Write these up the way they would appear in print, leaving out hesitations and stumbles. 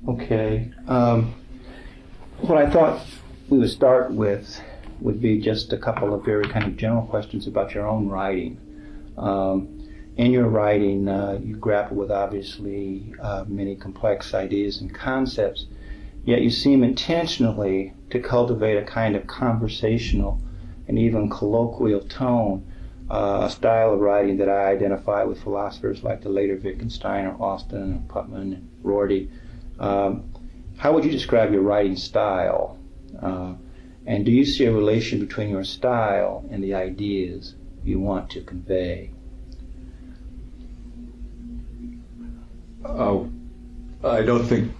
Okay. What I thought we would start with would be just a couple of very kind of general questions about your own writing. In your writing, you grapple with obviously many complex ideas and concepts, yet you seem intentionally to cultivate a kind of conversational and even colloquial tone, a style of writing that I identify with philosophers like the later Wittgenstein or Austin and Putnam and Rorty. How would you describe your writing style? And do you see a relation between your style and the ideas you want to convey? I don't think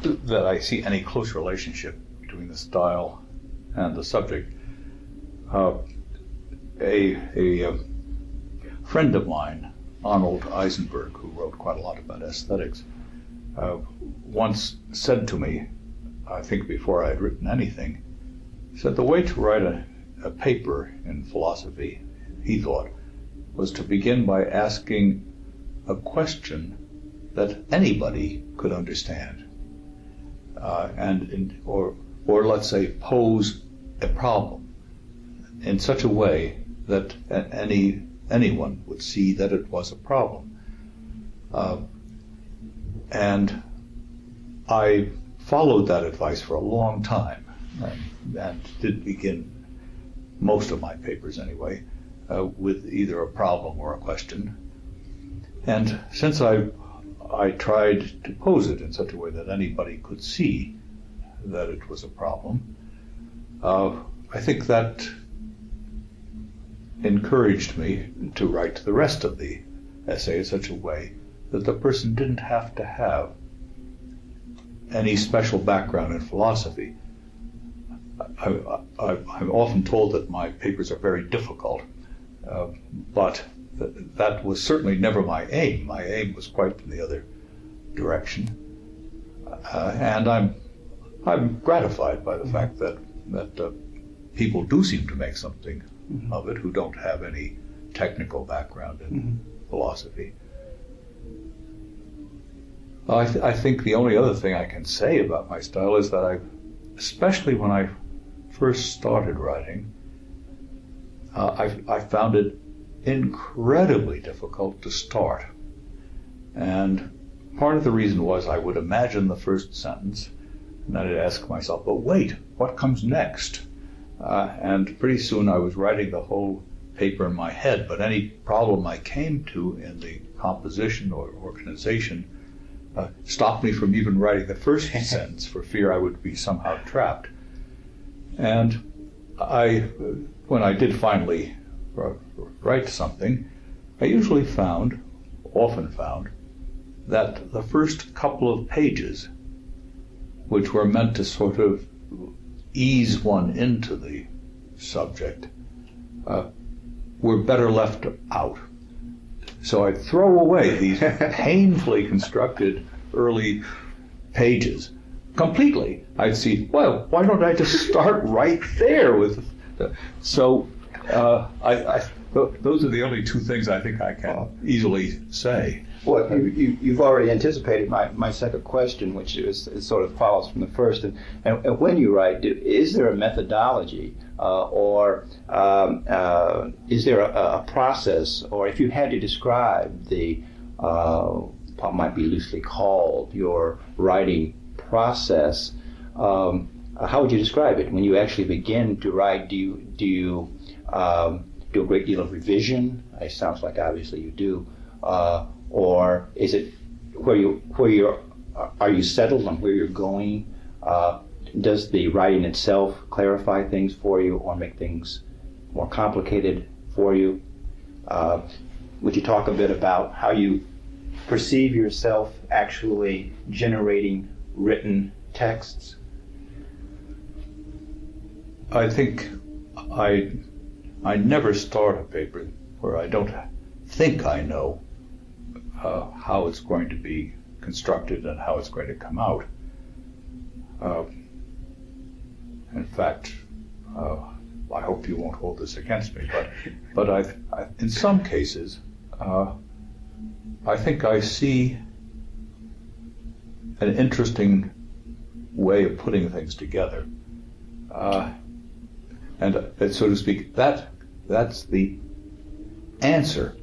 that I see any close relationship between the style and the subject. A friend of mine, Arnold Eisenberg, who wrote quite a lot about aesthetics, once said to me, I think before I had written anything, said the way to write a paper in philosophy, he thought, was to begin by asking a question that anybody could understand, or let's say pose a problem in such a way that anyone would see that it was a problem. And I followed that advice for a long time, and did begin most of my papers anyway with either a problem or a question. And since I tried to pose it in such a way that anybody could see that it was a problem, I think that encouraged me to write the rest of the essay in such a way that the person didn't have to have any special background in philosophy. I'm often told that my papers are very difficult, but that was certainly never my aim. My aim was quite in the other direction, and I'm gratified by the fact that people do seem to make something of it who don't have any technical background in philosophy. I think the only other thing I can say about my style is that especially when I first started writing, I found it incredibly difficult to start. And part of the reason was I would imagine the first sentence, and then I'd ask myself, but wait, what comes next? And pretty soon I was writing the whole paper in my head, but any problem I came to in the composition or organization stopped me from even writing the first sentence for fear I would be somehow trapped. And when I did finally write something, I usually often found, that the first couple of pages, which were meant to sort of ease one into the subject, were better left out. So I'd throw away these painfully constructed early pages completely. I'd see, well, why don't I just start right there with so those are the only two things I think I can easily say. Well, you've already anticipated my second question, which is it sort of follows from the first. And when you write, is there a methodology or is there a process, or if you had to describe what might be loosely called your writing process, how would you describe it? When you actually begin to write, do you do a great deal of revision? It sounds like obviously you do. Or is it are you settled on where you're going? Does the writing itself clarify things for you or make things more complicated for you? Would you talk a bit about how you perceive yourself actually generating written texts? I think I never start a paper where I don't think I know how it's going to be constructed and how it's going to come out. In fact, I hope you won't hold this against me, but I in some cases, I think I see an interesting way of putting things together. And so to speak, that's the answer.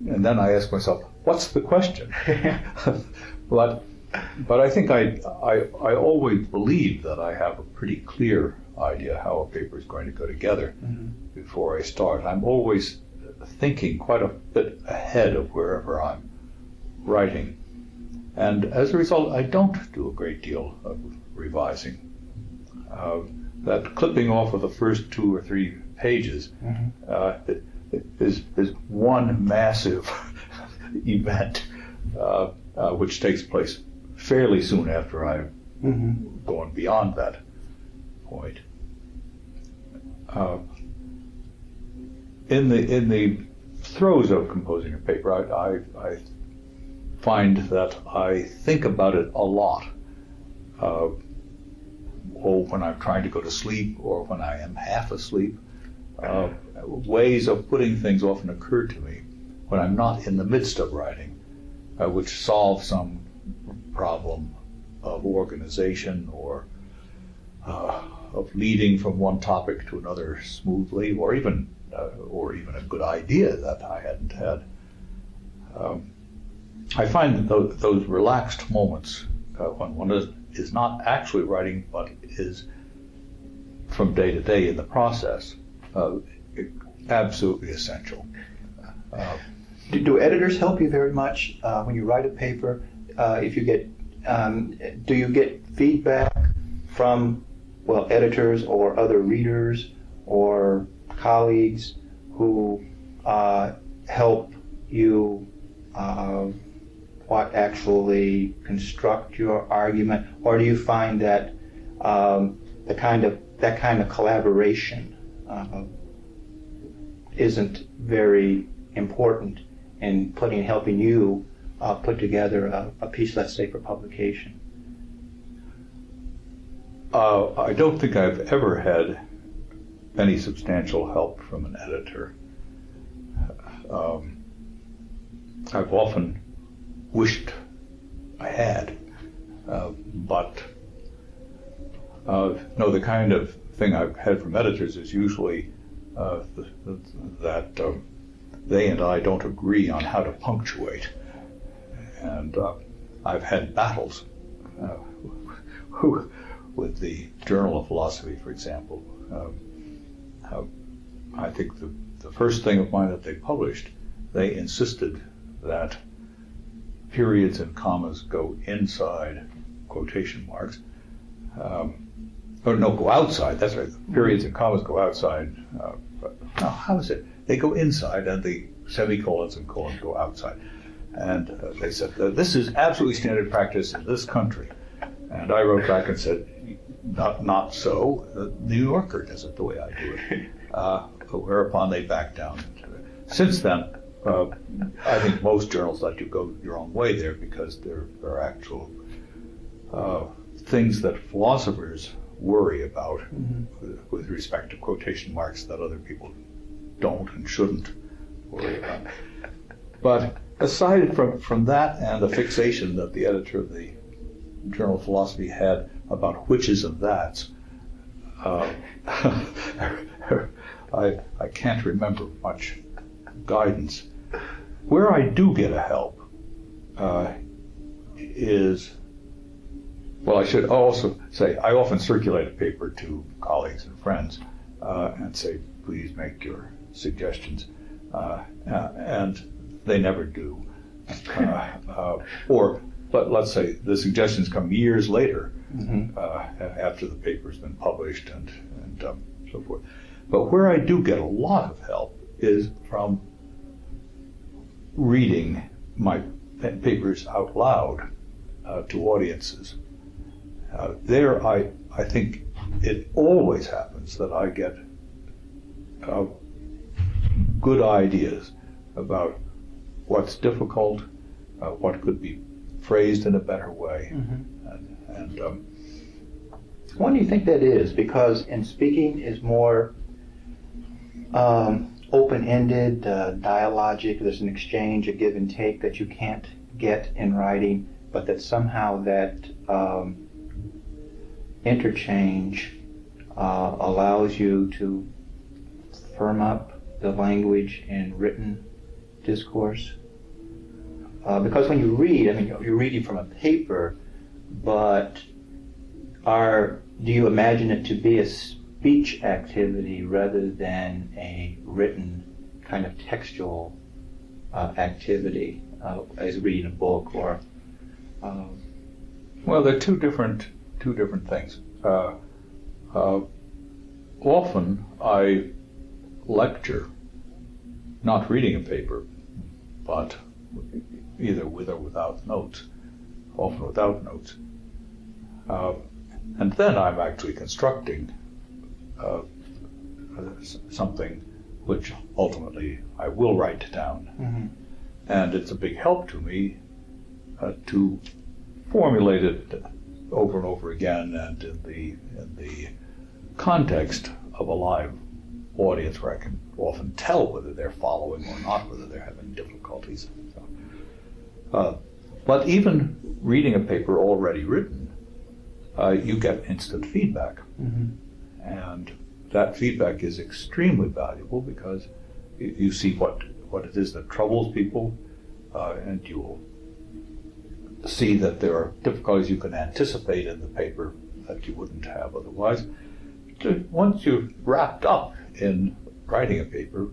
And then I ask myself, what's the question? But I think I always believe that I have a pretty clear idea how a paper is going to go together before I start. I'm always thinking quite a bit ahead of wherever I'm writing. And as a result, I don't do a great deal of revising. That clipping off of the first 2 or 3 pages is one massive event which takes place fairly soon after I've gone beyond that point. In the throes of composing a paper, I find that I think about it a lot. When I'm trying to go to sleep or when I am half asleep. Ways of putting things often occur to me when I'm not in the midst of writing, which solve some problem of organization or of leading from one topic to another smoothly, or even a good idea that I hadn't had. I find that those relaxed moments when one is not actually writing but is from day to day in the process, absolutely essential. Do editors help you very much when you write a paper? If you get, do you get feedback from, editors or other readers or colleagues who help you actually construct your argument, or do you find that that kind of collaboration isn't very important in helping you put together a piece, let's say, for publication? I don't think I've ever had any substantial help from an editor. I've often wished I had, but no, the kind of thing I've had from editors is usually that they and I don't agree on how to punctuate. And I've had battles with the Journal of Philosophy, for example. I think the first thing of mine that they published, they insisted that periods and commas go inside quotation marks. Go outside, that's right. Periods and commas go outside. How is it? They go inside and the semicolons and colons go outside. And they said, this is absolutely standard practice in this country. And I wrote back and said, not so. The New Yorker does it the way I do it. Whereupon they backed down. Since then, I think most journals let you go your own way there because there are actual things that philosophers worry about with respect to quotation marks that other people don't and shouldn't worry about. But aside from that and the fixation that the editor of the Journal of Philosophy had about whiches and that's, I can't remember much guidance. Where I do get a help is, I should also say, I often circulate a paper to colleagues and friends and say, please make your suggestions. And they never do. But let's say the suggestions come years later after the paper's been published and so forth. But where I do get a lot of help is from reading my papers out loud to audiences. There, I think it always happens that I get good ideas about what's difficult, what could be phrased in a better way. Why do you think that is? Because in speaking is more open-ended, dialogic. There's an exchange, a give and take that you can't get in writing. but that somehow that interchange allows you to firm up the language in written discourse. Because when you read, I mean, you're reading from a paper, but do you imagine it to be a speech activity rather than a written kind of textual activity, as reading a book or? Well, they're two different things. Often I lecture, not reading a paper, but either with or without notes, often without notes. And then I'm actually constructing something which ultimately I will write down. Mm-hmm. And it's a big help to me to formulate it over and over again, and in the context of a live audience where I can often tell whether they're following or not, whether they're having difficulties. But even reading a paper already written, you get instant feedback. Mm-hmm. And that feedback is extremely valuable because you see what it is that troubles people, and you will see that there are difficulties you can anticipate in the paper that you wouldn't have otherwise. Once you've wrapped up in writing a paper,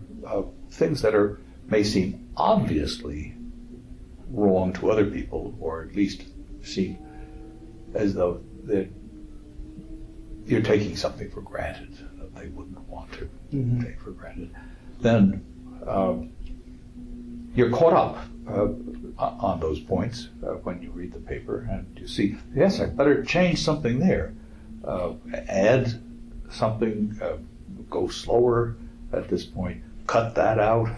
things that may seem obviously wrong to other people, or at least seem as though you're taking something for granted that they wouldn't want to mm-hmm. take for granted, then you're caught up on those points when you read the paper, and you see, yes, I better change something there, add something, go slower at this point, cut that out.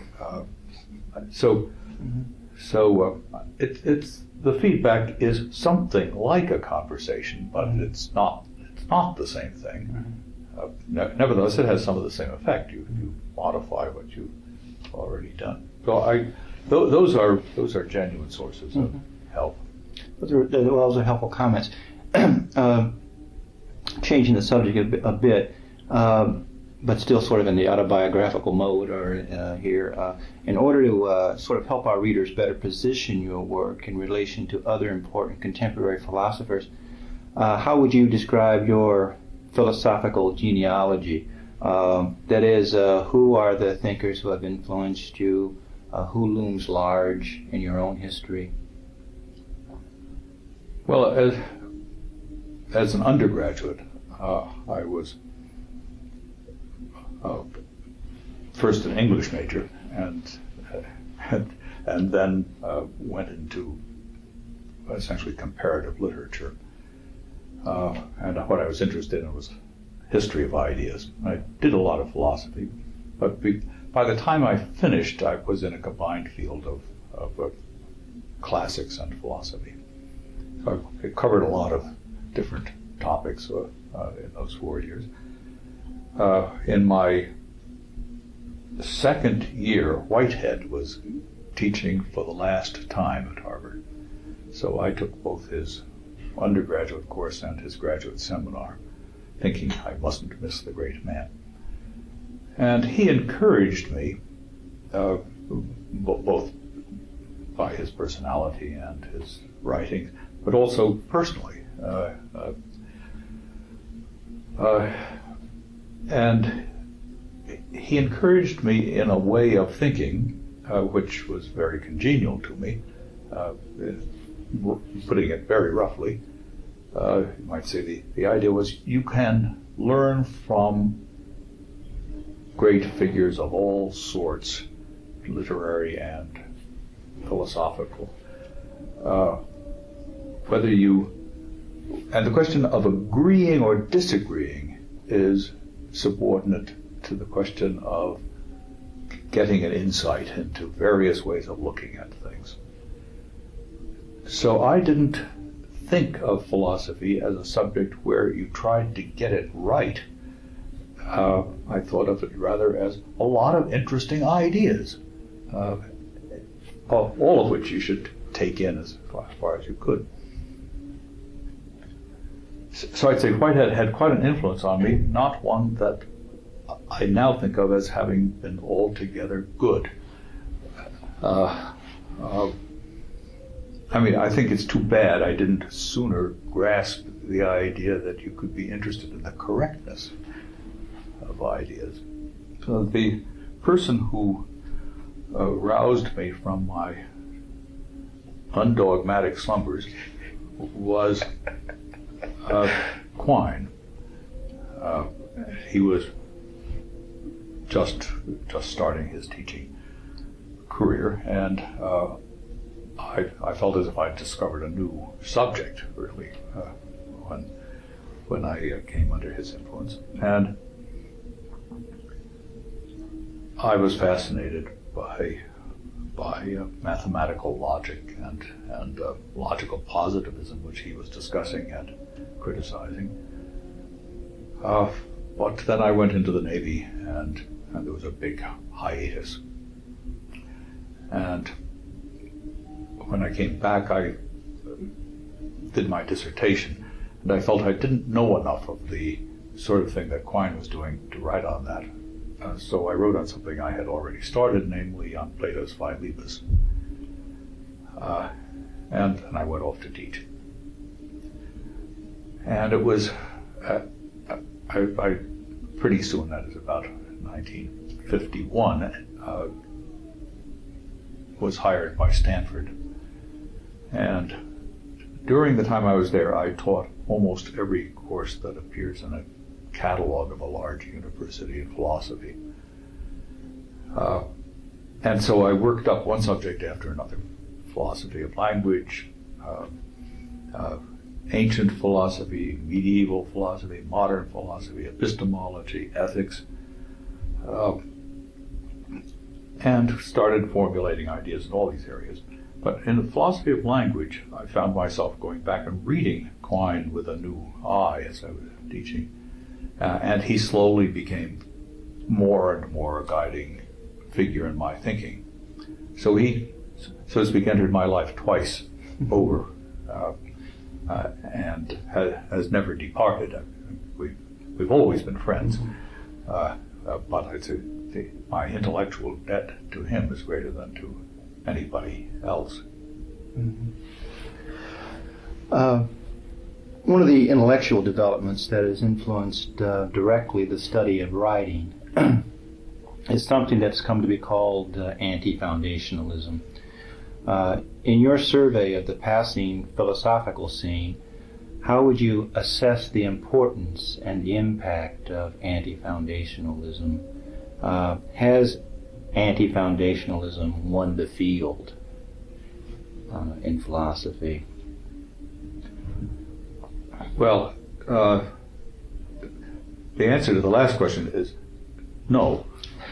So it's the feedback is something like a conversation, but mm-hmm. it's not the same thing. Mm-hmm. Nevertheless, it has some of the same effect. You modify what you've already done. So those are genuine sources of mm-hmm. help. Those are helpful comments. Changing the subject a bit, but still sort of in the autobiographical mode or here, in order to sort of help our readers better position your work in relation to other important contemporary philosophers, how would you describe your philosophical genealogy? That is, who are the thinkers who have influenced you? Who looms large in your own history? Well, as an undergraduate, I was first an English major, and then went into essentially comparative literature. And what I was interested in was history of ideas. I did a lot of philosophy, but by the time I finished, I was in a combined field of classics and philosophy. So I covered a lot of different topics in those 4 years. In my second year, Whitehead was teaching for the last time at Harvard. So I took both his undergraduate course and his graduate seminar, thinking I mustn't miss the great man. And he encouraged me, both by his personality and his writing, but also personally. And he encouraged me in a way of thinking which was very congenial to me. Putting it very roughly, you might say the idea was you can learn from great figures of all sorts, literary and philosophical. And the question of agreeing or disagreeing is subordinate to the question of getting an insight into various ways of looking at things. So I didn't think of philosophy as a subject where you tried to get it right. I thought of it rather as a lot of interesting ideas, all of which you should take in as far as you could. So I'd say Whitehead had quite an influence on me, not one that I now think of as having been altogether good. I think it's too bad I didn't sooner grasp the idea that you could be interested in the correctness of ideas. So the person who roused me from my undogmatic slumbers was Quine. He was just starting his teaching career, and I felt as if I'd discovered a new subject, really, when I came under his influence. And I was fascinated by mathematical logic and logical positivism, which he was discussing and criticizing. But then I went into the Navy, and there was a big hiatus. And when I came back, I did my dissertation, and I felt I didn't know enough of the sort of thing that Quine was doing to write on that. So I wrote on something I had already started, namely on Plato's Philebus. And I went off to teach. And it was, I pretty soon, that is about 1951, was hired by Stanford. And during the time I was there, I taught almost every course that appears in a catalog of a large university in philosophy. And so I worked up one subject after another: philosophy of language, ancient philosophy, medieval philosophy, modern philosophy, epistemology, ethics, and started formulating ideas in all these areas. But in the philosophy of language, I found myself going back and reading Quine with a new eye as I was teaching. And he slowly became more and more a guiding figure in my thinking. So he, so to speak, entered my life twice over, and has never departed. We've always been friends, but I'd say my intellectual debt to him is greater than to anybody else. Mm-hmm. One of the intellectual developments that has influenced directly the study of writing is something that's come to be called Anti-Foundationalism. In your survey of the passing philosophical scene, how would you assess the importance and the impact of Anti-Foundationalism? Has Anti-Foundationalism won the field in philosophy? Well, the answer to the last question is no.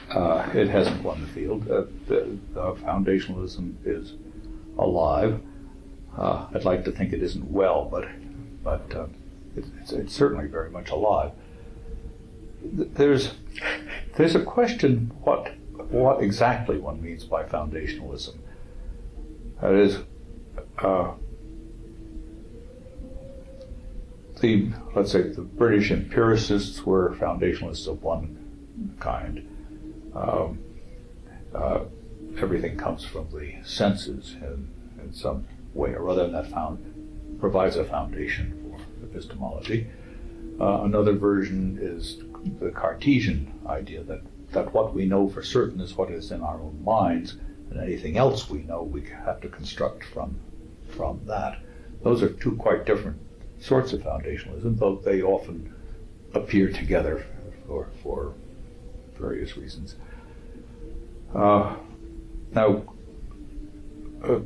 It hasn't won the field. The foundationalism is alive. I'd like to think it isn't well, but it's certainly very much alive. There's a question what exactly one means by foundationalism. That is, let's say the British empiricists were foundationalists of one kind. Everything comes from the senses in some way or other, and that provides a foundation for epistemology. Another version is the Cartesian idea that what we know for certain is what is in our own minds, and anything else we know we have to construct from that. Those are two quite different sorts of foundationalism, though they often appear together for various reasons. Now,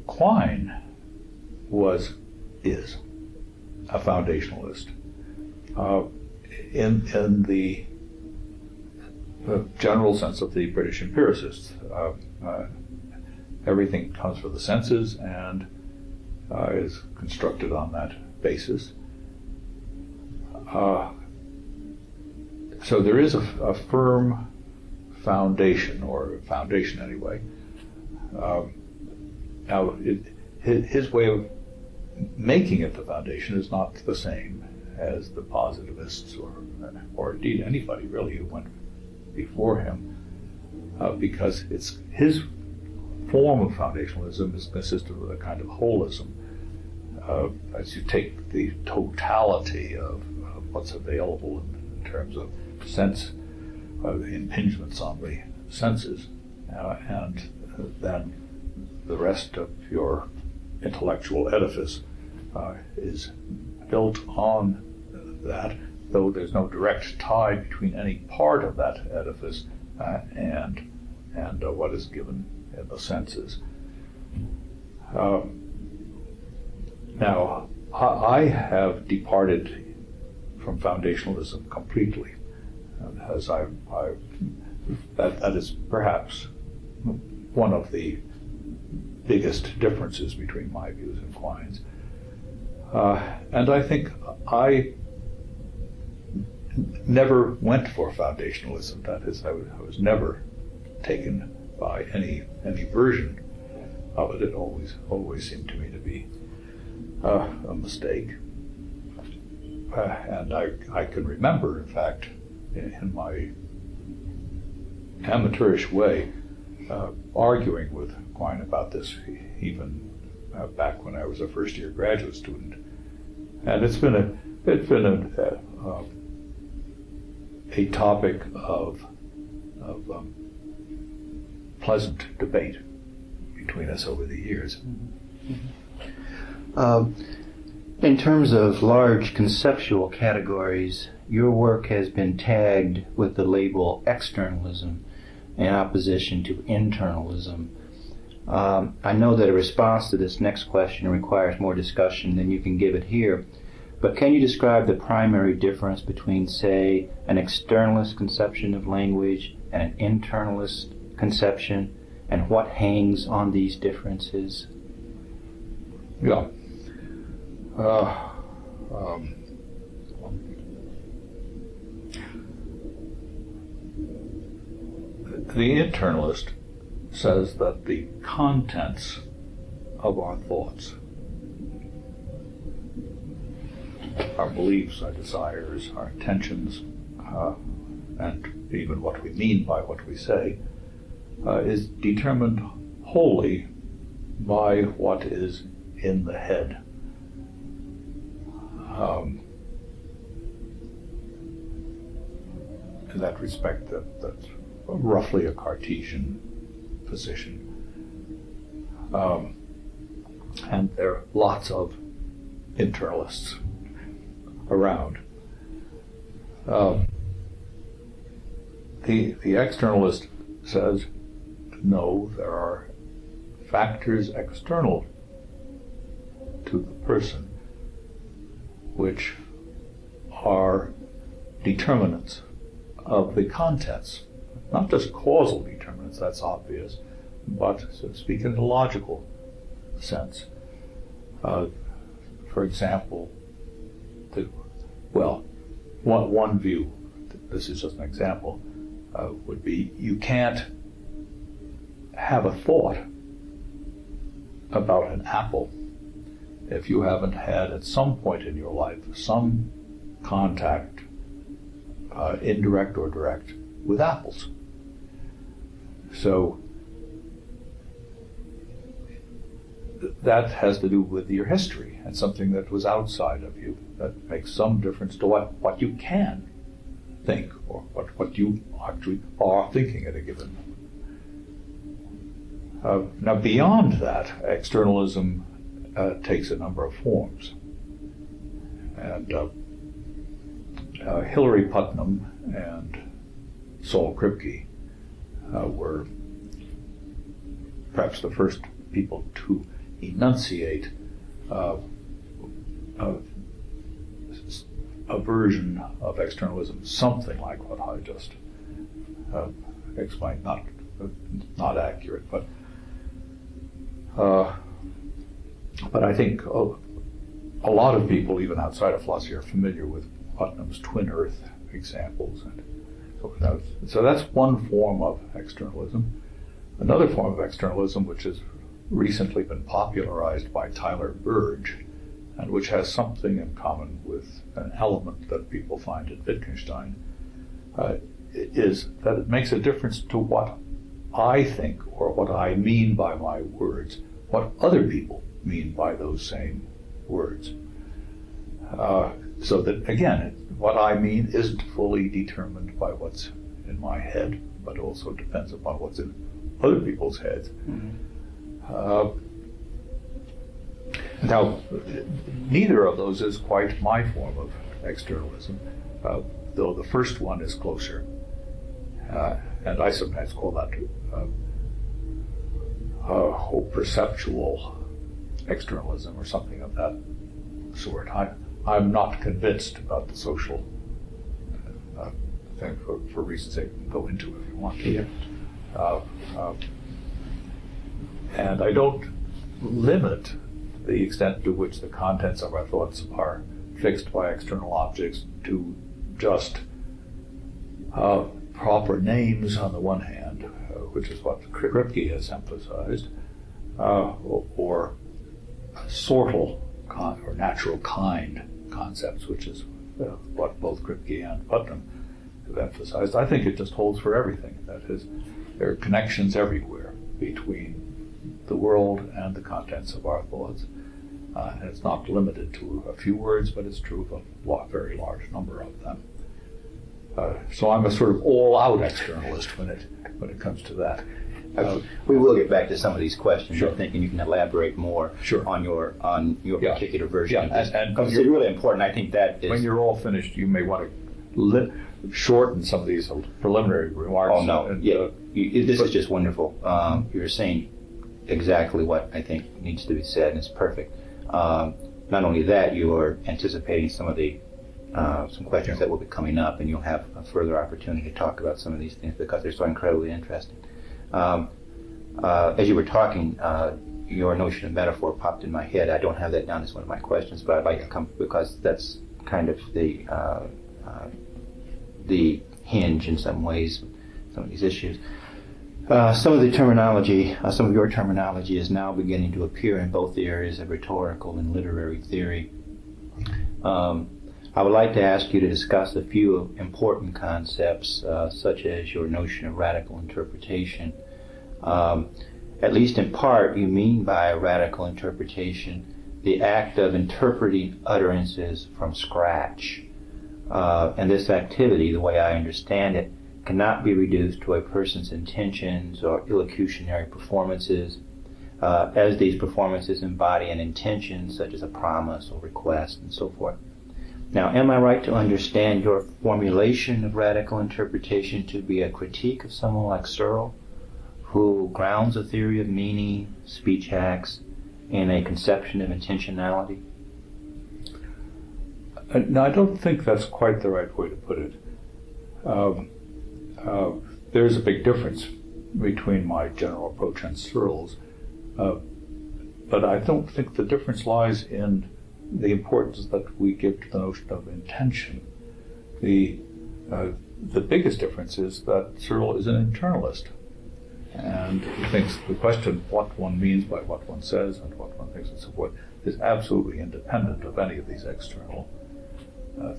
Quine is a foundationalist in the general sense of the British empiricists. Everything comes from the senses and is constructed on that basis. So there is a firm foundation, or foundation anyway. Now, his way of making it the foundation is not the same as the positivists or indeed anybody really who went before him, because it's his form of foundationalism is consistent with a kind of holism. As you take the totality of what's available in terms of sense, impingements on the senses, and then the rest of your intellectual edifice is built on that, though there's no direct tie between any part of that edifice and what is given in the senses. Now, I have departed from foundationalism completely, as that is perhaps one of the biggest differences between my views and Quine's. And I think I never went for foundationalism. That is, I was never taken by any version of it. It always seemed to me to be a mistake. And I can remember, in fact, in my amateurish way, arguing with Quine about this, even back when I was a first-year graduate student. And it's been a topic of pleasant debate between us over the years. In terms of large conceptual categories, your work has been tagged with the label externalism in opposition to internalism. I know that a response to this next question requires more discussion than you can give it here, but can you describe the primary difference between, say, an externalist conception of language and an internalist conception, and what hangs on these differences? Yeah. The internalist says that the contents of our thoughts, our beliefs, our desires, our intentions, and even what we mean by what we say, is determined wholly by what is in the head. In that respect, that's roughly a Cartesian position. And there are lots of internalists around. The externalist says, no, there are factors external to the person which are determinants of the contents, not just causal determinants, that's obvious, but, so to speak, in a logical sense. For example, one view, this is just an example, would be you can't have a thought about an apple if you haven't had at some point in your life some contact, indirect or direct, with apples. So that has to do with your history and something that was outside of you that makes some difference to what you can think or what you actually are thinking at a given moment. Now beyond that, externalism takes a number of forms. And Hilary Putnam and Saul Kripke were perhaps the first people to enunciate a version of externalism, something like what I just explained, not accurate, but I think a lot of people, even outside of philosophy, are familiar with Putnam's twin earth examples. And so that's one form of externalism. Another form of externalism, which is recently been popularized by Tyler Burge, and which has something in common with an element that people find in Wittgenstein, is that it makes a difference to what I think or what I mean by my words, what other people mean by those same words. So that, again, what I mean isn't fully determined by what's in my head, but also depends upon what's in other people's heads. Now, neither of those is quite my form of externalism, though the first one is closer. And I sometimes call that perceptual externalism or something of that sort. I'm not convinced about the social thing for reasons I can go into if you want to. Yeah. And I don't limit the extent to which the contents of our thoughts are fixed by external objects to just proper names on the one hand, which is what Kripke has emphasized, or sortal or natural kind concepts, which is what both Kripke and Putnam have emphasized. I think it just holds for everything. That is, there are connections everywhere between the world and the contents of our thoughts. And it's not limited to a few words, but it's true of a very large number of them. So I'm a sort of all-out externalist when it comes to that. We will get back to some of these questions, sure. I think, and you can elaborate more sure. on your yeah. particular version. Yeah. And it's really important. I think that is... When you're all finished, you may want to shorten some of these preliminary remarks. Oh, no. This is just wonderful. You're saying exactly what I think needs to be said, and it's perfect. Not only that, you are anticipating some of the some questions that will be coming up, and you'll have a further opportunity to talk about some of these things because they're so incredibly interesting. As you were talking, your notion of metaphor popped in my head. I don't have that down as one of my questions, but I'd like to come because that's kind of the hinge in some ways, some of these issues. Some of the terminology, some of your terminology is now beginning to appear in both the areas of rhetorical and literary theory. I would like to ask you to discuss a few important concepts, such as your notion of radical interpretation. At least in part, you mean by radical interpretation the act of interpreting utterances from scratch. And this activity, the way I understand it, cannot be reduced to a person's intentions or illocutionary performances, as these performances embody an intention such as a promise or request and so forth. Now, am I right to understand your formulation of radical interpretation to be a critique of someone like Searle, who grounds a theory of meaning, speech acts, in a conception of intentionality? No, I don't think that's quite the right way to put it. There's a big difference between my general approach and Searle's, but I don't think the difference lies in the importance that we give to the notion of intention. The biggest difference is that Searle is an internalist, and he thinks the question what one means by what one says and what one thinks and so forth is absolutely independent of any of these external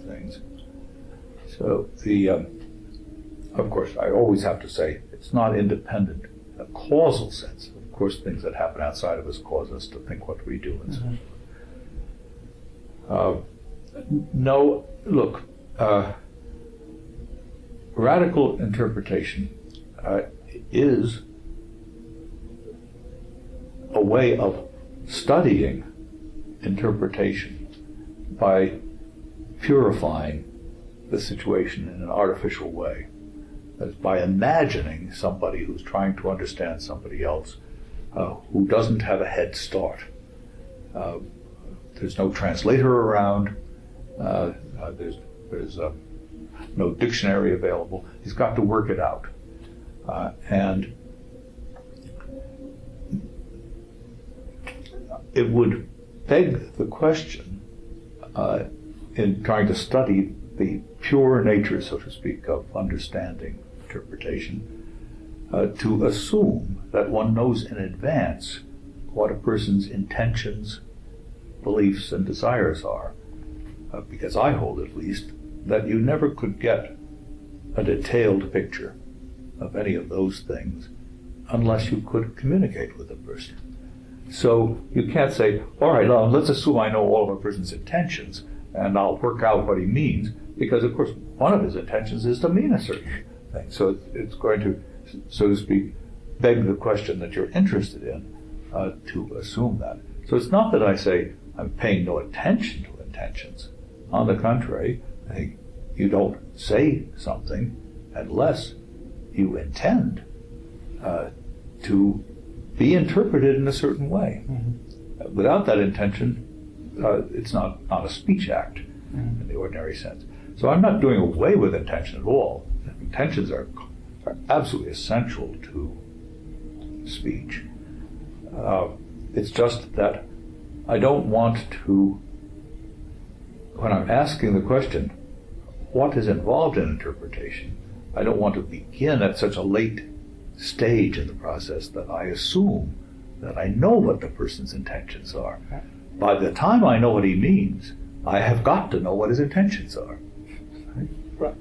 things. So of course, I always have to say it's not independent in a causal sense. Of course, things that happen outside of us cause us to think what we do and so forth. No, look, radical interpretation is a way of studying interpretation by purifying the situation in an artificial way. That is, by imagining somebody who's trying to understand somebody else who doesn't have a head start. There's no translator around. There's no dictionary available. He's got to work it out. And it would beg the question in trying to study the pure nature, so to speak, of understanding interpretation, to assume that one knows in advance what a person's intentions, beliefs, and desires are. Because I hold, at least, that you never could get a detailed picture of any of those things unless you could communicate with a person. So you can't say, all right, let's assume I know all of a person's intentions and I'll work out what he means, because of course one of his intentions is to mean a certain thing. So it's going to, so to speak, beg the question that you're interested in to assume that. So it's not that I say I'm paying no attention to intentions. On the contrary, I think you don't say something unless you intend to be interpreted in a certain way. Mm-hmm. Without that intention, it's not a speech act in the ordinary sense. So I'm not doing away with intention at all. Intentions are absolutely essential to speech. It's just that I don't want to, when I'm asking the question, what is involved in interpretation, I don't want to begin at such a late stage in the process that I assume that I know what the person's intentions are. By the time I know what he means, I have got to know what his intentions are. Right.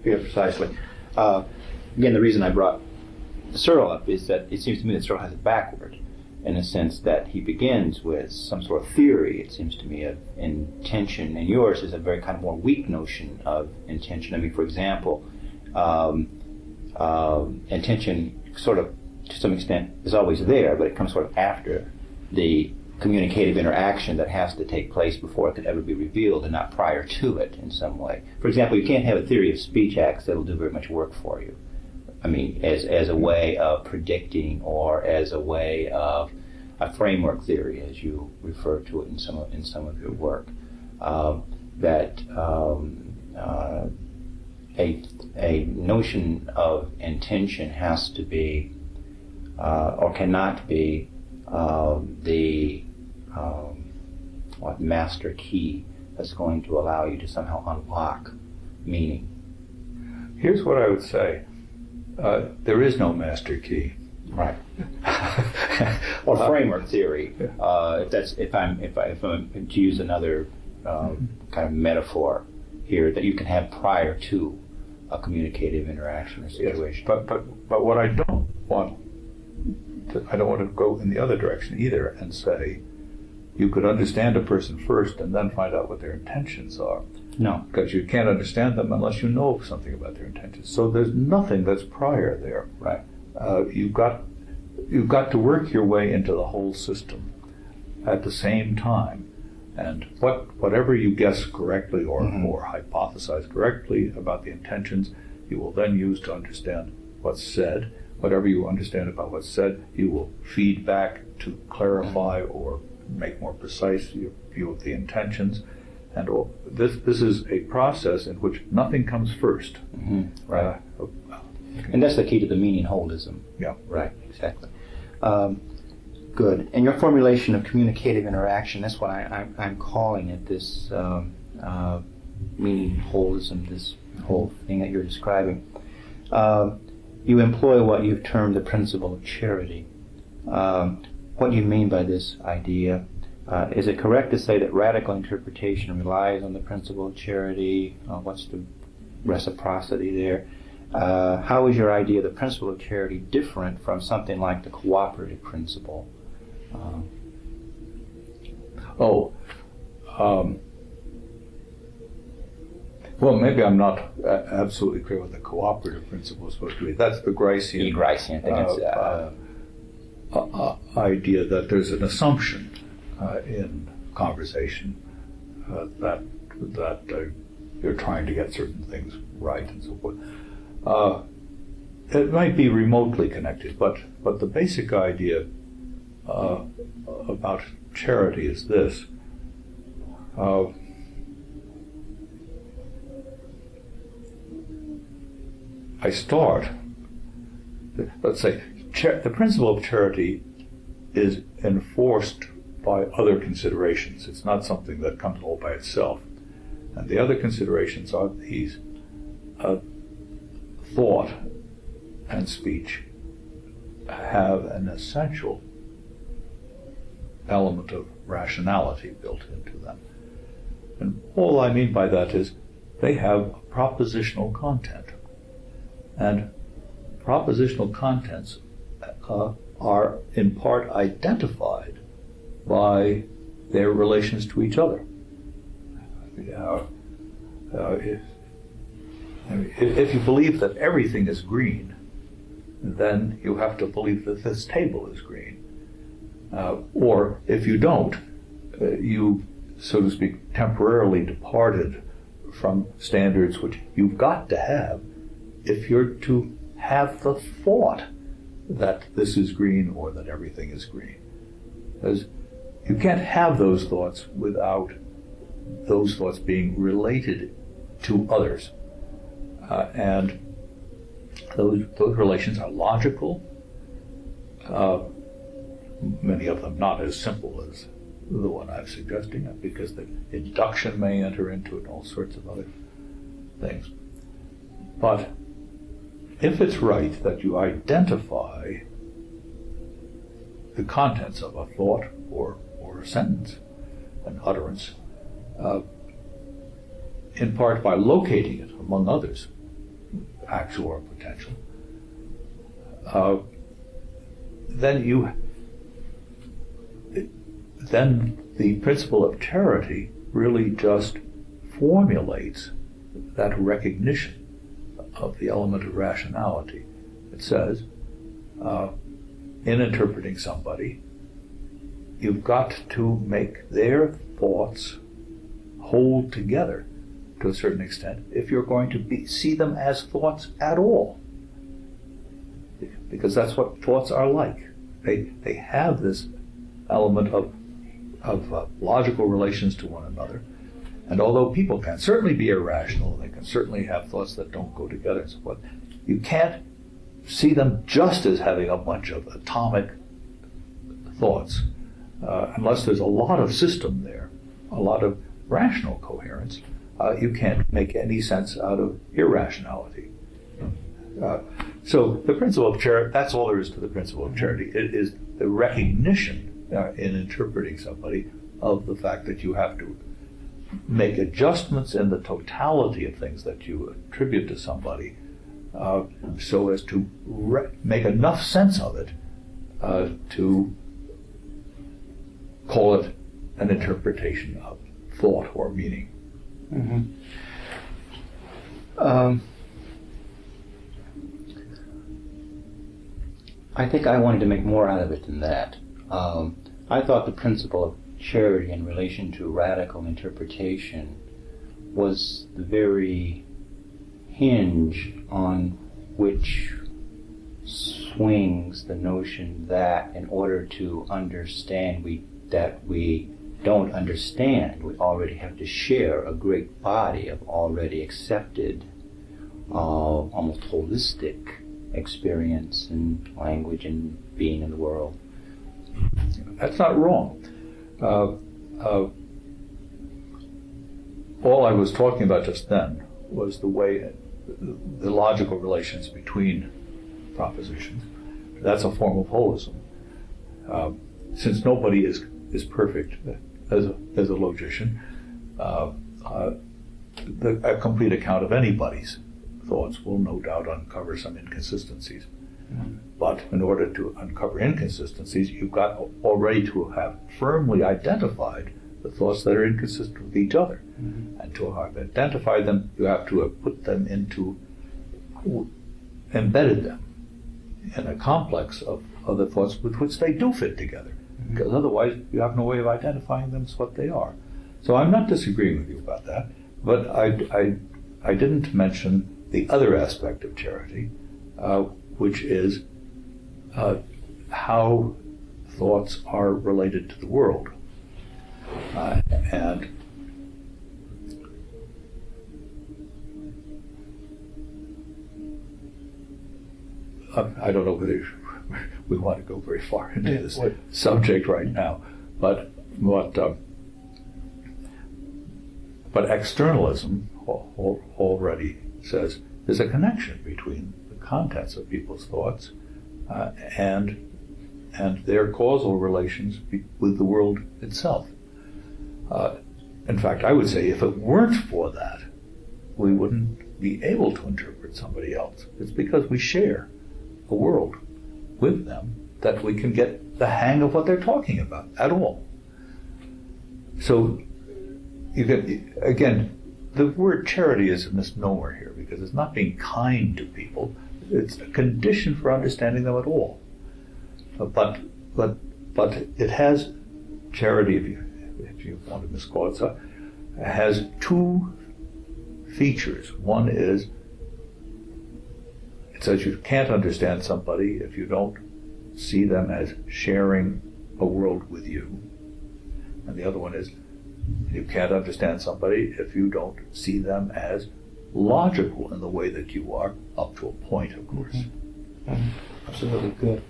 Yeah, precisely. Again, the reason I brought Searle up is that it seems to me that Searle has it backward, in the sense that he begins with some sort of theory, it seems to me, of intention, and yours is a very kind of more weak notion of intention. I mean, for example, intention sort of, to some extent, is always there, but it comes sort of after the communicative interaction that has to take place before it could ever be revealed, and not prior to it in some way. For example, you can't have a theory of speech acts that'll do very much work for you. I mean, as a way of predicting, or as a way of a framework theory, as you refer to it in some of your work, that a notion of intention has to be or cannot be the master key that's going to allow you to somehow unlock meaning. Here's what I would say. There is no master key. Right. Or framework theory. If I'm to use another kind of metaphor here, that you can have prior to a communicative interaction or situation. Yes, but what I don't want to go in the other direction either and say you could understand a person first and then find out what their intentions are. No. Because you can't understand them unless you know something about their intentions. So there's nothing that's prior there. Right. You've got to work your way into the whole system at the same time. And whatever you guess correctly or hypothesize correctly about the intentions, you will then use to understand what's said. Whatever you understand about what's said, you will feed back to clarify or make more precise your view of the intentions. And this is a process in which nothing comes first. Mm-hmm. Right. And that's the key to the meaning holism. Yeah. Right, exactly. Good. And your formulation of communicative interaction, that's what I'm calling it, this meaning holism, this whole thing that you're describing. You employ what you've termed the principle of charity. What do you mean by this idea? Is it correct to say that radical interpretation relies on the principle of charity? What's the reciprocity there? How is your idea of the principle of charity different from something like the cooperative principle? Well, maybe I'm not absolutely clear what the cooperative principle is supposed to be. That's the Gricean idea that there's an assumption in conversation that you're trying to get certain things right and so forth. It might be remotely connected, but the basic idea about charity is this. I start, let's say, the principle of charity is enforced by other considerations. It's not something that comes all by itself. And the other considerations are these. Thought and speech have an essential element of rationality built into them. And all I mean by that is they have propositional content. And propositional contents are in part identified by their relations to each other. If you believe that everything is green, then you have to believe that this table is green. Or if you don't, you, so to speak, temporarily departed from standards which you've got to have if you're to have the thought that this is green or that everything is green. Because you can't have those thoughts without those thoughts being related to others. And those relations are logical, many of them not as simple as the one I'm suggesting, because the induction may enter into it and all sorts of other things. But if it's right that you identify the contents of a thought or a sentence, an utterance, in part by locating it among others, actual or potential, then the principle of charity really just formulates that recognition of the element of rationality. It says, in interpreting somebody, you've got to make their thoughts hold together to a certain extent if you're going to see them as thoughts at all. Because that's what thoughts are like. They have this element of logical relations to one another. And although people can certainly be irrational, they can certainly have thoughts that don't go together and so forth, you can't see them just as having a bunch of atomic thoughts unless there's a lot of system there, a lot of rational coherence. You can't make any sense out of irrationality. So the principle of charity, that's all there is to the principle of charity. It is the recognition in interpreting somebody of the fact that you have to make adjustments in the totality of things that you attribute to somebody so as to make enough sense of it to call it an interpretation of thought or meaning. Mm-hmm. I think I wanted to make more out of it than that. I thought the principle of charity in relation to radical interpretation was the very hinge on which swings the notion that in order to understand that we don't understand, we already have to share a great body of already accepted, almost holistic experience and language and being in the world. That's not wrong. All I was talking about just then was the way, the logical relations between propositions. That's a form of holism. Since nobody is perfect as a logician, a complete account of anybody's thoughts will no doubt uncover some inconsistencies. But in order to uncover inconsistencies, you've got already to have firmly identified the thoughts that are inconsistent with each other. Mm-hmm. And to have identified them, you have to have put them embedded them in a complex of other thoughts with which they do fit together. Mm-hmm. Because otherwise, you have no way of identifying them as what they are. So I'm not disagreeing with you about that, but I didn't mention the other aspect of charity, which is how thoughts are related to the world. And I don't know whether we want to go very far into this subject right now, but externalism already says there's a connection between the contents of people's thoughts and and their causal relations with the world itself. In fact, I would say if it weren't for that, we wouldn't be able to interpret somebody else. It's because we share a world with them that we can get the hang of what they're talking about at all. So, again, the word charity is a misnomer here because it's not being kind to people. It's a condition for understanding them at all. But it has charity, if you want to miscall it so, has two features. One is it says you can't understand somebody if you don't see them as sharing a world with you. And the other one is you can't understand somebody if you don't see them as logical in the way that you are, up to a point, of course. Absolutely good.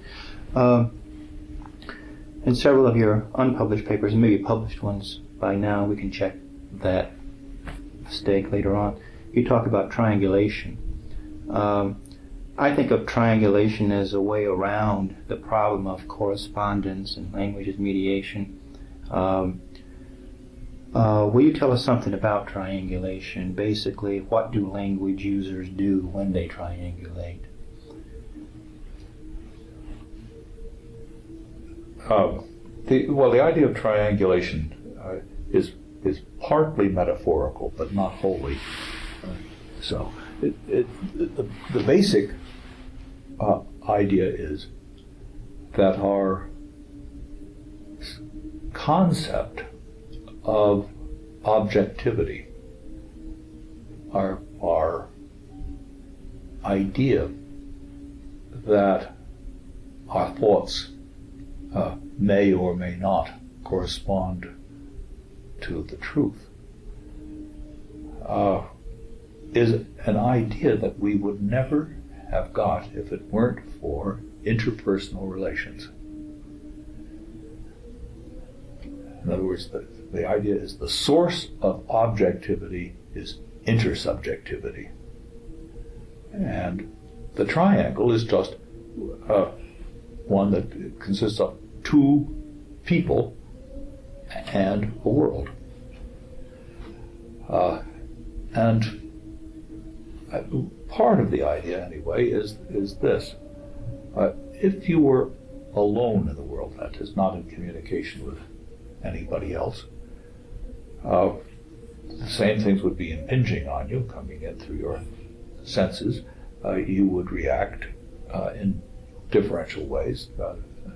In several of your unpublished papers, maybe published ones by now, we can check that mistake later on, you talk about triangulation. I think of triangulation as a way around the problem of correspondence and language as mediation. Will you tell us something about triangulation? Basically, what do language users do when they triangulate? The idea of triangulation is partly metaphorical, but not wholly. So, the basic idea is that our concept of objectivity, our idea that our thoughts may or may not correspond to the truth, is an idea that we would never have got if it weren't for interpersonal relations. In other words, the idea is the source of objectivity is intersubjectivity. And the triangle is just one that consists of two people and a world. And part of the idea, anyway, is this. If you were alone in the world, that is, not in communication with anybody else, the same things would be impinging on you, coming in through your senses. You would react in differential ways.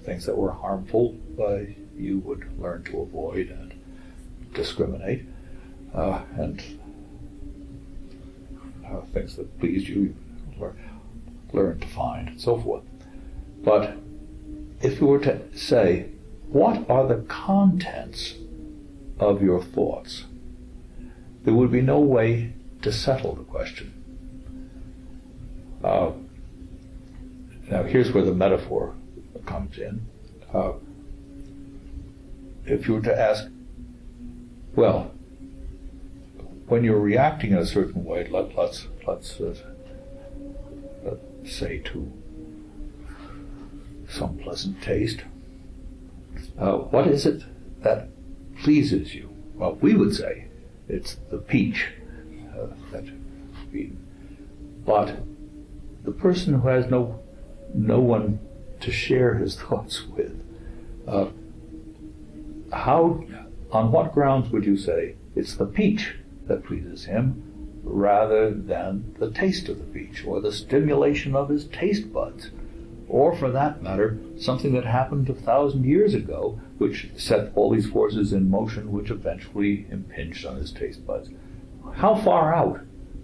Things that were harmful, you would learn to avoid and discriminate, and things that pleased you, learn to find, and so forth. But if you were to say, what are the contents of your thoughts, there would be no way to settle the question. Now here's where the metaphor comes in. If you were to ask, well, when you're reacting in a certain way, let's say to some pleasant taste, what is it that pleases you? Well, we would say it's the peach but the person who has no one to share his thoughts with, on what grounds would you say it's the peach that pleases him rather than the taste of the peach or the stimulation of his taste buds, or for that matter something that happened 1,000 years ago which set all these forces in motion which eventually impinged on his taste buds? How far out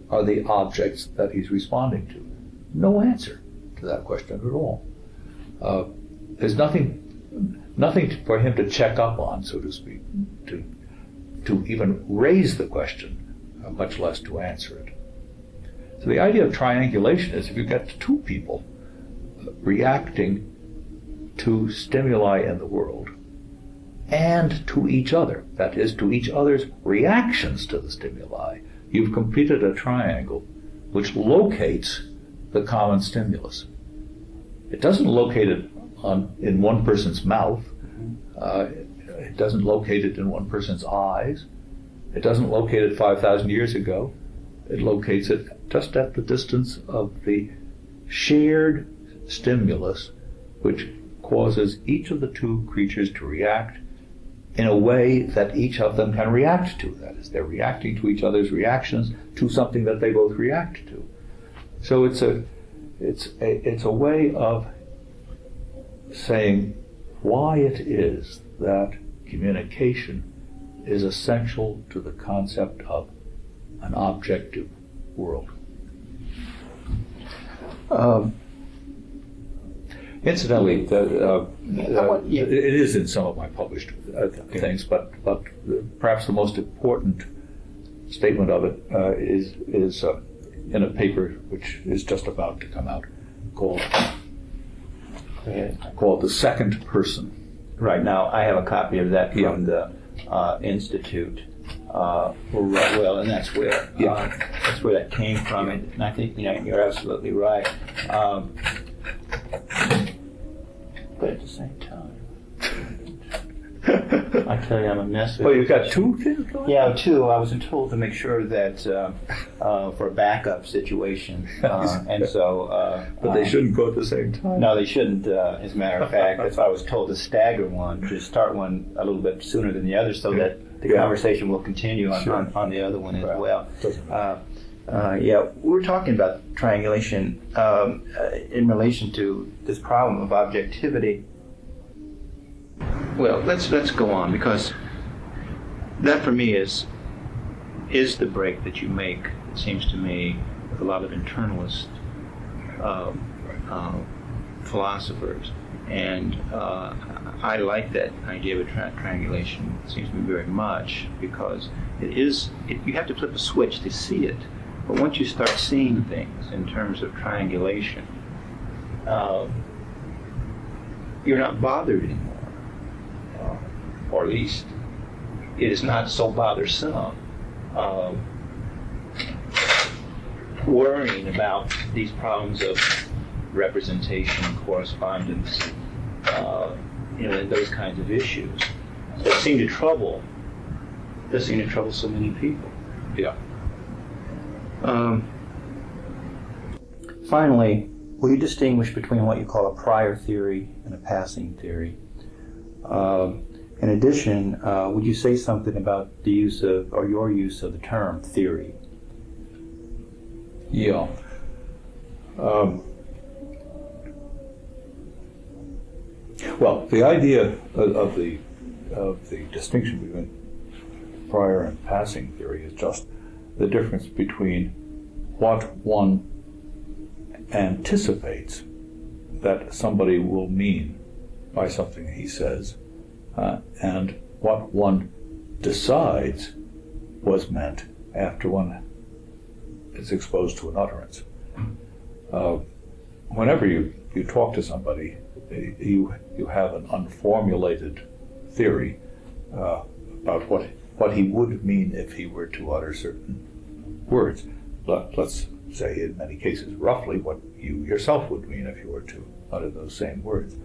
are the objects that he's responding to? No answer to that question at all. There's nothing for him to check up on, so to speak, to even raise the question, much less to answer it. So the idea of triangulation is if you get two people reacting to stimuli in the world and to each other, that is, to each other's reactions to the stimuli, you've completed a triangle which locates the common stimulus. It doesn't locate it in one person's mouth. It doesn't locate it in one person's eyes. It doesn't locate it 5,000 years ago. It locates it just at the distance of the shared stimulus, which causes each of the two creatures to react in a way that each of them can react to. That is, they're reacting to each other's reactions to something that they both react to. So it's a way of saying why it is that communication is essential to the concept of an objective world. Incidentally, it is in some of my published things, but perhaps the most important statement of it is in a paper which is just about to come out called The Second Person. Right now, I have a copy of that from the Institute. Well, and that's where that came from, and I think you're absolutely right. But at the same time, I tell you, I'm a mess with. Well, you've got two things going? Yeah, two. I was told to make sure that for a backup situation, and so. But they shouldn't go at the same time. No, they shouldn't. As a matter of fact, if I was told to stagger one, to start one a little bit sooner than the other, so that the conversation will continue on the other one as well. We're talking about triangulation in relation to this problem of objectivity. Well, let's go on, because that for me is the break that you make, it seems to me, with a lot of internalist philosophers. And I like that idea of triangulation, it seems to me, very much, because you have to flip a switch to see it. But once you start seeing things in terms of triangulation, you're not bothered anymore. Or at least it is not so bothersome worrying about these problems of representation, correspondence, and those kinds of issues that seem to trouble so many people. Yeah. Finally, will you distinguish between what you call a prior theory and a passing theory? In addition, would you say something about the use of, or your use of, the term theory? Yeah. Well, the idea of the distinction between prior and passing theory is just the difference between what one anticipates that somebody will mean by something he says, and what one decides was meant after one is exposed to an utterance. Whenever you talk to somebody, you have an unformulated theory about what he would mean if he were to utter certain words. Let's say, in many cases, roughly what you yourself would mean if you were to utter those same words.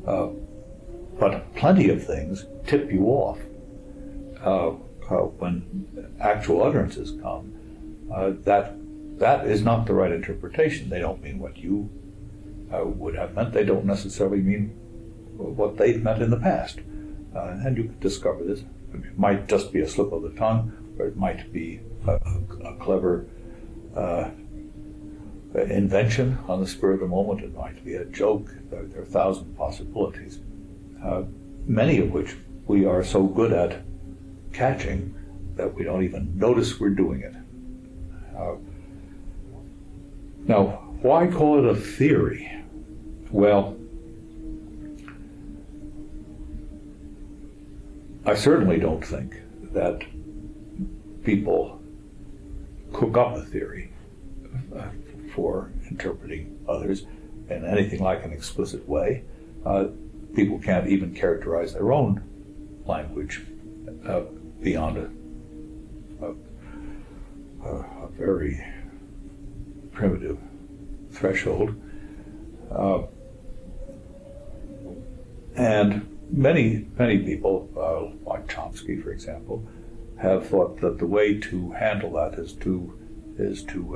But plenty of things tip you off when actual utterances come. That is not the right interpretation. They don't mean what you would have meant. They don't necessarily mean what they've meant in the past. And you can discover this. It might just be a slip of the tongue, or it might be a clever invention on the spur of the moment. It might be a joke. There are 1,000 possibilities, many of which we are so good at catching that we don't even notice we're doing it. Now, why call it a theory? Well, I certainly don't think that people cook up a theory for interpreting others in anything like an explicit way. People can't even characterize their own language beyond a very primitive threshold. And many people, like Chomsky, for example, have thought that the way to handle that is to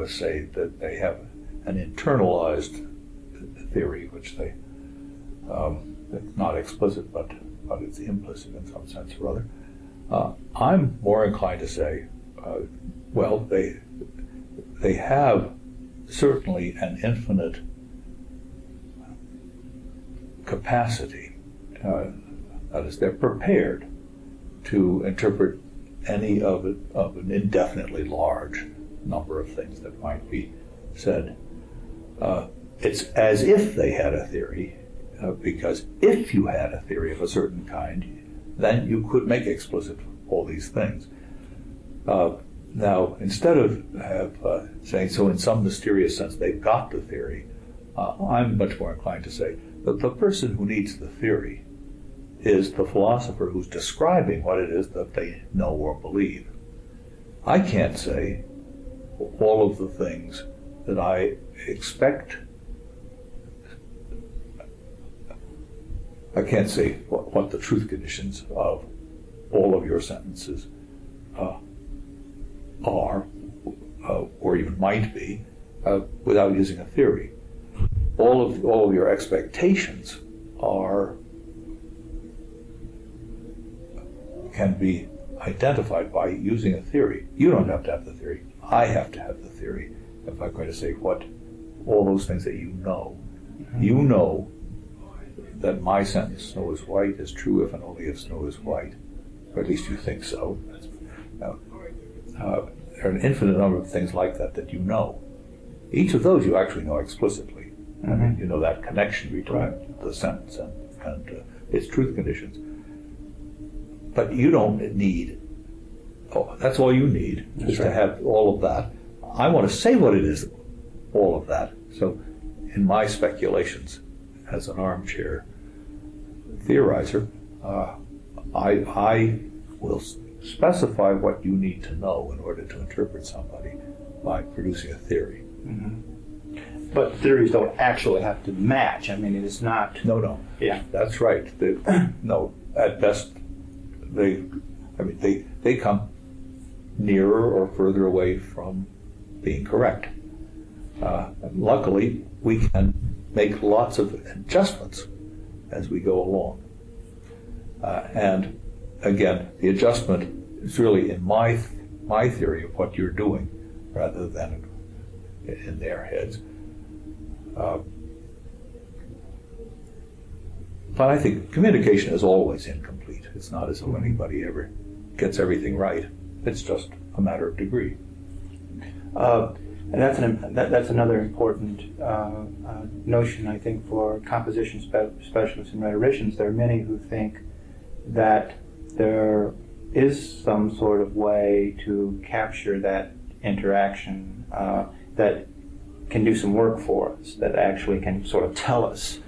say that they have an internalized theory, which they it's not explicit, but it's implicit in some sense or other. I'm more inclined to say, well, they have certainly an infinite capacity. That is, they're prepared to interpret any of an indefinitely large number of things that might be said. It's as if they had a theory, because if you had a theory of a certain kind, then you could make explicit all these things. Now, instead of saying, so in some mysterious sense they've got the theory, I'm much more inclined to say that the person who needs the theory is the philosopher who's describing what it is that they know or believe. I can't say all of the things that I expect. I can't say what the truth conditions of all of your sentences are, or even might be, without using a theory. All of your expectations can be identified by using a theory. You don't have to have the theory. I have to have the theory if I'm going to say what all those things that you know. Mm-hmm. You know that my sentence, snow is white, is true if and only if snow is white. Or at least you think so. There are an infinite number of things like that you know. Each of those you actually know explicitly. Mm-hmm. I mean, you know that connection between the sentence and its truth conditions. But you don't need, that's all you need, is to have all of that. I want to say what it is, all of that. So in my speculations as an armchair theorizer, I will specify what you need to know in order to interpret somebody by producing a theory. Mm-hmm. But theories don't actually have to match. I mean, it is not... No. Yeah. That's right. No, at best, they come nearer or further away from being correct. Luckily, we can make lots of adjustments as we go along. And again, the adjustment is really in my theory of what you're doing rather than in their heads. But I think communication is always incomplete. It's not as though anybody ever gets everything right. It's just a matter of degree. And that's another important notion, I think, for composition specialists and rhetoricians. There are many who think that there is some sort of way to capture that interaction that can do some work for us, that actually can sort of tell us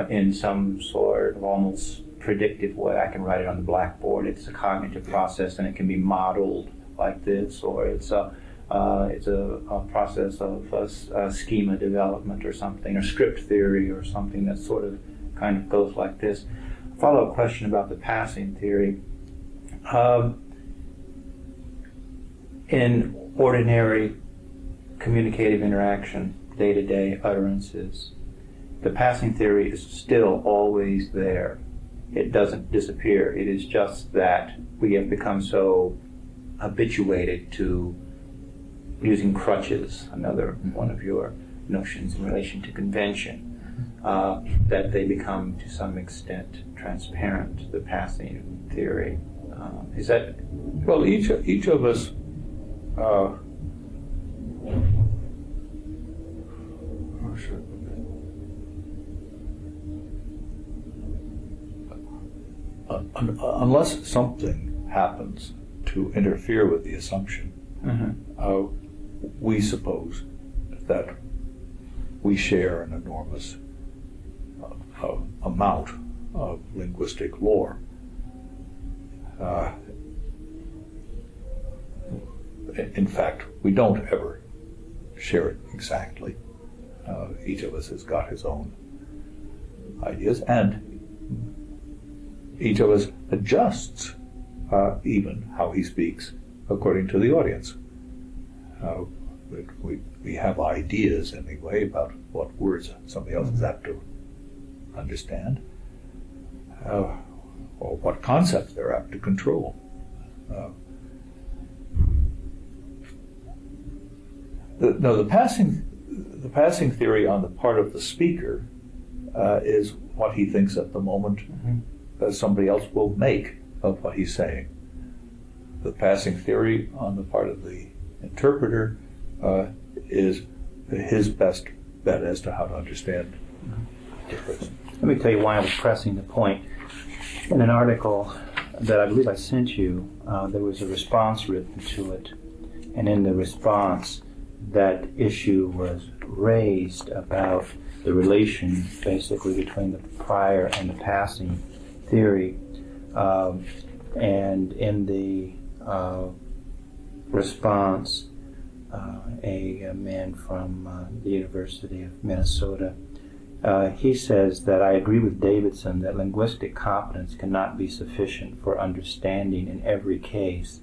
in some sort of almost predictive way. I can write it on the blackboard. It's a cognitive process, and it can be modeled like this, or it's a process of schema development or something, or script theory or something that sort of kind of goes like this. A follow-up question about the passing theory. In ordinary communicative interaction, day-to-day utterances, the passing theory is still always there. It doesn't disappear. It is just that we have become so habituated to using crutches, another one of your notions in relation to convention, that they become to some extent transparent, the passing theory. Is that... Well, each of us unless something happens to interfere with the assumption, we suppose that we share an enormous amount of linguistic lore. In fact, we don't ever share it exactly. Each of us has got his own ideas, and each of us adjusts even how he speaks according to the audience. We have ideas anyway about what words somebody else is apt to understand, or what concepts they're apt to control. The passing theory on the part of the speaker is what he thinks at the moment somebody else will make of what he's saying. The passing theory on the part of the interpreter is his best bet as to how to understand the person. Let me tell you why I was pressing the point. In an article that I believe I sent you, there was a response written to it, and in the response, that issue was raised about the relation, basically, between the prior and the passing theory. And in the response, a man from the University of Minnesota, he says that I agree with Davidson that linguistic competence cannot be sufficient for understanding in every case,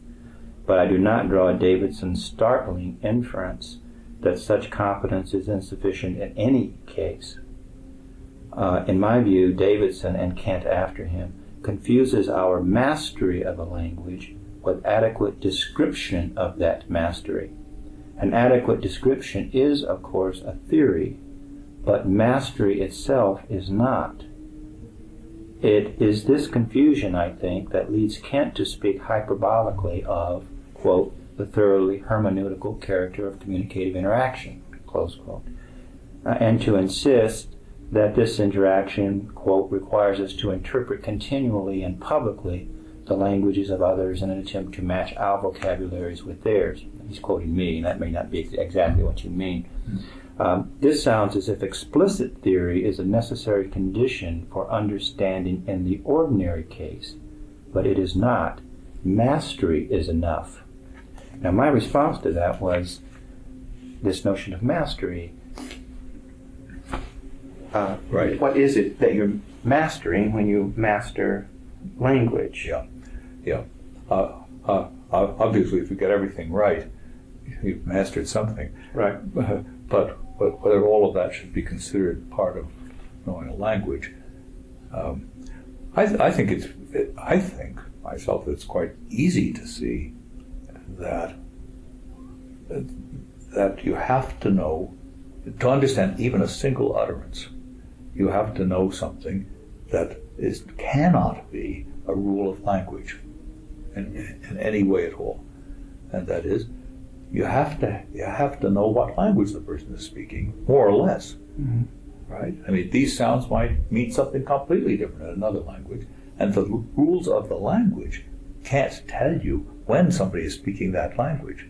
but I do not draw Davidson's startling inference that such competence is insufficient in any case. In my view, Davidson, and Kent after him, confuses our mastery of a language with adequate description of that mastery. An adequate description is, of course, a theory, but mastery itself is not. It is this confusion, I think, that leads Kent to speak hyperbolically of, quote, the thoroughly hermeneutical character of communicative interaction, close quote, and to insist that this interaction, quote, requires us to interpret continually and publicly the languages of others in an attempt to match our vocabularies with theirs. He's quoting me, and that may not be exactly what you mean. This sounds as if explicit theory is a necessary condition for understanding in the ordinary case, but it is not. Mastery is enough. Now, my response to that was this notion of mastery. Right. What is it that you're mastering when you master language? Yeah. Obviously, if you get everything right, you've mastered something. Right. But whether all of that should be considered part of knowing a language, I think myself it's quite easy to see that you have to know, to understand even a single utterance, you have to know something that cannot be a rule of language in any way at all, and that is, you have to know what language the person is speaking, more or less, right? I mean, these sounds might mean something completely different in another language, and the rules of the language can't tell you when somebody is speaking that language.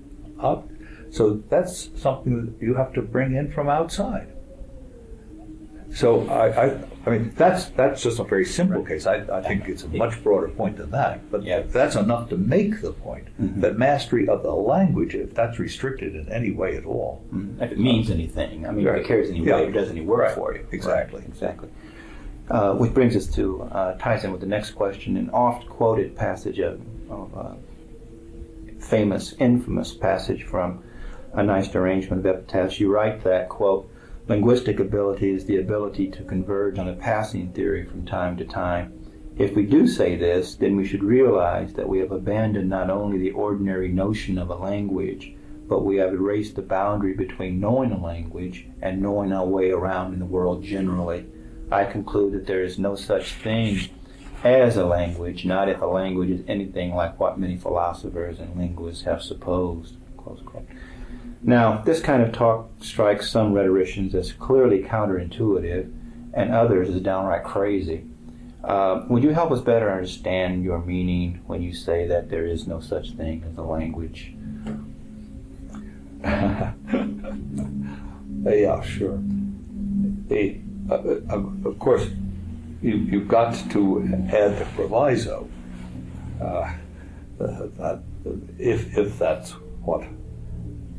So that's something that you have to bring in from outside. So I mean that's just a very simple case. I think it's a much broader point than that, but that's enough to make the point that mastery of the language, if that's restricted in any way at all, if it means anything, I mean, if it carries any weight, it does any work for you. Exactly. Right. Exactly. Which brings us to ties in with the next question, an oft-quoted passage of infamous passage from A Nice Arrangement of Epitaphs. You write that, quote, linguistic ability is the ability to converge on a passing theory from time to time. If we do say this, then we should realize that we have abandoned not only the ordinary notion of a language, but we have erased the boundary between knowing a language and knowing our way around in the world generally. I conclude that there is no such thing as a language, not if a language is anything like what many philosophers and linguists have supposed, close quote. Now, this kind of talk strikes some rhetoricians as clearly counterintuitive and others as downright crazy. Would you help us better understand your meaning when you say that there is no such thing as a language? Yeah, sure. Of course, you've got to add the proviso that if that's what,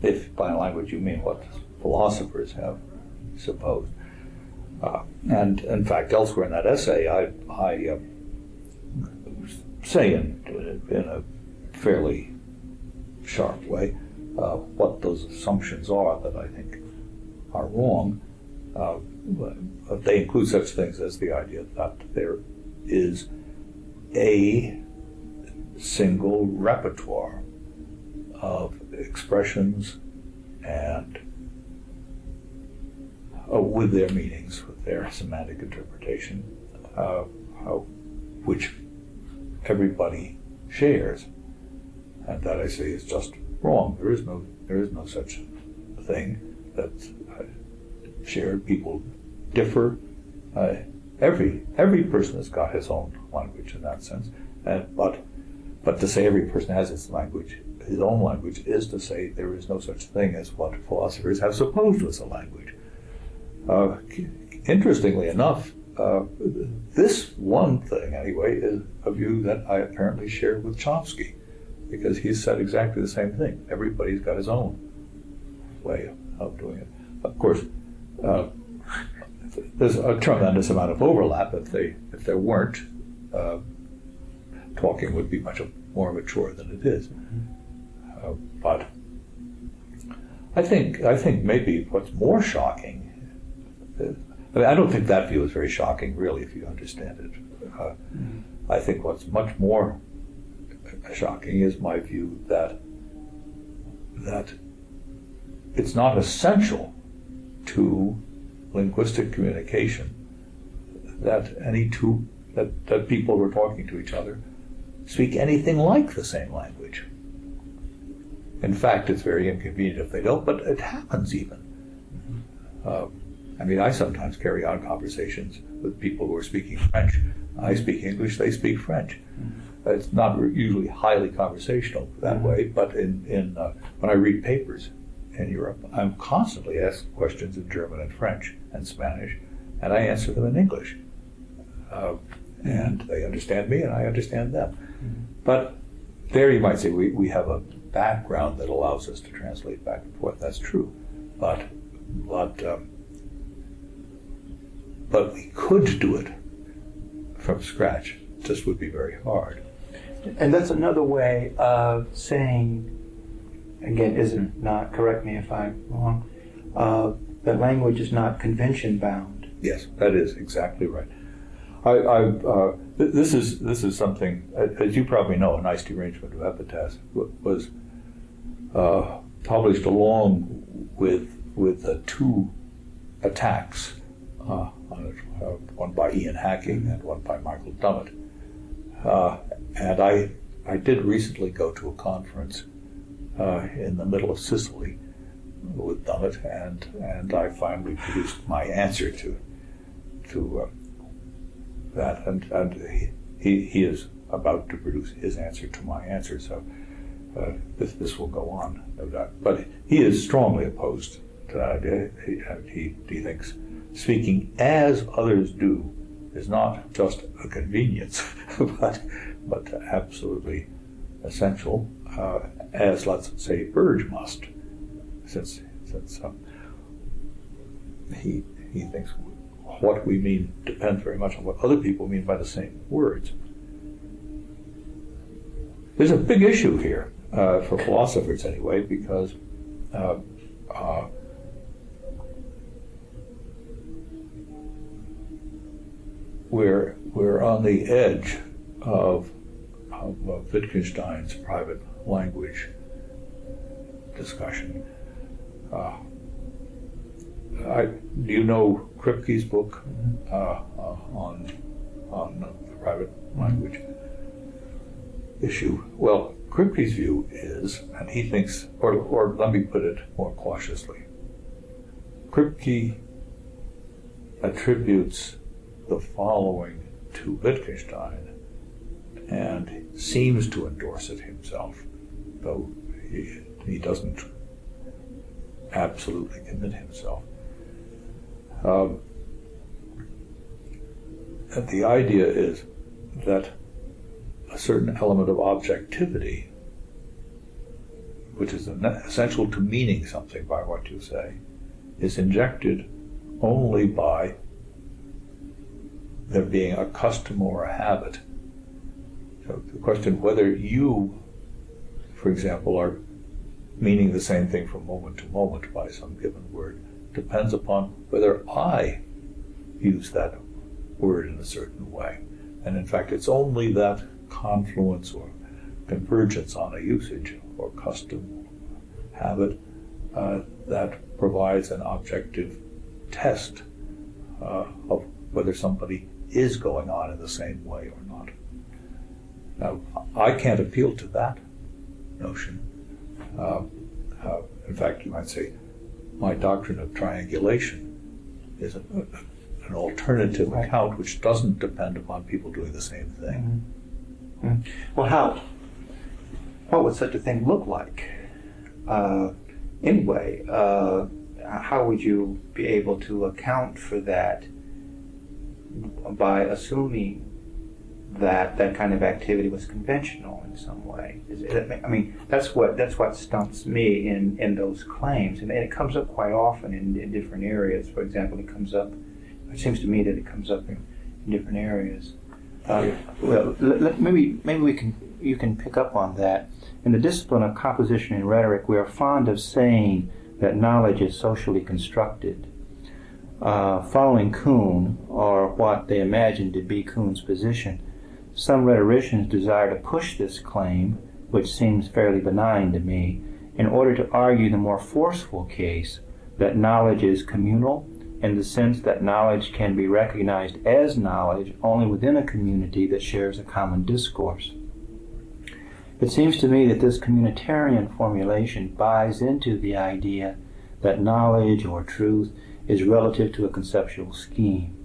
if by language you mean what philosophers have supposed. And in fact, elsewhere in that essay, I say in a fairly sharp way what those assumptions are that I think are wrong. They include such things as the idea that there is a single repertoire of expressions and with their meanings, with their semantic interpretation, which everybody shares, and that I say is just wrong. There is no such thing that's shared. People differ. Every person has got his own language in that sense, but to say every person has his own language, is to say there is no such thing as what philosophers have supposed was a language. Interestingly enough, this one thing, anyway, is a view that I apparently share with Chomsky, because he said exactly the same thing. Everybody's got his own way of doing it. Of course, there's a tremendous amount of overlap. If there weren't, talking would be much more mature than it is. But I think maybe what's more shocking. I don't think that view is very shocking, really, if you understand it. I think what's much more shocking is my view that it's not essential to linguistic communication that that people who are talking to each other speak anything like the same language. In fact, it's very inconvenient if they don't, but it happens even. I sometimes carry on conversations with people who are speaking French. I speak English, they speak French. It's not usually highly conversational that way, but when I read papers in Europe, I'm constantly asked questions in German and French and Spanish, and I answer them in English. And they understand me, and I understand them. But there you might say we have a background that allows us to translate back and forth. That's true, but we could do it from scratch. It just would be very hard. And that's another way of saying, again, is it not, correct me if I'm wrong, that language is not convention bound. Yes, that is exactly right. This is something, as you probably know, a nice derangement of epithets was published along with two attacks on it, one by Ian Hacking and one by Michael Dummett. And I did recently go to a conference in the middle of Sicily with Dummett, and I finally produced my answer to that, and he is about to produce his answer to my answer, so this will go on, no doubt. But he is strongly opposed to that idea. He thinks speaking as others do is not just a convenience, but absolutely essential, as, let's say, Burge must, since he thinks what we mean depends very much on what other people mean by the same words. There's a big issue here for philosophers, anyway, because we're on the edge of Wittgenstein's private language discussion. Do you know Kripke's book on the private language issue? Well, Kripke's view is, and he thinks, or let me put it more cautiously, Kripke attributes the following to Wittgenstein and seems to endorse it himself, though he doesn't absolutely commit himself. And the idea is that a certain element of objectivity, which is essential to meaning something by what you say, is injected only by there being a custom or a habit. So the question whether you, for example, are meaning the same thing from moment to moment by some given word depends upon whether I use that word in a certain way. And in fact, it's only that confluence or convergence on a usage or custom or habit that provides an objective test of whether somebody is going on in the same way or not. Now, I can't appeal to that notion. In fact, you might say my doctrine of triangulation is an alternative account which doesn't depend upon people doing the same thing. Mm-hmm. Well, what would such a thing look like? Anyway, how would you be able to account for that by assuming that that kind of activity was conventional in some way? I mean, that's what stumps me in those claims, and it comes up quite often in different areas. For example, it seems to me that it comes up in different areas. Well, maybe you can pick up on that. In the discipline of composition and rhetoric, we are fond of saying that knowledge is socially constructed. Following Kuhn, or what they imagine to be Kuhn's position, some rhetoricians desire to push this claim, which seems fairly benign to me, in order to argue the more forceful case that knowledge is communal, in the sense that knowledge can be recognized as knowledge only within a community that shares a common discourse. It seems to me that this communitarian formulation buys into the idea that knowledge or truth is relative to a conceptual scheme,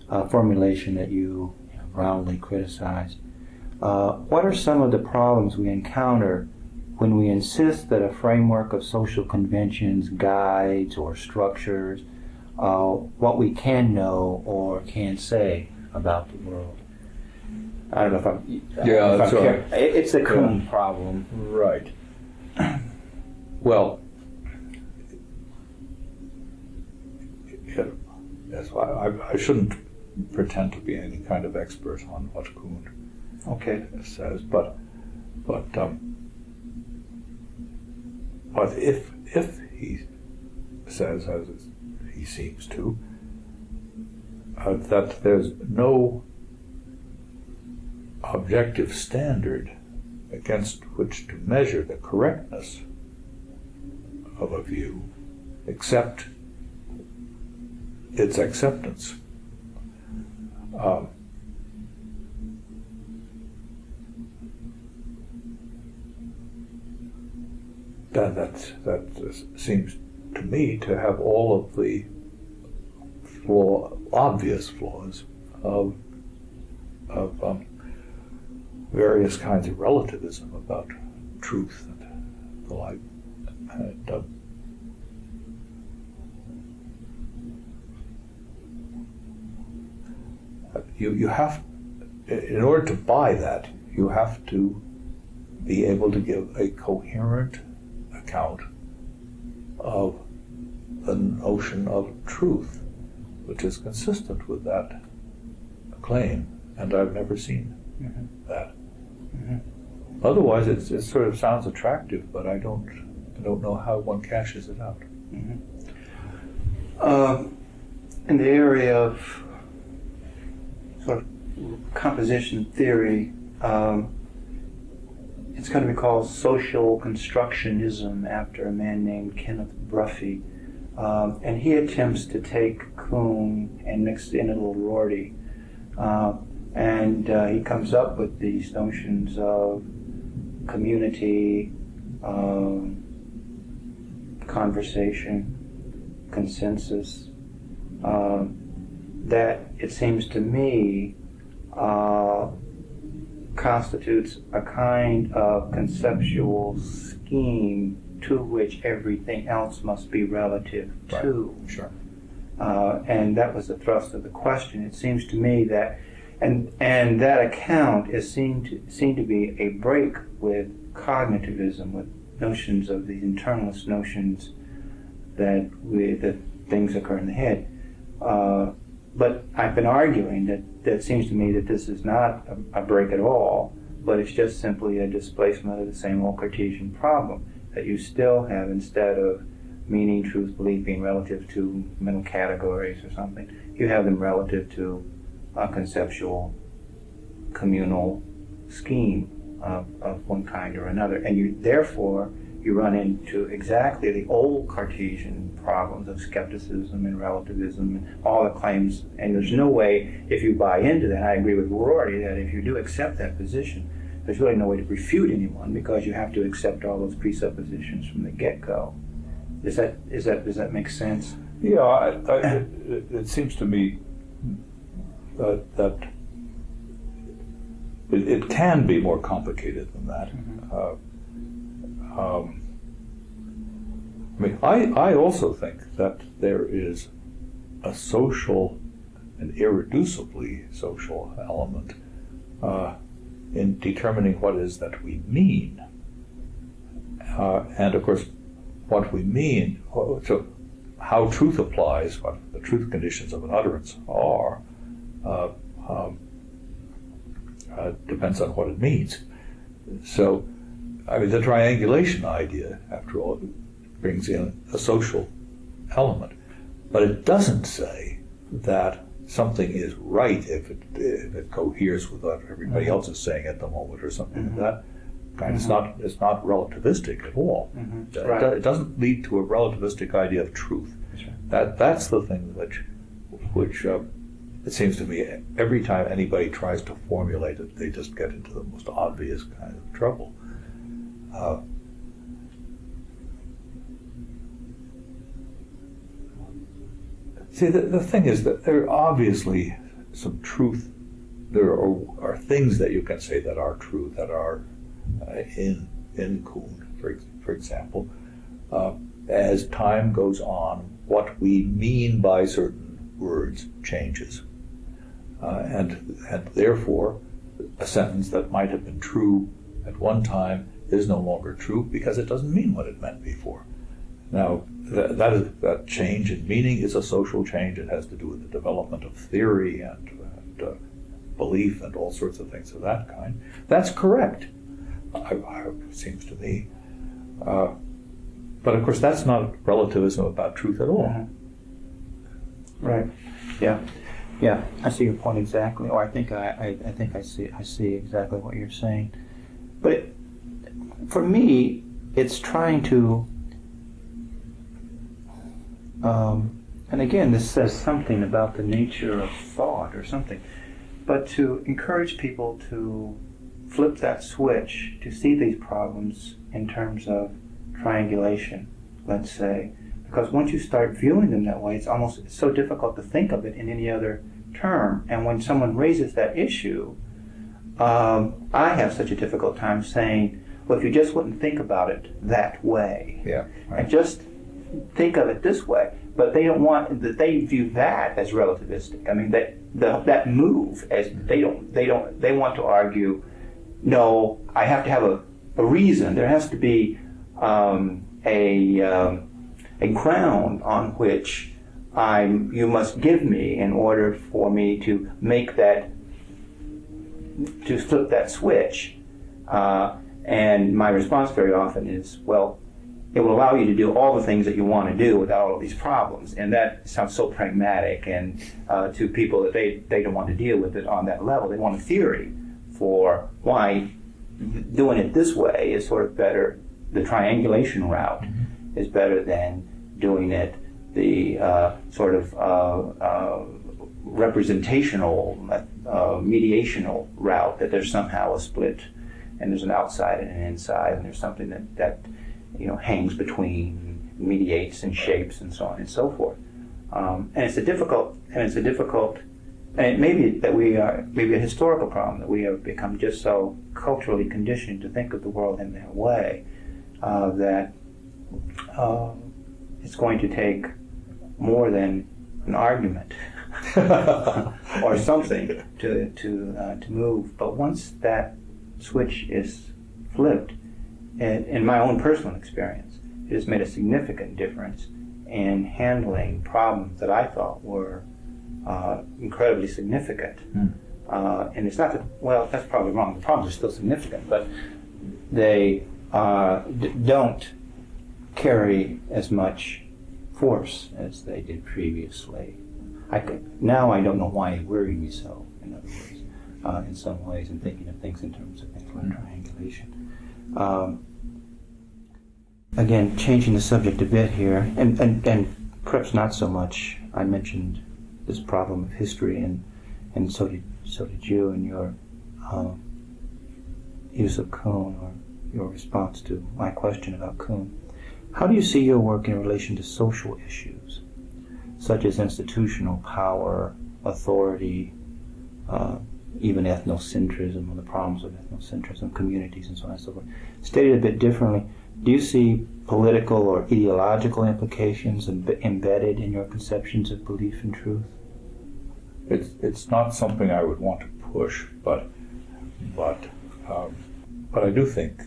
a formulation that you roundly criticized. What are some of the problems we encounter when we insist that a framework of social conventions guides or structures what we can know or can say about the world? I don't know if I'm... It's a Kuhn problem. Right. Well, yes, I shouldn't pretend to be any kind of expert on what Kuhn says, but if he says, as he seems to, that there's no objective standard against which to measure the correctness of a view except its acceptance. That seems to me to have all of the obvious flaws of various kinds of relativism about truth and the like. And, you have, in order to buy that, you have to be able to give a coherent account of the notion of truth, which is consistent with that claim, and I've never seen that. Mm-hmm. Otherwise, it sort of sounds attractive, but I don't know how one cashes it out. Mm-hmm. In the area of sort of composition theory, it's going to be called social constructionism after a man named Kenneth Bruffy. And he attempts to take Kuhn and mix in a little Rorty. And he comes up with these notions of community, conversation, consensus, that it seems to me constitutes a kind of conceptual scheme to which everything else must be relative to. Right. Sure. And that was the thrust of the question. It seems to me that, and that account is seen to be a break with cognitivism, with notions of the internalist notions that things occur in the head. But I've been arguing that it seems to me that this is not a break at all, but it's just simply a displacement of the same old Cartesian problem, that you still have, instead of meaning, truth, belief being relative to mental categories or something, you have them relative to a conceptual, communal scheme of one kind or another. And therefore, you run into exactly the old Cartesian problems of skepticism and relativism and all the claims. And there's no way, if you buy into that, I agree with Rorty, that if you do accept that position, there's really no way to refute anyone, because you have to accept all those presuppositions from the get-go. Does that make sense? Yeah, it seems to me that it can be more complicated than that. I also think that there is a social, an irreducibly social element in determining what it is that we mean. And of course, what we mean, so how truth applies, what the truth conditions of an utterance are, depends on what it means. So, I mean, the triangulation idea, after all, brings in a social element, but it doesn't say that something is right if it coheres with what everybody else is saying at the moment or something like that. Kind. It's not relativistic at all. Right. It doesn't lead to a relativistic idea of truth. Right. That's the thing which it seems to me every time anybody tries to formulate it, they just get into the most obvious kind of trouble. See, the thing is that there are obviously some truth. There are things that you can say that are true, that are in Kuhn, for example. As time goes on, what we mean by certain words changes. And therefore, a sentence that might have been true at one time is no longer true because it doesn't mean what it meant before. Now, that change in meaning is a social change. It has to do with the development of theory and belief and all sorts of things of that kind. That's correct, it seems to me. But of course, that's not relativism about truth at all. Right. Yeah. Yeah. I see your point exactly. Or I think I see exactly what you're saying. But for me, it's trying to. And again, this says something about the nature of thought or something. But to encourage people to flip that switch, to see these problems in terms of triangulation, let's say. Because once you start viewing them that way, it's so difficult to think of it in any other term. And when someone raises that issue, I have such a difficult time saying, well, if you just wouldn't think about it that way, Right. and just think of it this way, but they don't want that. They view that as relativistic. I mean, that move as they want to argue, no, I have to have a reason. There has to be a ground on which you must give me in order for me to make that, to flip that switch. And my response very often is, well, it will allow you to do all the things that you want to do without all of these problems. And that sounds so pragmatic, and to people that they don't want to deal with it on that level. They want a theory for why doing it this way is sort of better. The triangulation route is better than doing it the sort of representational, mediational route, that there's somehow a split and there's an outside and an inside, and there's something that hangs between, mediates and shapes and so on and so forth. And it may be that we are maybe a historical problem, that we have become just so culturally conditioned to think of the world in that way, that it's going to take more than an argument or something to move. But once that switch is flipped, in my own personal experience, it has made a significant difference in handling problems that I thought were incredibly significant. And it's not that, well, that's probably wrong. The problems are still significant, but they don't carry as much force as they did previously. Now I don't know why they worry me so, in other words, in some ways, in thinking of things in terms of things like triangulation. Again, changing the subject a bit here, and perhaps not so much. I mentioned this problem of history, and so did you in your use of Kuhn, or your response to my question about Kuhn. How do you see your work in relation to social issues, such as institutional power, authority, even ethnocentrism, or the problems of ethnocentrism, communities, and so on and so forth? Stated a bit differently, do you see political or ideological implications embedded in your conceptions of belief and truth? It's not something I would want to push, but I do think,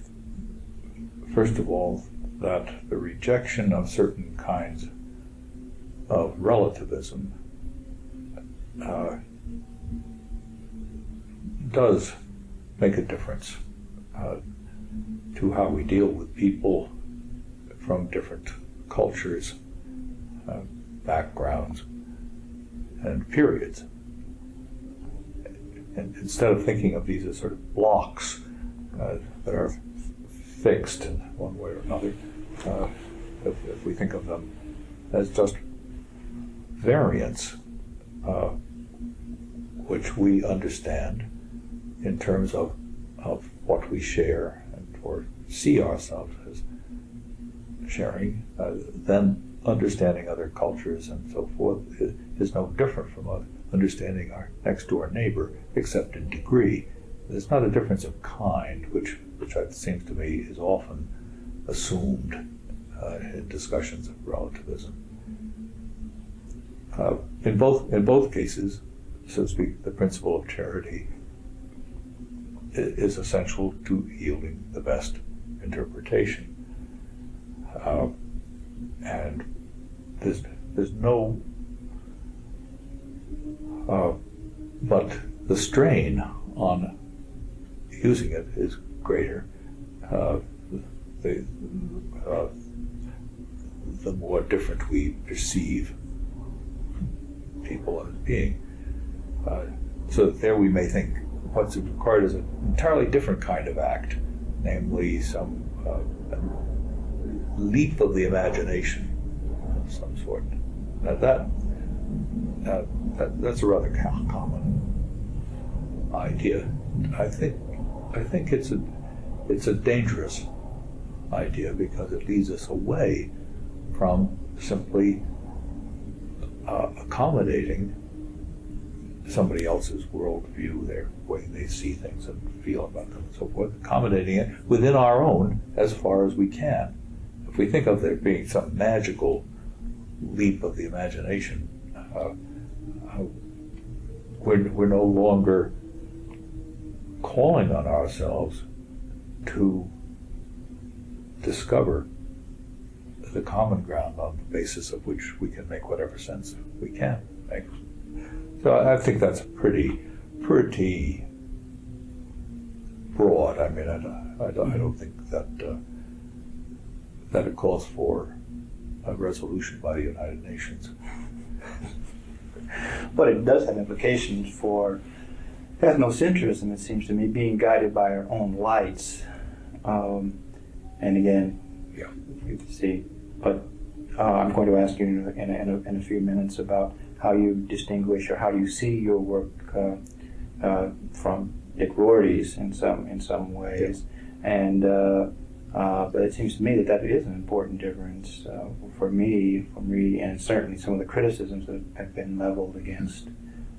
first of all, that the rejection of certain kinds of relativism does make a difference to how we deal with people from different cultures, backgrounds, and periods. And instead of thinking of these as sort of blocks that are fixed in one way or another, if we think of them as just variants, which we understand in terms of what we share and or see ourselves as sharing, then understanding other cultures and so forth is no different from understanding our next door neighbor, except in degree. There's not a difference of kind, which it seems to me is often assumed in discussions of relativism. In both cases, so to speak, the principle of charity is essential to yielding the best interpretation. And there's no, but the strain on using it is greater. The more different we perceive people as being. So that there we may think what's required is an entirely different kind of act, namely some leap of the imagination of some sort. Now that's a rather common idea. I think it's a dangerous idea because it leads us away from simply accommodating somebody else's worldview, their way they see things and feel about them and so forth, accommodating it within our own as far as we can. If we think of there being some magical leap of the imagination, we're no longer calling on ourselves to discover the common ground on the basis of which we can make whatever sense we can make. So I think that's pretty broad. I mean, I don't think that it calls for a resolution by the United Nations. But it does have implications for ethnocentrism, it seems to me, being guided by our own lights. And again, yeah, you can see. But I'm going to ask you in a few minutes about how you distinguish or how you see your work from Dick Rorty's in some ways. Yeah. And but it seems to me that is an important difference for me from reading, and certainly some of the criticisms that have been leveled against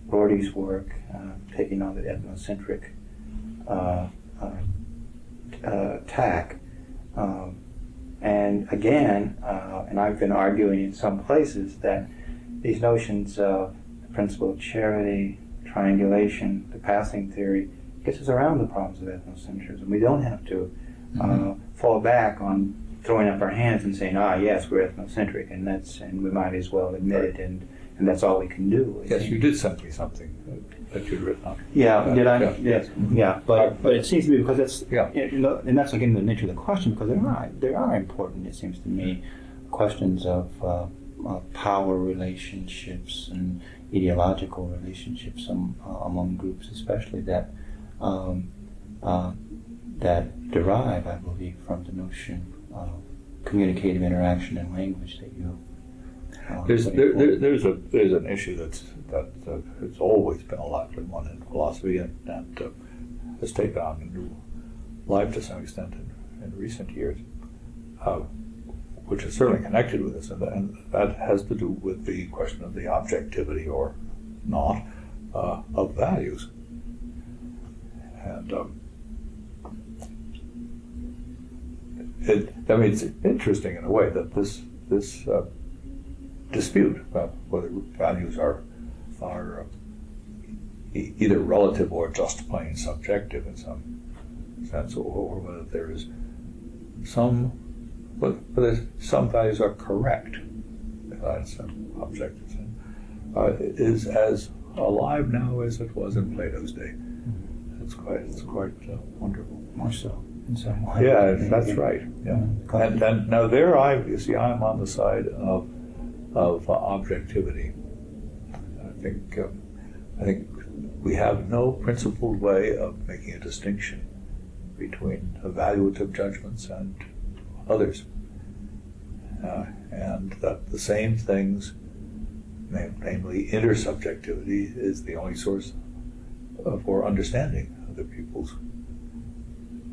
Rorty's work, taking on the ethnocentric tack. And again, and I've been arguing in some places that these notions of the principle of charity, triangulation, the passing theory, gets us around the problems of ethnocentrism. We don't have to fall back on throwing up our hands and saying, yes, we're ethnocentric, and we might as well admit it and and that's all we can do. Yes, you did send me something that you'd written on. Yeah, did I? Yeah. Yes. Yeah, but it seems to me, because that's, Yeah. and that's again the nature of the question, because there are important, it seems to me, questions of power relationships and ideological relationships among groups, especially that derive, I believe, from the notion of communicative interaction and language that you. There's an issue that has always been a lively one in philosophy and has taken on a new life to some extent in recent years, which is certainly connected with this, and that has to do with the question of the objectivity or not of values. And it's interesting in a way that this dispute about whether values are either relative or just plain subjective in some sense, or whether there is whether some values are correct, besides some objectives, is as alive now as it was in Plato's day. It's quite wonderful. More so in some way. Yeah, that's right. Yeah, and now there I'm on the side of objectivity. I think we have no principled way of making a distinction between evaluative judgments and others, and that the same things, namely intersubjectivity, is the only source for understanding other people's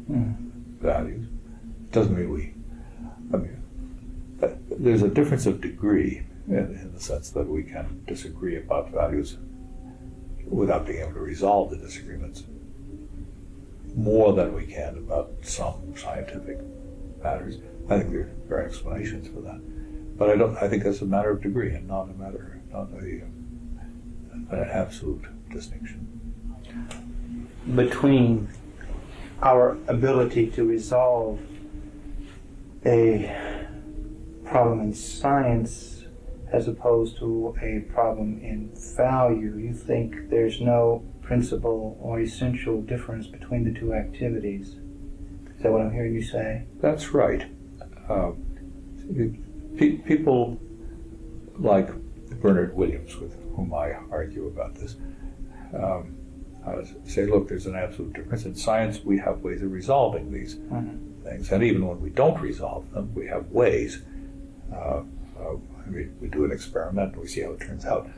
values. Doesn't mean there's a difference of degree in the sense that we can disagree about values without being able to resolve the disagreements more than we can about some scientific matters. I think there are explanations for that, but I think that's a matter of degree and not an absolute distinction between our ability to resolve a problem in science as opposed to a problem in value. You think there's no principal or essential difference between the two activities. Is that what I'm hearing you say? That's right. People like Bernard Williams, with whom I argue about this, say, look, there's an absolute difference. In science, we have ways of resolving these things. And even when we don't resolve them, we have ways. We do an experiment and we see how it turns out.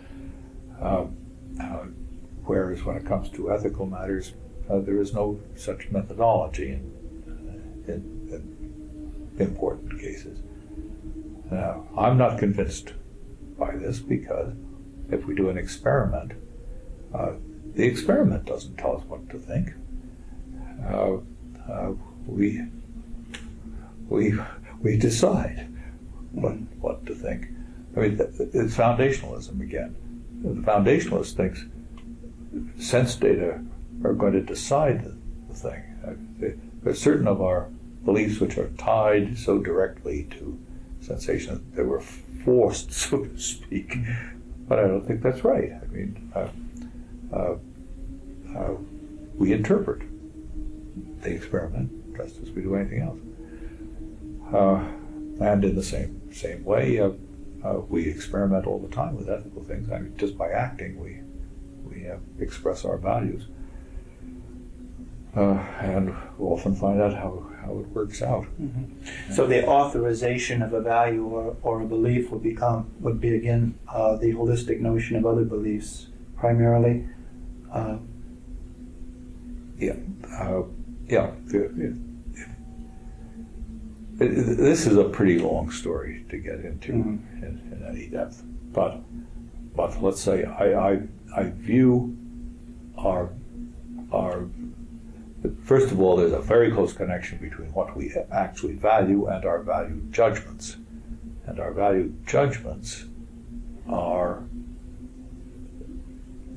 Whereas when it comes to ethical matters, there is no such methodology in important cases. Now, I'm not convinced by this, because if we do an experiment, the experiment doesn't tell us what to think. We decide what to think. I mean, it's foundationalism again. The foundationalist thinks sense data are going to decide the thing. There's certain of our beliefs which are tied so directly to sensation that they were forced, so to speak. But I don't think that's right. I mean, we interpret the experiment just as we do anything else. And in the same way, we experiment all the time with ethical things. I mean, just by acting, we express our values, and we often find out how it works out. Mm-hmm. So the authorization of a value or a belief would be again the holistic notion of other beliefs primarily. This is a pretty long story to get into in any depth, but let's say I view our first of all, there's a very close connection between what we actually value and our value judgments, and our value judgments are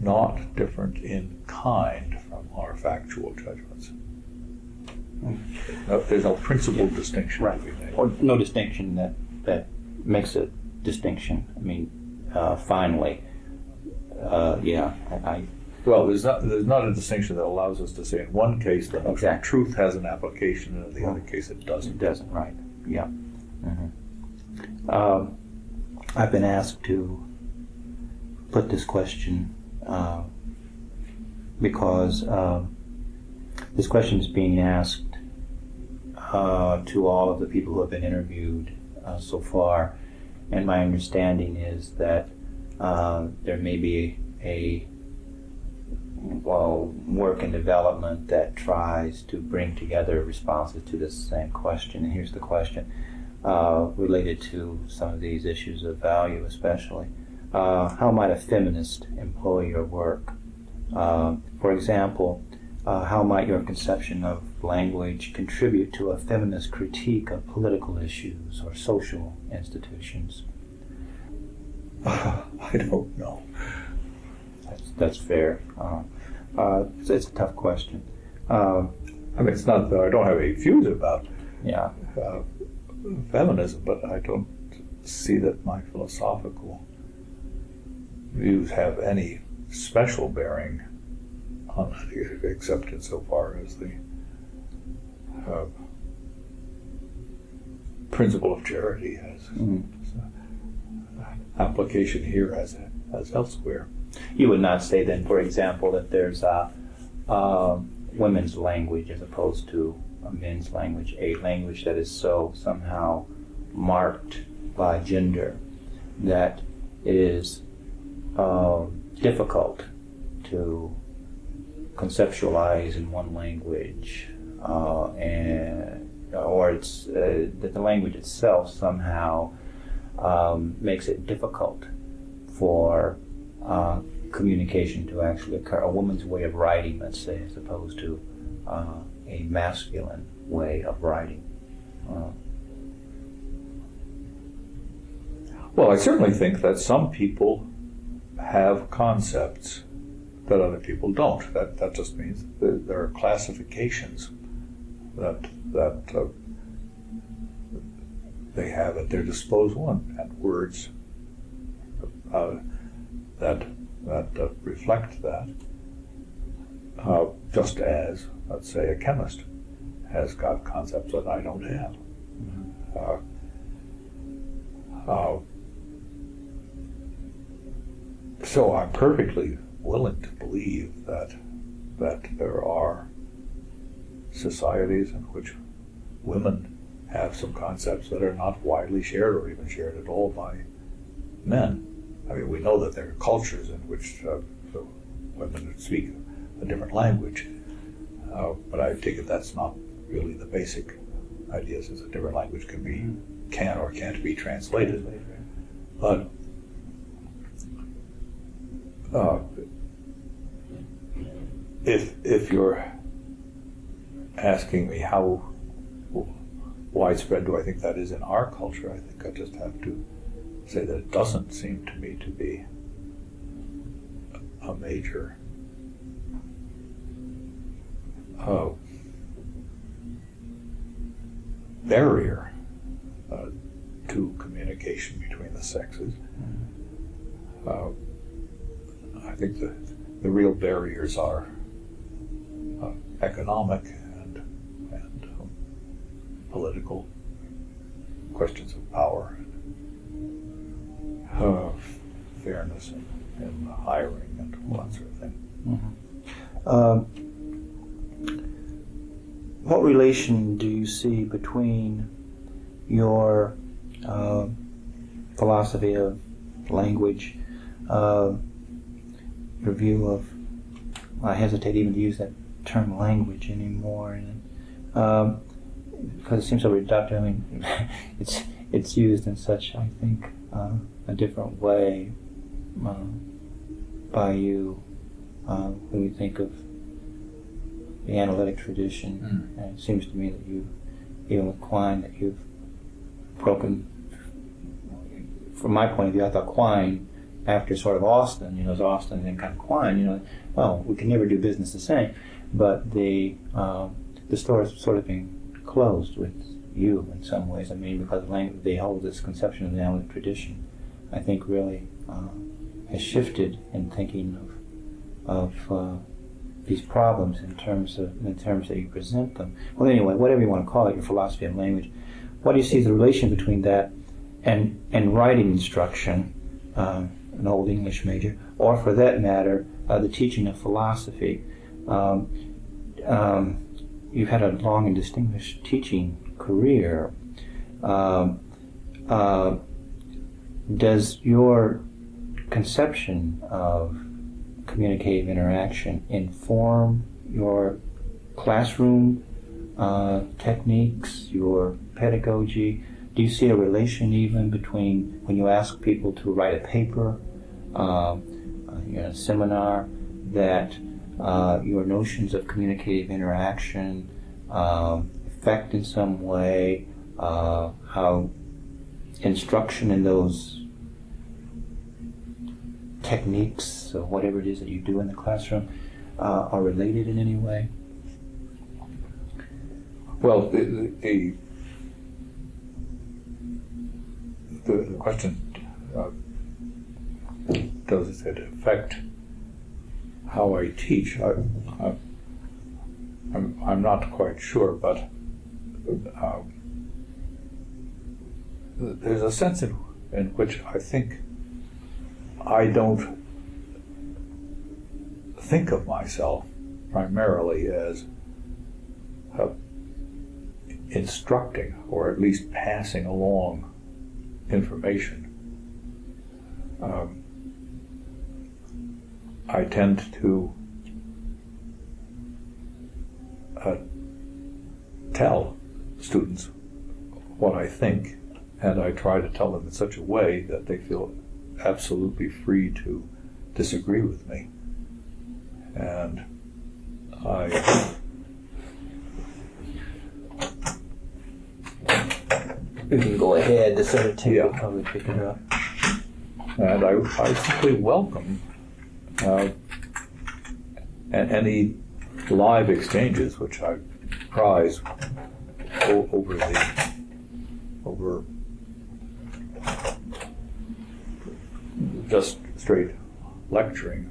not different in kind from our factual judgments. There's no principled distinction to be made. Or no distinction that makes a distinction. I mean, finally, Well, there's not a distinction that allows us to say in one case that Exactly. truth has an application and in the other case it doesn't. It doesn't, right? Yeah. I've been asked to put this question because this question is being asked to all of the people who have been interviewed so far, and my understanding is that there may be a work and development that tries to bring together responses to this same question. And here's the question related to some of these issues of value, especially. How might a feminist employ your work? For example, how might your conception of language contribute to a feminist critique of political issues or social institutions? I don't know. That's fair. It's a tough question. I mean, it's not that I don't have any views about feminism, but I don't see that my philosophical views have any special bearing on it, except insofar as the principle of charity has application here as elsewhere. You would not say then, for example, that there's women's language as opposed to a men's language, a language that is so somehow marked by gender that it is difficult to conceptualize in one language, or it's that the language itself somehow makes it difficult for communication to actually occur. A woman's way of writing, let's say, as opposed to a masculine way of writing. Well, I certainly think that some people have concepts that other people don't. That just means that there are classifications that they have at their disposal and words that reflect that. Just as, let's say, a chemist has got concepts that I don't have. So I'm perfectly willing to believe that there are societies in which women have some concepts that are not widely shared or even shared at all by men. I mean, we know that there are cultures in which women speak a different language, but I take it that's not really the basic idea, since a different language can or can't be translated. But if you're asking me how widespread do I think that is in our culture, I think I just have to say that it doesn't seem to me to be a major barrier to communication between the sexes. I think the real barriers are economic and political questions of power, fairness in hiring and all that sort of thing. What relation do you see between your philosophy of language, your view of, I hesitate even to use that term language anymore, because it seems so reductive. I mean, it's used in such, I think, a different way by you when you think of the analytic tradition. And it seems to me that you, even with Quine, that you've broken. From my point of view, I thought Quine, after sort of Austin, as Austin and then kind of Quine, well, we can never do business the same, but the store is sort of being closed with you in some ways. I mean, because they hold this conception of the analytic tradition I think, really has shifted in thinking of these problems in terms that you present them. Well, anyway, whatever you want to call it, your philosophy of language. What do you see as the relation between that and writing instruction, an old English major, or for that matter, the teaching of philosophy? You've had a long and distinguished teaching career. Does your conception of communicative interaction inform your classroom techniques, your pedagogy? Do you see a relation even between when you ask people to write a paper, a seminar, that your notions of communicative interaction affect in some way how instruction in those techniques, or whatever it is that you do in the classroom, are related in any way? Well, the question, does it affect how I teach? I'm not quite sure, but there's a sense in which I think I don't think of myself primarily as instructing, or at least passing along information. I tend to tell students what I think, and I try to tell them in such a way that they feel absolutely free to disagree with me. And You can go ahead, the secretary will probably pick it up. And I simply welcome any live exchanges, which I prize over just straight lecturing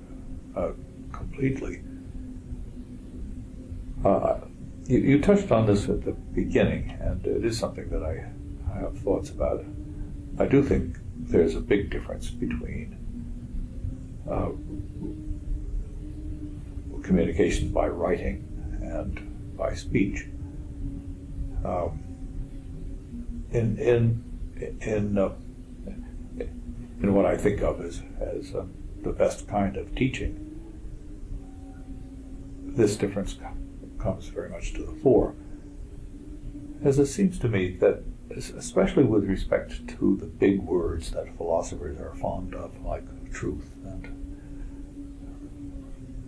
completely. You touched on this at the beginning, and it is something that I have thoughts about. I do think there's a big difference between communication by writing and by speech. In what I think of as the best kind of teaching, this difference comes very much to the fore, as it seems to me that, especially with respect to the big words that philosophers are fond of, like truth and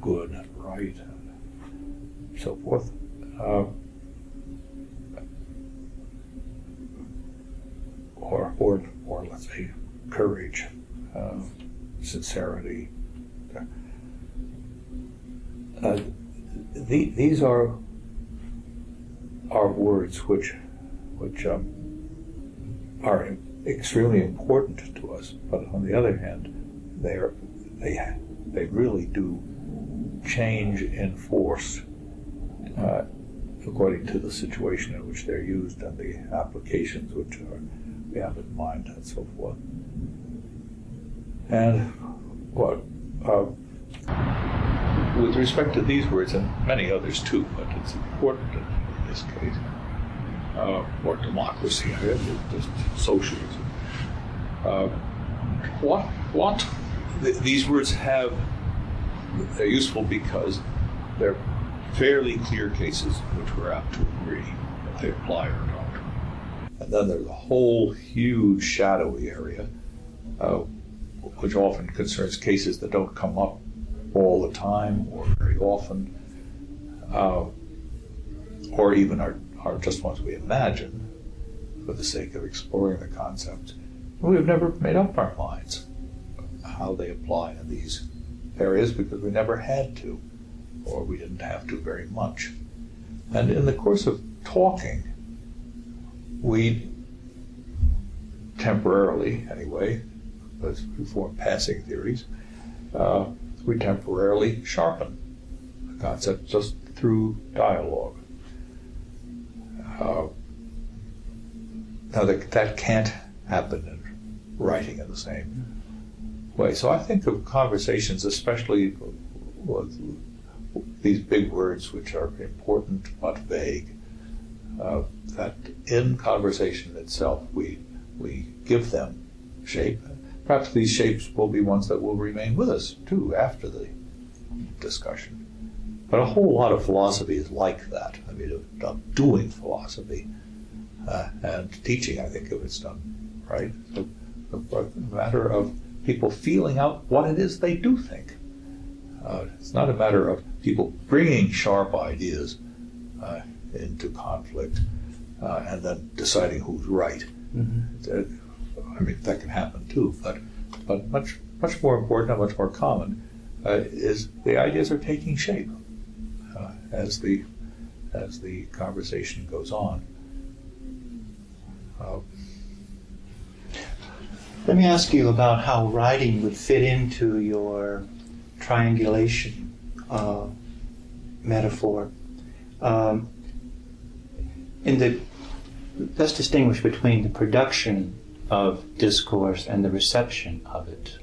good and right and so forth, or let's say courage, sincerity. These are words which are extremely important to us, but on the other hand, they really do change in force according to the situation in which they're used and the applications which we have in mind and so forth. And with respect to these words, and many others too, but it's important in this case, or democracy, just socialism. These words have, they're useful because they're fairly clear cases in which we're apt to agree if they apply or don't. And then there's a whole huge shadowy area, which often concerns cases that don't come up all the time or very often, or even are just ones we imagine for the sake of exploring the concept. We've never made up our minds how they apply in these areas because we never had to, or we didn't have to very much. And in the course of talking, we temporarily, anyway, form passing theories, we temporarily sharpen the concept just through dialogue. Now that can't happen in writing in the same way. So I think of conversations, especially with these big words which are important but vague, that in conversation itself we give them shape. Perhaps these shapes will be ones that will remain with us too after the discussion. But a whole lot of philosophy is like that. I mean, of doing philosophy and teaching, I think, if it's done right. A matter of people feeling out what it is they do think. It's not a matter of people bringing sharp ideas into conflict and then deciding who's right. Mm-hmm. I mean, that can happen too, but much more important and much more common is the ideas are taking shape as the conversation goes on. Let me ask you about how writing would fit into your triangulation metaphor. Let's distinguish between the production of discourse and the reception of it.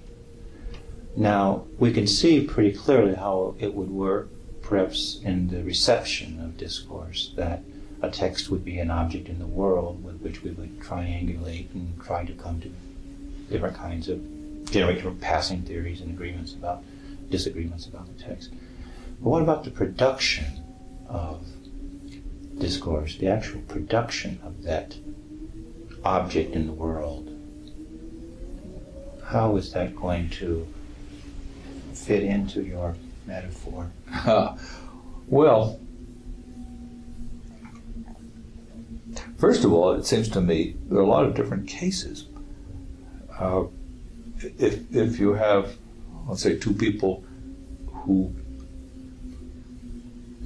Now, we can see pretty clearly how it would work, perhaps in the reception of discourse, that a text would be an object in the world with which we would triangulate and try to come to different kinds of generate passing theories and disagreements about the text. But what about the production of discourse, the actual production of that object in the world? How is that going to fit into your metaphor? Well, first of all, it seems to me there are a lot of different cases. If you have, let's say, two people who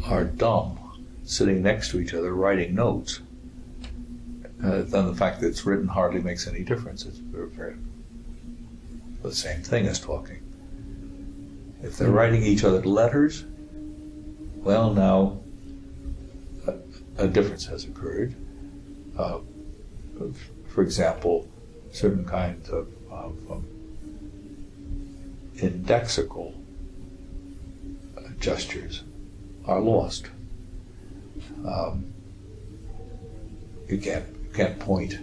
are dumb sitting next to each other writing notes, then the fact that it's written hardly makes any difference. It's very the same thing as talking. If they're writing each other letters, well, now a difference has occurred. For example, certain kinds of indexical gestures are lost. You can't point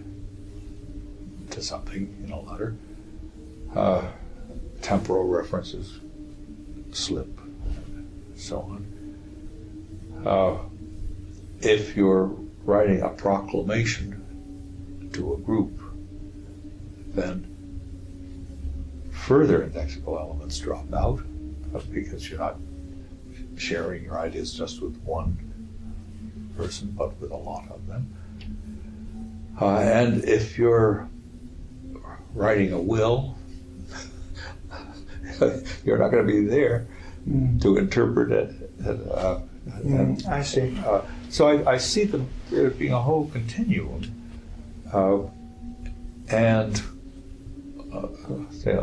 to something in a letter. Temporal references slip, and so on. If you're writing a proclamation to a group, then further indexical elements drop out because you're not sharing your ideas just with one person, but with a lot of them. And if you're writing a will, you're not going to be there to interpret it. I see. So I see there being a whole continuum, and say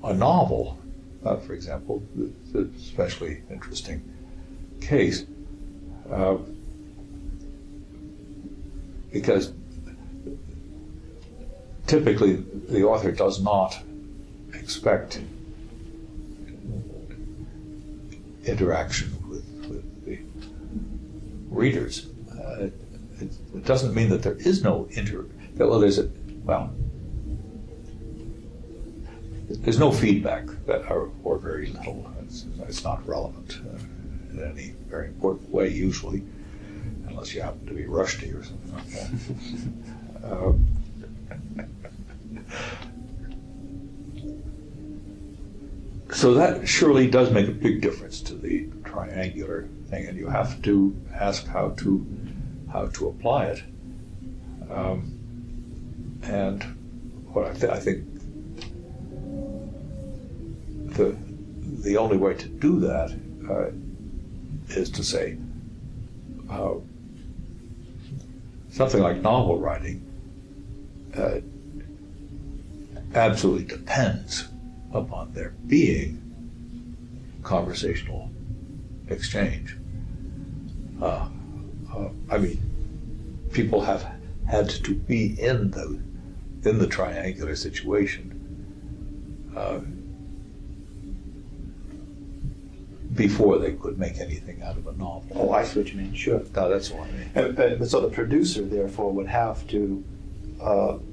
a novel, for example, is an especially interesting case, because typically the author does not expect interaction with the readers. It doesn't mean that there is no there's no feedback, or very little. It's not relevant in any very important way usually, unless you happen to be Rushdie or something like that. So that surely does make a big difference to the triangular thing, and you have to ask how to apply it. And what I think the only way to do that is to say something like novel writing absolutely depends upon there being conversational exchange. I mean, people have had to be in the triangular situation before they could make anything out of a novel. Oh, I see what you mean. Sure. No, that's what I mean. So the producer, therefore, would have to,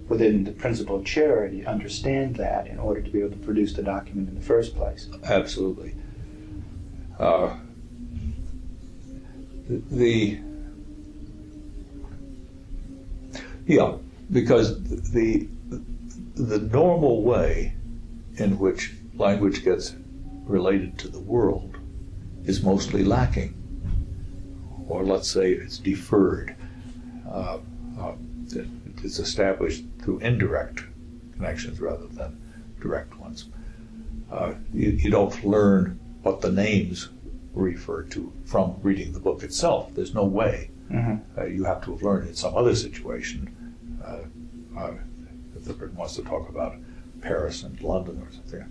within the principle of charity, understand that in order to be able to produce the document in the first place. Absolutely. Because the normal way in which language gets related to the world is mostly lacking, or let's say it's deferred. It's established through indirect connections rather than direct ones. You don't learn what the names refer to from reading the book itself. There's no way. Mm-hmm. You have to have learned in some other situation. If the person wants to talk about Paris and London or something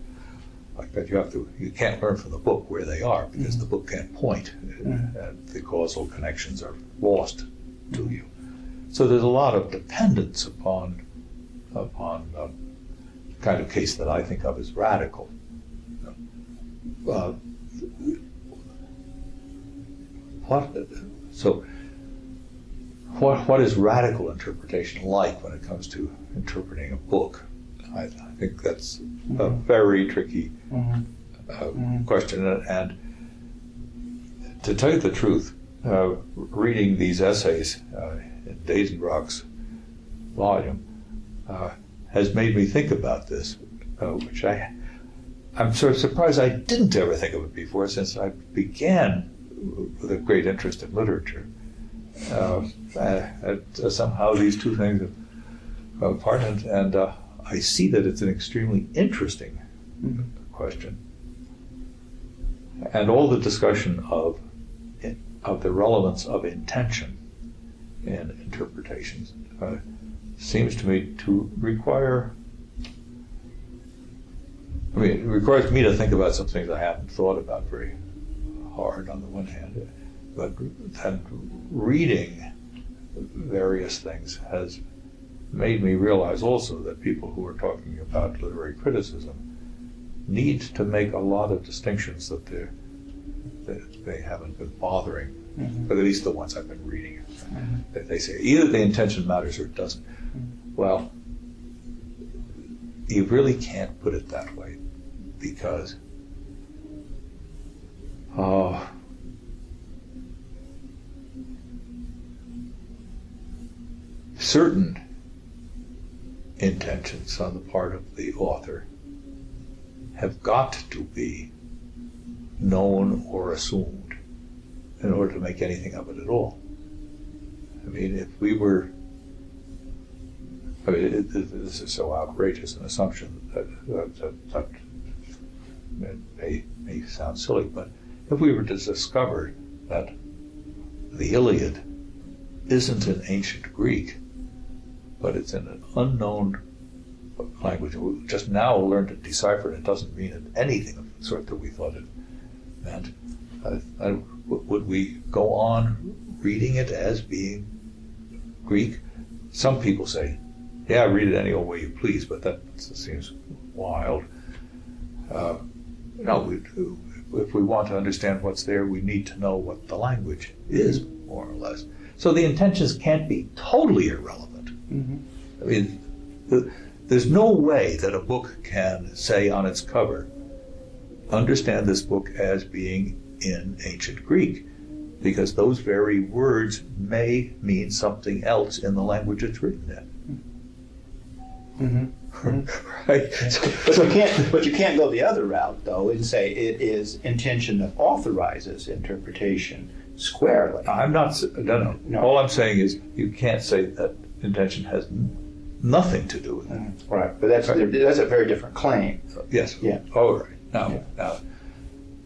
like that, you can't learn from the book where they are, because the book can't point, and the causal connections are lost to you. So there's a lot of dependence upon the kind of case that I think of as radical. What is radical interpretation like when it comes to interpreting a book? I think that's a very tricky question. And to tell you the truth, reading these essays in Dazenbrock's volume has made me think about this, which I'm sort of surprised I didn't ever think of it before, since I began with a great interest in literature. Somehow these two things are apart, and I see that it's an extremely interesting question. And all the discussion of the relevance of intention in interpretations seems to me to require, it requires me to think about some things I haven't thought about very hard on the one hand, but then reading various things has made me realize also that people who are talking about literary criticism need to make a lot of distinctions that they haven't been bothering, but at least the ones I've been reading. They say either the intention matters or it doesn't. Well, you really can't put it that way, because certain intentions on the part of the author have got to be known or assumed in order to make anything of it at all. I mean, if we were, this is so outrageous an assumption that may sound silly, but if we were to discover that the Iliad isn't in ancient Greek, but it's in an unknown language, we just now learned to decipher it, it doesn't mean anything of the sort that we thought it meant, would we go on reading it as being Greek? Some people say, yeah, read it any old way you please, but that seems wild. No, if we want to understand what's there, we need to know what the language is, more or less. So the intentions can't be totally irrelevant. I mean, there's no way that a book can say on its cover, understand this book as being in ancient Greek, because those very words may mean something else in the language it's written in. Right? But you can't go the other route, though, and say it is intention that authorizes interpretation squarely. I'm not. No. All I'm saying is you can't say that intention has nothing to do with it. Right, but that's a very different claim. Yes. Yeah. Oh, right. Now,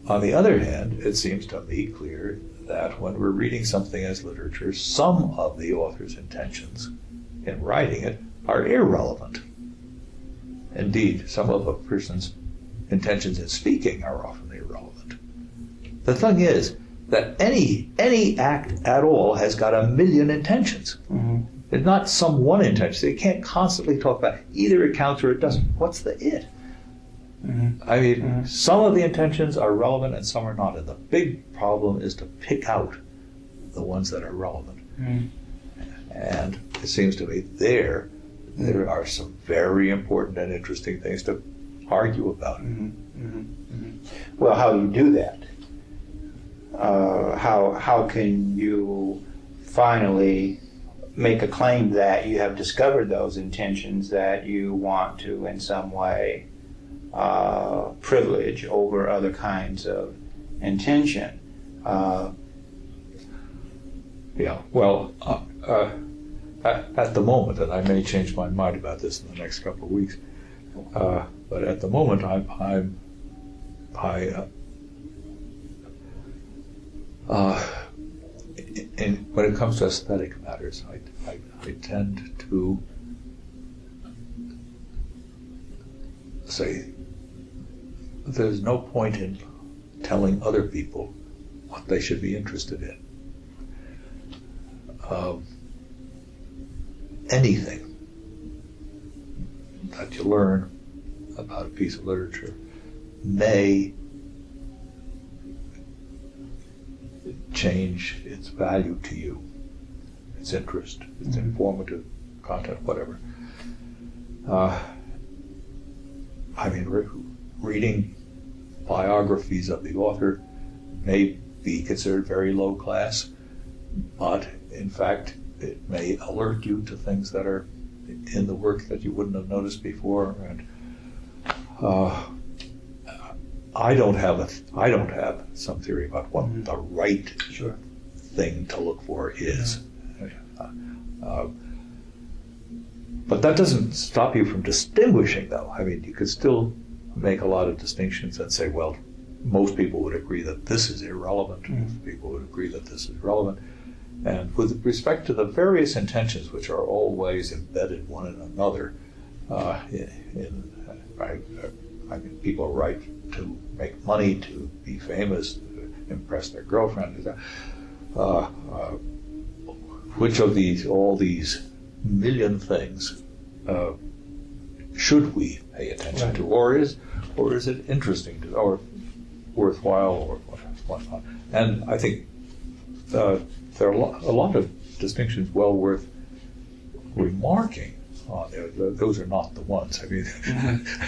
on the other hand, it seems to me clear that when we're reading something as literature, some of the author's intentions in writing it are irrelevant. Indeed, some of a person's intentions in speaking are often irrelevant. The thing is that any act at all has got a million intentions. Mm-hmm. It's not some one intention. So you can't constantly talk about either it counts or it doesn't. What's the it? Mm-hmm. I mean, some of the intentions are relevant and some are not. And the big problem is to pick out the ones that are relevant. Mm-hmm. And it seems to me there are some very important and interesting things to argue about. Mm-hmm. Mm-hmm. Mm-hmm. Well, how do you do that? How can you finally make a claim that you have discovered those intentions that you want to in some way privilege over other kinds of intention? At the moment, and I may change my mind about this in the next couple of weeks, but at the moment when it comes to aesthetic matters, I tend to say there's no point in telling other people what they should be interested in. Anything that you learn about a piece of literature may change its value to you, its interest, its informative content, whatever. Reading biographies of the author may be considered very low class, but in fact it may alert you to things that are in the work that you wouldn't have noticed before. And I don't have some theory about what the right thing to look for is. But that doesn't stop you from distinguishing, though. I mean, you could still make a lot of distinctions and say, well, most people would agree that this is irrelevant. Most people would agree that this is relevant. And with respect to the various intentions which are always embedded one in another, people are right to make money, to be famous, to impress their girlfriend. Which of all these million things should we pay attention to, or is it interesting to, or worthwhile, or whatnot? And I think there are a lot of distinctions well worth remarking on there. Those are not the ones. I mean,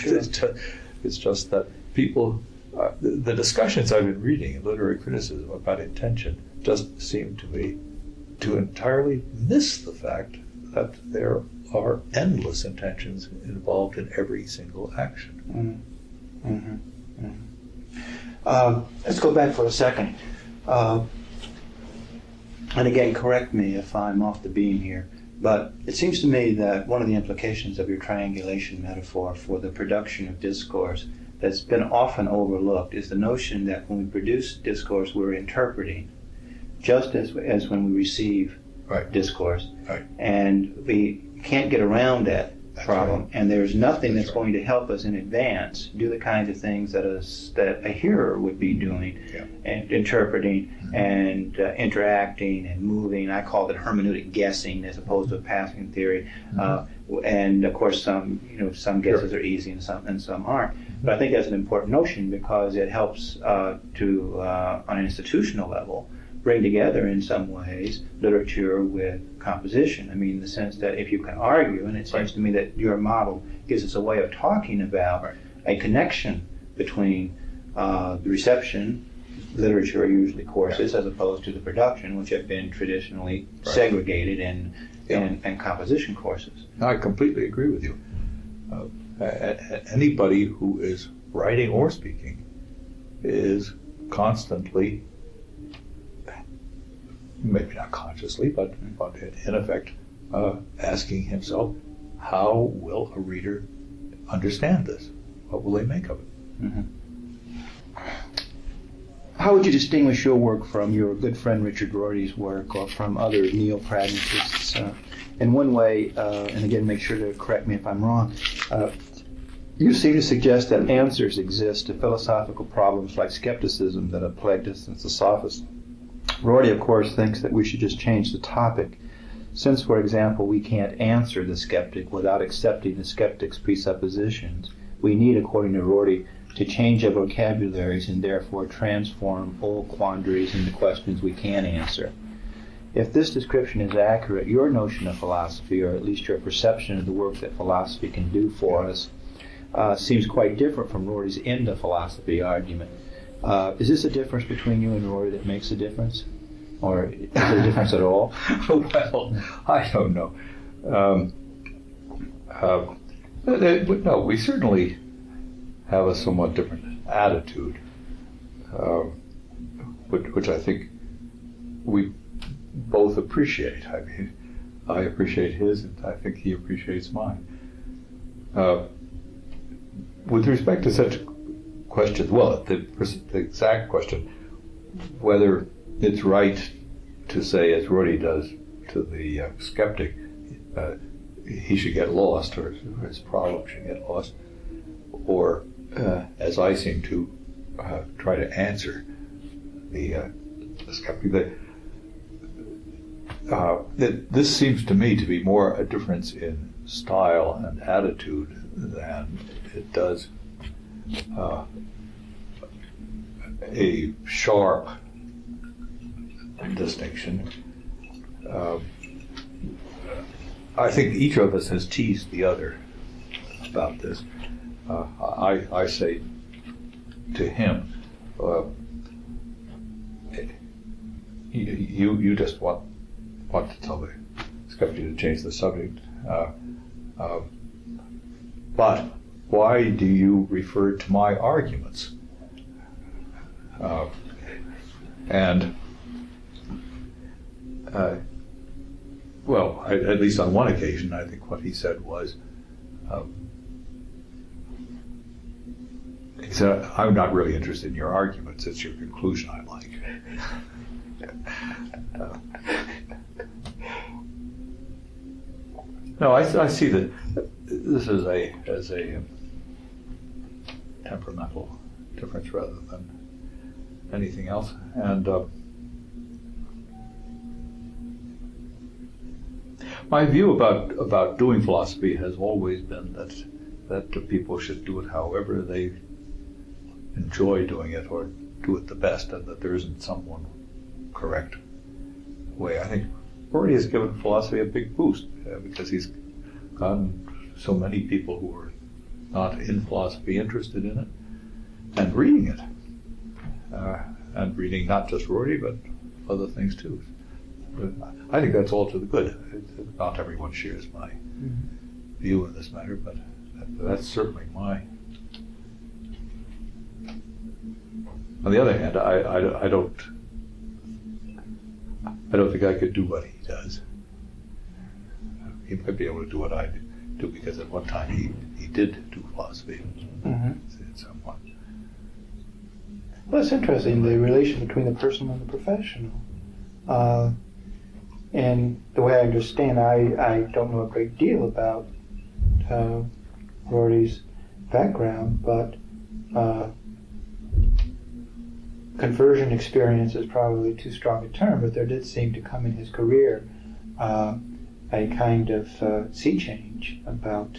it's just that people, the discussions I've been reading in literary criticism about intention just seem to me to entirely miss the fact that there are endless intentions involved in every single action. Let's go back for a second. And again, correct me if I'm off the beam here, but it seems to me that one of the implications of your triangulation metaphor for the production of discourse that's been often overlooked is the notion that when we produce discourse, we're interpreting, just as when we receive discourse. Right. And we can't get around that problem. Right. And there's nothing that's going to help us in advance do the kinds of things that a hearer would be doing, and interpreting and interacting and moving. I call it hermeneutic guessing as opposed to a passing theory. And of course, some guesses are easy and some aren't. But I think that's an important notion because it helps to on an institutional level bring together in some ways literature with composition. I mean, in the sense that if you can argue, and it seems to me that your model gives us a way of talking about a connection between the reception, literature are usually courses, as opposed to the production, which have been traditionally segregated and composition courses. I completely agree with you. Anybody who is writing or speaking is constantly, maybe not consciously, but in effect, asking himself, how will a reader understand this? What will they make of it? How would you distinguish your work from your good friend Richard Rorty's work or from other neo-pragmatists? In one way, and again, make sure to correct me if I'm wrong, You seem to suggest that answers exist to philosophical problems like skepticism that have plagued us since the sophists. Rorty, of course, thinks that we should just change the topic. Since, for example, we can't answer the skeptic without accepting the skeptic's presuppositions, we need, according to Rorty, to change our vocabularies and therefore transform old quandaries into questions we can answer. If this description is accurate, your notion of philosophy, or at least your perception of the work that philosophy can do for us, seems quite different from Rorty's end of philosophy argument. Is this a difference between you and Rorty that makes a difference? Or is there a difference at all? Well, I don't know. No, we certainly have a somewhat different attitude, which I think we both appreciate. I mean, I appreciate his, and I think he appreciates mine. With respect to such questions, well, the exact question, whether it's right to say, as Rorty does to the skeptic, he should get lost, or his problem should get lost, or as I seem to try to answer the skeptic, that this seems to me to be more a difference in style and attitude than it does a sharp distinction. I think each of us has teased the other about this. I say to him, you just want to tell the skeptic to change the subject, but why do you refer to my arguments? Well, at least on one occasion, I think what he said was, he said, I'm not really interested in your arguments, it's your conclusion I like. No, I see that this is as a temperamental difference rather than anything else, and my view about doing philosophy has always been that people should do it however they enjoy doing it, or do it the best, and that there isn't some one correct way. I think Rorty has given philosophy a big boost because he's gotten so many people who are not in philosophy interested in it and reading it, and reading not just Rorty but other things too. I think that's all to the good. Not everyone shares my view in this matter, but that's certainly mine. On the other hand, I don't think I could do what he does. He might be able to do what I do because at one time he did do philosophy somewhat. Well, it's interesting, the relation between the personal and the professional. And the way I understand, I don't know a great deal about Rorty's background, but conversion experience is probably too strong a term, but there did seem to come in his career a kind of sea change about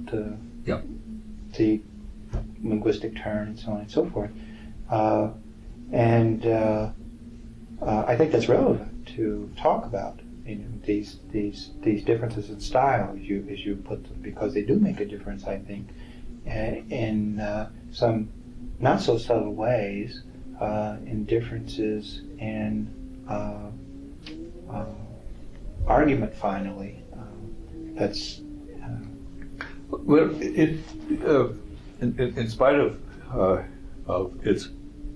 the linguistic turn and so on and so forth. I think that's relevant to talk about, these differences in style, as you put them, because they do make a difference, I think, in some not so subtle ways, in differences in argument. Finally, that's well, in spite of its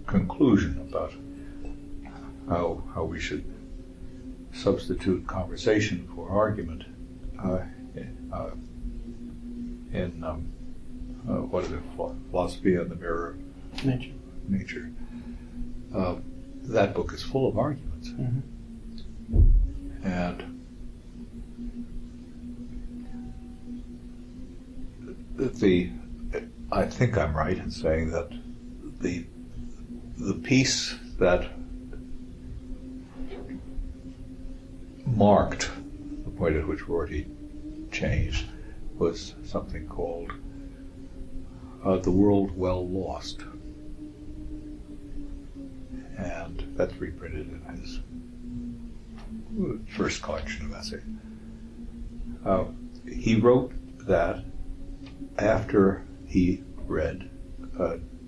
conclusion about how we should substitute conversation for argument in what is it, Philosophy on the Mirror of Nature. That book is full of arguments, and I think I'm right in saying that the piece that marked the point at which Rorty changed was something called The World Well Lost. And that's reprinted in his first collection of essays. He wrote that after he read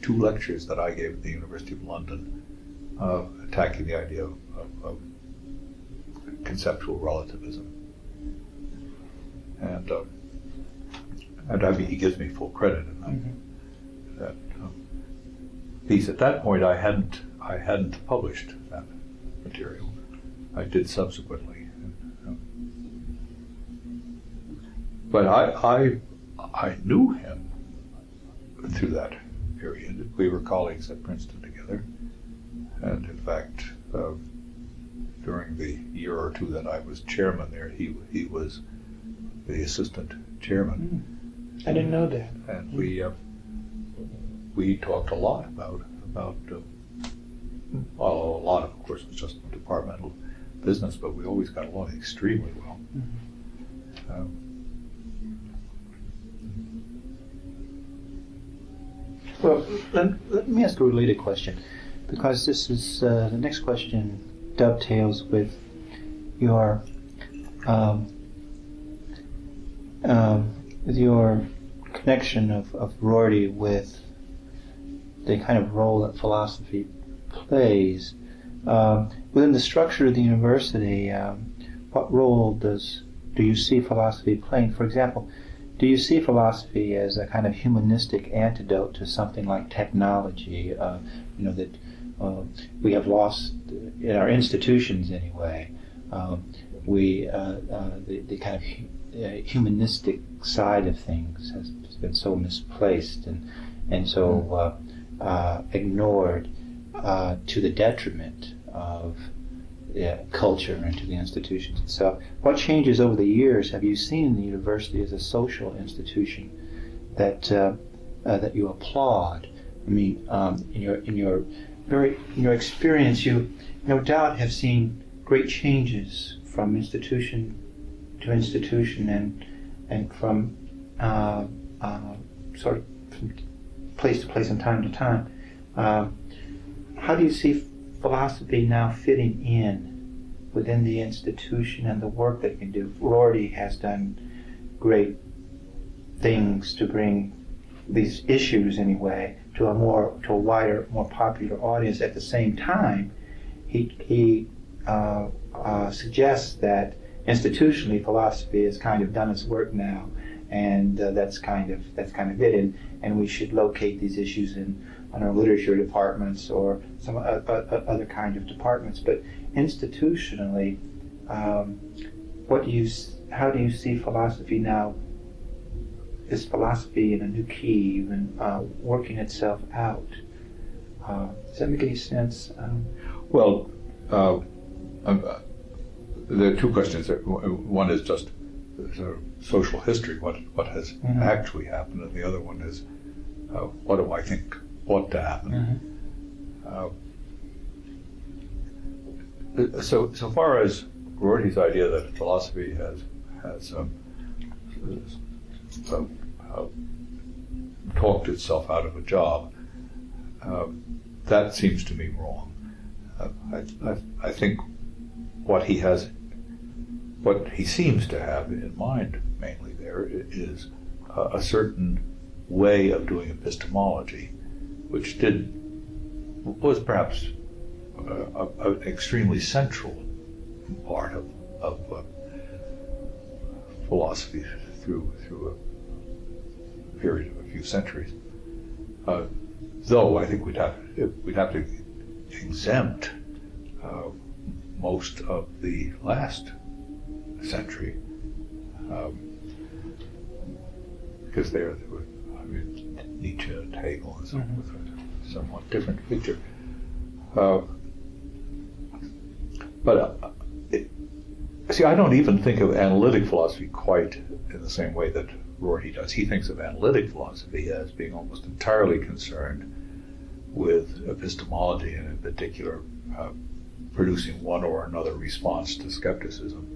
2 lectures that I gave at the University of London attacking the idea of conceptual relativism. And I mean, he gives me full credit in that piece. At that point, I hadn't published that material. I did subsequently. But I knew him through that period. We were colleagues at Princeton together. And in fact, during the year or two that I was chairman there, he was the assistant chairman. I didn't know that. And we talked a lot about well, a lot of course was just departmental business, but we always got along extremely well. Well, let me ask a related question, because this is the next question dovetails with your connection of Rorty with the kind of role that philosophy plays within the structure of the university. What role do you see philosophy playing? For example, do you see philosophy as a kind of humanistic antidote to something like technology? That we have lost in our institutions anyway. The kind of humanistic side of things has been so misplaced and so ignored to the detriment of culture and to the institutions itself. What changes over the years have you seen in the university as a social institution that you applaud? I mean, in your experience, you no doubt have seen great changes from institution to institution and from sort of from place to place and time to time. How do you see philosophy now fitting in within the institution and the work that it can do? Rorty has done great things to bring these issues, anyway, to a wider, more popular audience. At the same time, he suggests that institutionally philosophy has kind of done its work now, and that's kind of it, and we should locate these issues in our literature departments or some other kind of departments. But institutionally, how do you see philosophy now? Is philosophy in a new key, even working itself out? Does that make any sense? Well, there are 2 questions. One is just sort of social history, what has actually happened, and the other one is what do I think ought to happen. So far as Rorty's idea that philosophy has talked itself out of a job, that seems to me wrong. I think what he seems to have in mind mainly there is a certain way of doing epistemology, which was perhaps an extremely central part of philosophy through a period of a few centuries. Though I think we'd have to exempt most of the last century, because there were, Nietzsche and Hegel and so on with a somewhat different picture. See, I don't even think of analytic philosophy quite in the same way that Rorty does. He thinks of analytic philosophy as being almost entirely concerned with epistemology, and in particular producing one or another response to skepticism.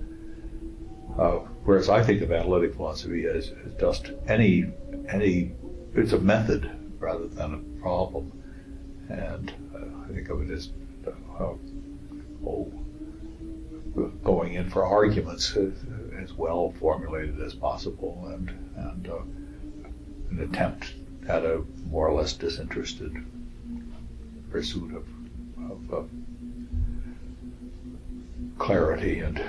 Whereas I think of analytic philosophy as just any, it's a method rather than a problem. And I think of it as going in for arguments as well formulated as possible, and an attempt at a more or less disinterested pursuit of clarity and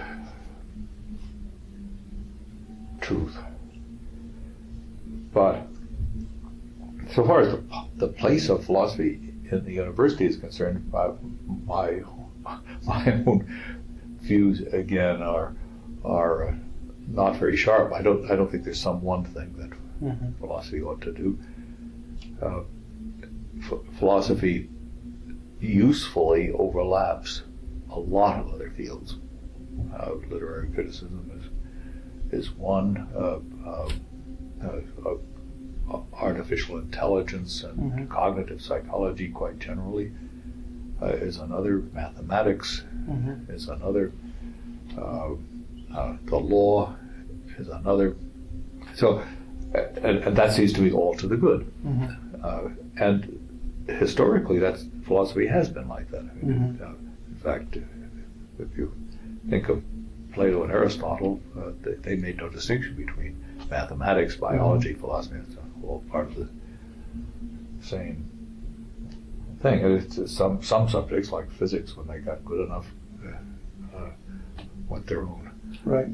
truth. But so far as the place of philosophy in the university is concerned, my own views again are not very sharp. I don't think there's some one thing that philosophy ought to do. Philosophy usefully overlaps a lot of other fields. Literary criticism is one. Artificial intelligence and cognitive psychology, quite generally, is another. Mathematics is another. The law is another. So, and that seems to be all to the good. And historically, philosophy has been like that. In fact, if you think of Plato and Aristotle, they made no distinction between mathematics, biology, philosophy. It's all part of the same thing. It's some subjects, like physics, when they got good enough, went their own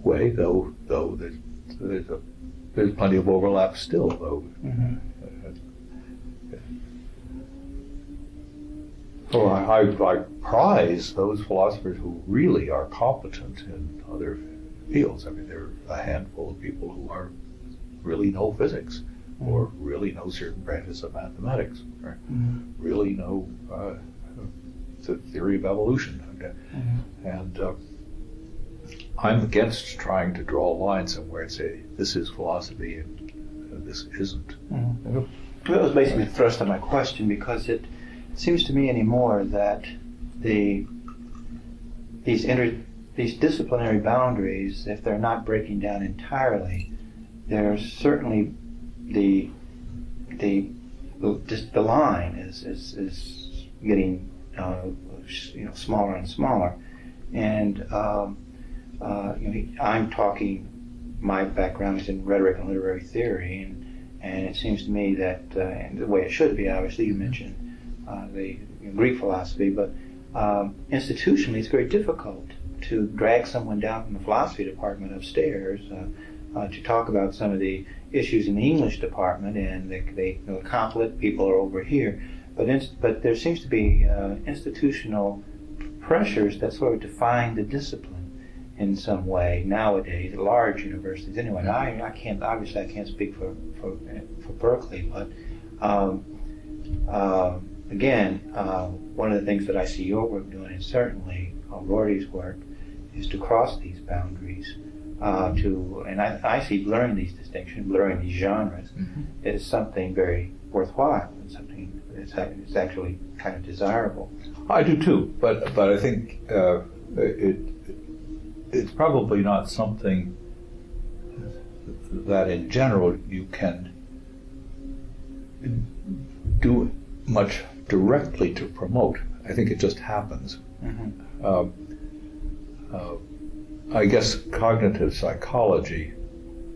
way. Though there's plenty of overlap still, though. So I prize those philosophers who really are competent in other fields. I mean, there are a handful of people who really know physics, or really know certain branches of mathematics, or really know the theory of evolution. And I'm against trying to draw a line somewhere and say, this is philosophy and this isn't. That was basically the thrust of my question, because it seems to me anymore that these disciplinary boundaries, if they're not breaking down entirely, there's certainly the line is getting smaller and smaller, and I'm talking. My background is in rhetoric and literary theory, and it seems to me that and the way it should be. Obviously, you mentioned the Greek philosophy, but institutionally, it's very difficult to drag someone down from the philosophy department upstairs to talk about some of the issues in the English department, and the conflict people are over here. But there seems to be institutional pressures that sort of define the discipline in some way nowadays at large universities. Anyway, I can't speak for Berkeley, but again, one of the things that I see your work doing, and certainly Rorty's work, is to cross these boundaries. And I see blurring these distinctions, blurring these genres, is something very worthwhile and something that's actually kind of desirable. I do too, but I think it's probably not something that in general you can do much directly to promote. I think it just happens. I guess cognitive psychology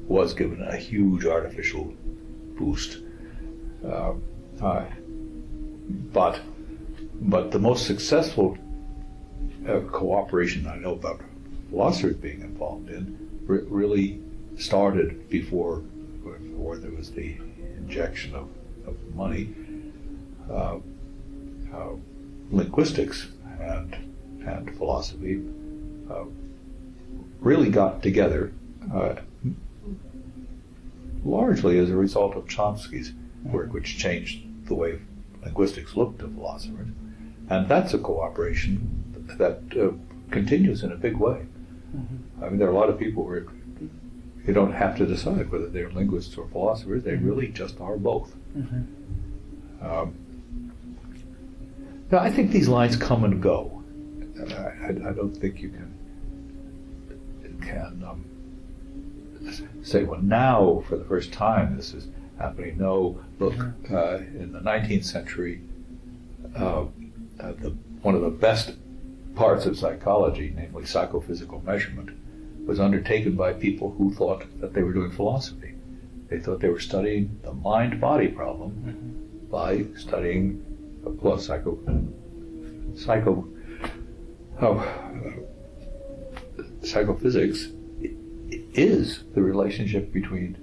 was given a huge artificial boost, but the most successful cooperation I know about philosophers being involved in really started before there was the injection of money. Linguistics and philosophy really got together largely as a result of Chomsky's work, which changed the way linguistics looked at philosophers. And that's a cooperation that continues in a big way. I mean, there are a lot of people who are you don't have to decide whether they're linguists or philosophers. They really just are both. Now, I think these lines come and go. I don't think you can say, well, now for the first time this is happening. No, look, in the 19th century, one of the best parts of psychology, namely psychophysical measurement, was undertaken by people who thought that they were doing philosophy. They thought they were studying the mind-body problem by studying, well, psychophysics is the relationship between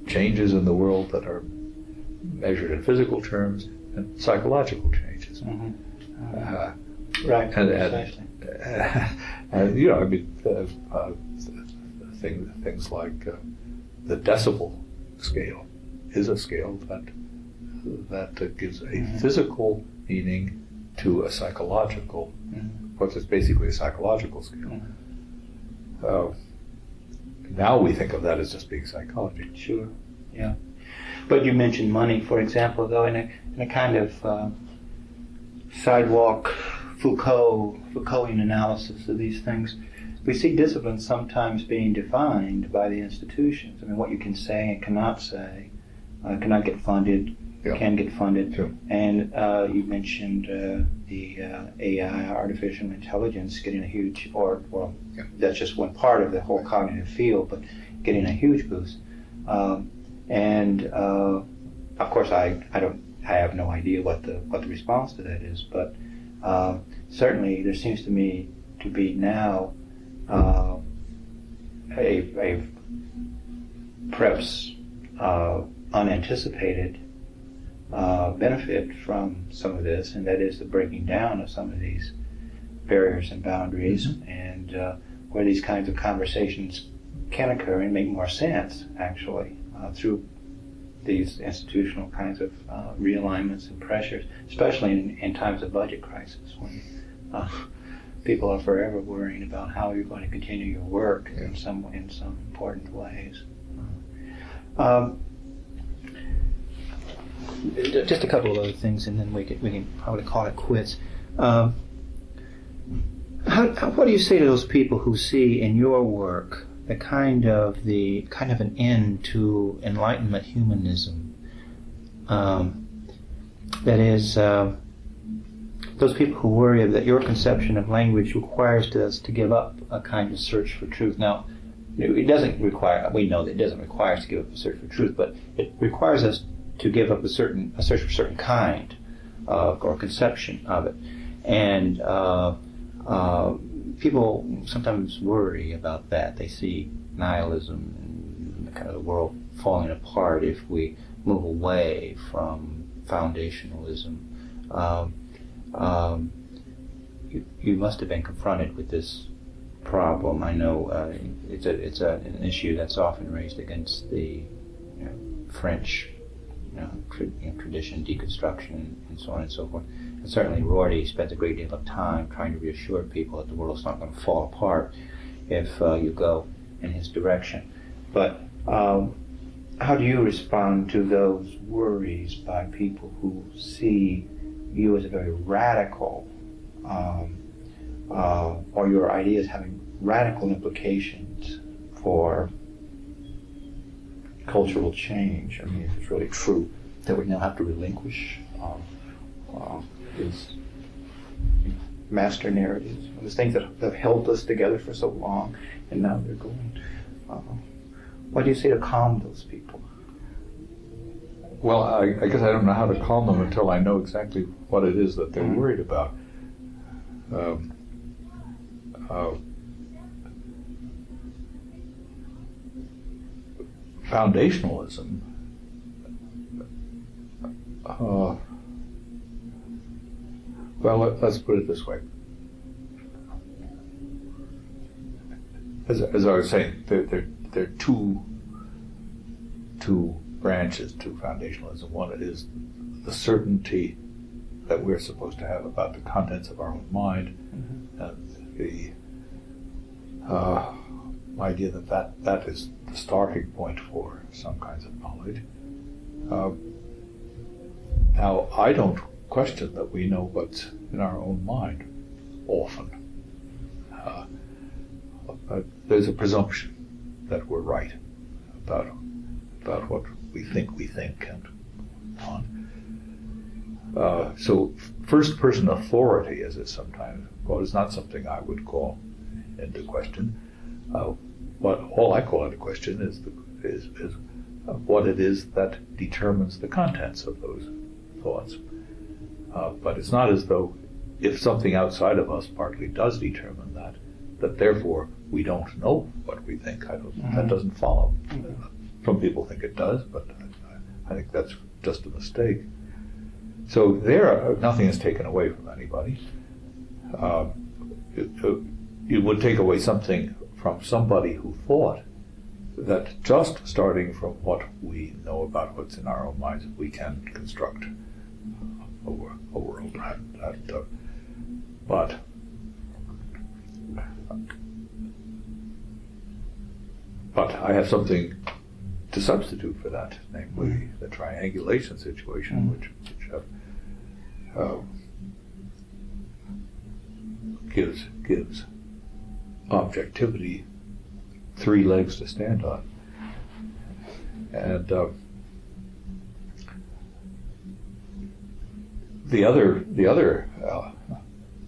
changes in the world that are measured in physical terms and psychological changes. Right. And I mean, things like the decibel scale is a scale that gives a physical meaning to a psychological, which is basically a psychological scale. Now we think of that as just being psychology. Sure. Yeah. But you mentioned money, for example, though, in a kind of sidewalk Foucaultian analysis of these things, we see disciplines sometimes being defined by the institutions. I mean, what you can say and cannot say, cannot get funded, can get funded. Sure. And you mentioned the AI, artificial intelligence, getting a huge, that's just one part of the whole cognitive field, but getting a huge boost. And of course, I have no idea what the response to that is, but certainly there seems to me to be now a perhaps unanticipated benefit from some of this, and that is the breaking down of some of these barriers and boundaries, and where these kinds of conversations can occur and make more sense, actually, through these institutional kinds of realignments and pressures, especially in times of budget crisis, when people are forever worrying about how you're going to continue your work in some important ways. Just a couple of other things, and then we can probably call it quits. What do you say to those people who see in your work the kind of an end to Enlightenment humanism? That is, those people who worry that your conception of language requires us to give up a kind of search for truth. Now, it doesn't require. We know that it doesn't require us to give up a search for truth, but it requires us to give up a search for a certain kind of or conception of it. And people sometimes worry about that. They see nihilism and kind of the world falling apart if we move away from foundationalism. You must have been confronted with this problem. I know it's an issue that's often raised against the French tradition, deconstruction, and so on and so forth. And certainly Rorty spends a great deal of time trying to reassure people that the world's not going to fall apart if you go in his direction. But how do you respond to those worries by people who see you as a very radical, or your ideas having radical implications for cultural change? I mean, if it's really true that we now have to relinquish these master narratives, these things that have held us together for so long, and now they're going. What do you say to calm those people? Well, I guess I don't know how to calm them until I know exactly what it is that they're worried about. Foundationalism well, let's put it this way. As I was saying, there are two branches to foundationalism. One is the certainty that we're supposed to have about the contents of our own mind, and the idea that is the starting point for some kinds of knowledge. Now, I don't question that we know what's in our own mind often. There's a presumption that we're right about what we think and on. So first-person authority, as it's sometimes called, is not something I would call into question. But all I call into question is what it is that determines the contents of those thoughts. But it's not as though if something outside of us partly does determine that therefore we don't know what we think. That doesn't follow. Some people think it does, but I think that's just a mistake. So nothing is taken away from anybody. It would take away something from somebody who thought that just starting from what we know about what's in our own minds, we can construct a world. But I have something to substitute for that, namely the triangulation situation, which gives objectivity 3 legs to stand on. And the other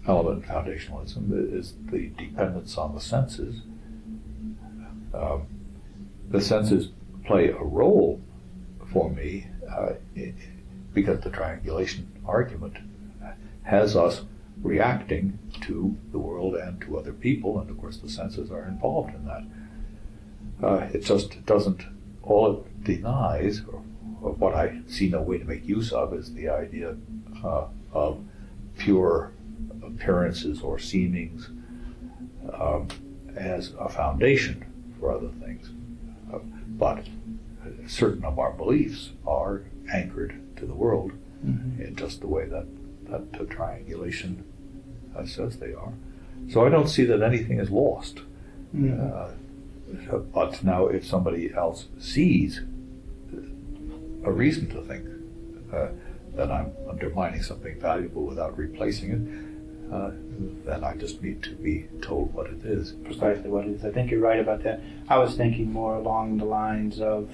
element in foundationalism is the dependence on the senses. The senses play a role for me because the triangulation argument has us reacting to the world and to other people, and of course the senses are involved in that. It just doesn't, all it denies, or what I see no way to make use of, is the idea of pure appearances or seemings as a foundation for other things. But certain of our beliefs are anchored to the world in just the way that the triangulation says they are. So I don't see that anything is lost. But now if somebody else sees a reason to think that I'm undermining something valuable without replacing it, then I just need to be told what it is. Precisely what it is. I think you're right about that. I was thinking more along the lines of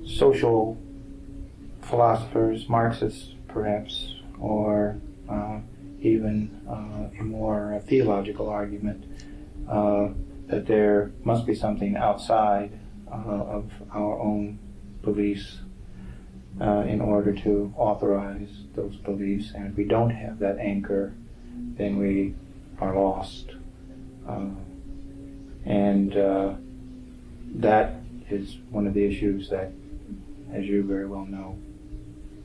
social philosophers, Marxists perhaps, or even a more theological argument that there must be something outside of our own beliefs in order to authorize those beliefs, and if we don't have that anchor, then we are lost. And that is one of the issues that, as you very well know,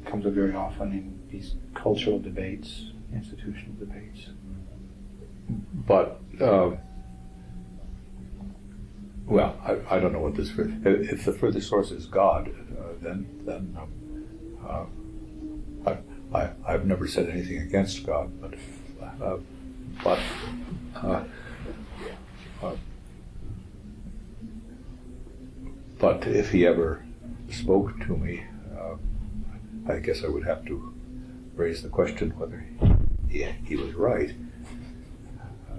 comes up very often in these cultural debates, institutional debates. But well, I don't know what this. If the further source is God, then I've never said anything against God, but if he ever spoke to me, I guess I would have to raise the question whether he was right.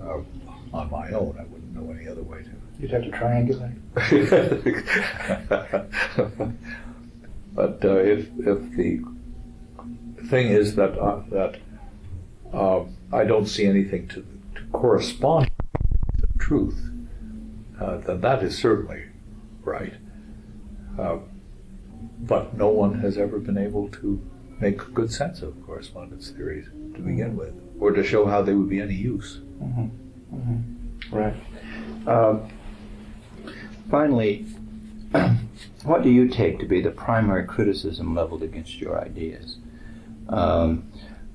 On my own, I wouldn't know any other way to. You'd have to triangulate. But if the thing is that I don't see anything to correspond to the truth, then that is certainly right. But no one has ever been able to make good sense of correspondence theories to begin with, or to show how they would be any use. Right. Finally, what do you take to be the primary criticism leveled against your ideas? And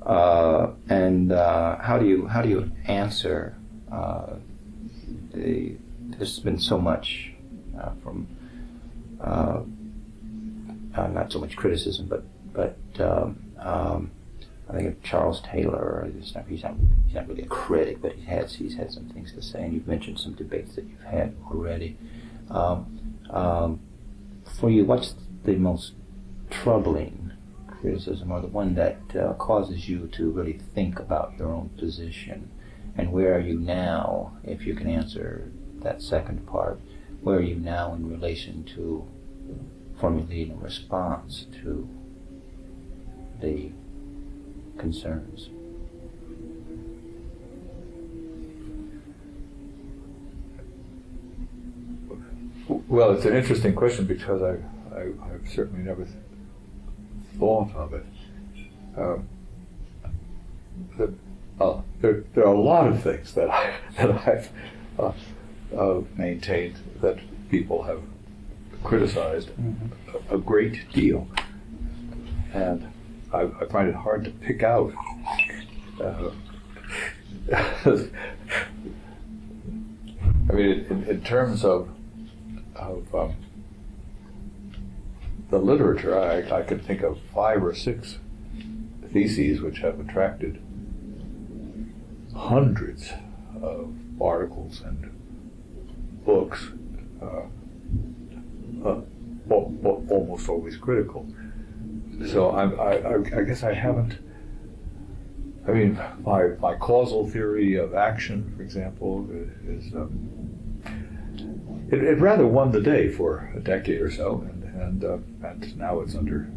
how do you answer there's been so much from not so much criticism, but I think of Charles Taylor. He's not really a critic, but he's had some things to say, and you've mentioned some debates that you've had already. For you, what's the most troubling criticism, or the one that causes you to really think about your own position? And where are you now, if you can answer that second part, where are you now in relation to formulating a response to the concerns? Well, it's an interesting question because I've certainly never thought of it. There are a lot of things that I've maintained that people have criticized a great deal, and I find it hard to pick out. I mean, in terms of the literature, I could think of 5 or 6 theses which have attracted hundreds of articles and books, almost always critical. So I guess I haven't. I mean, my causal theory of action, for example, is it rather won the day for a decade or so, and now it's under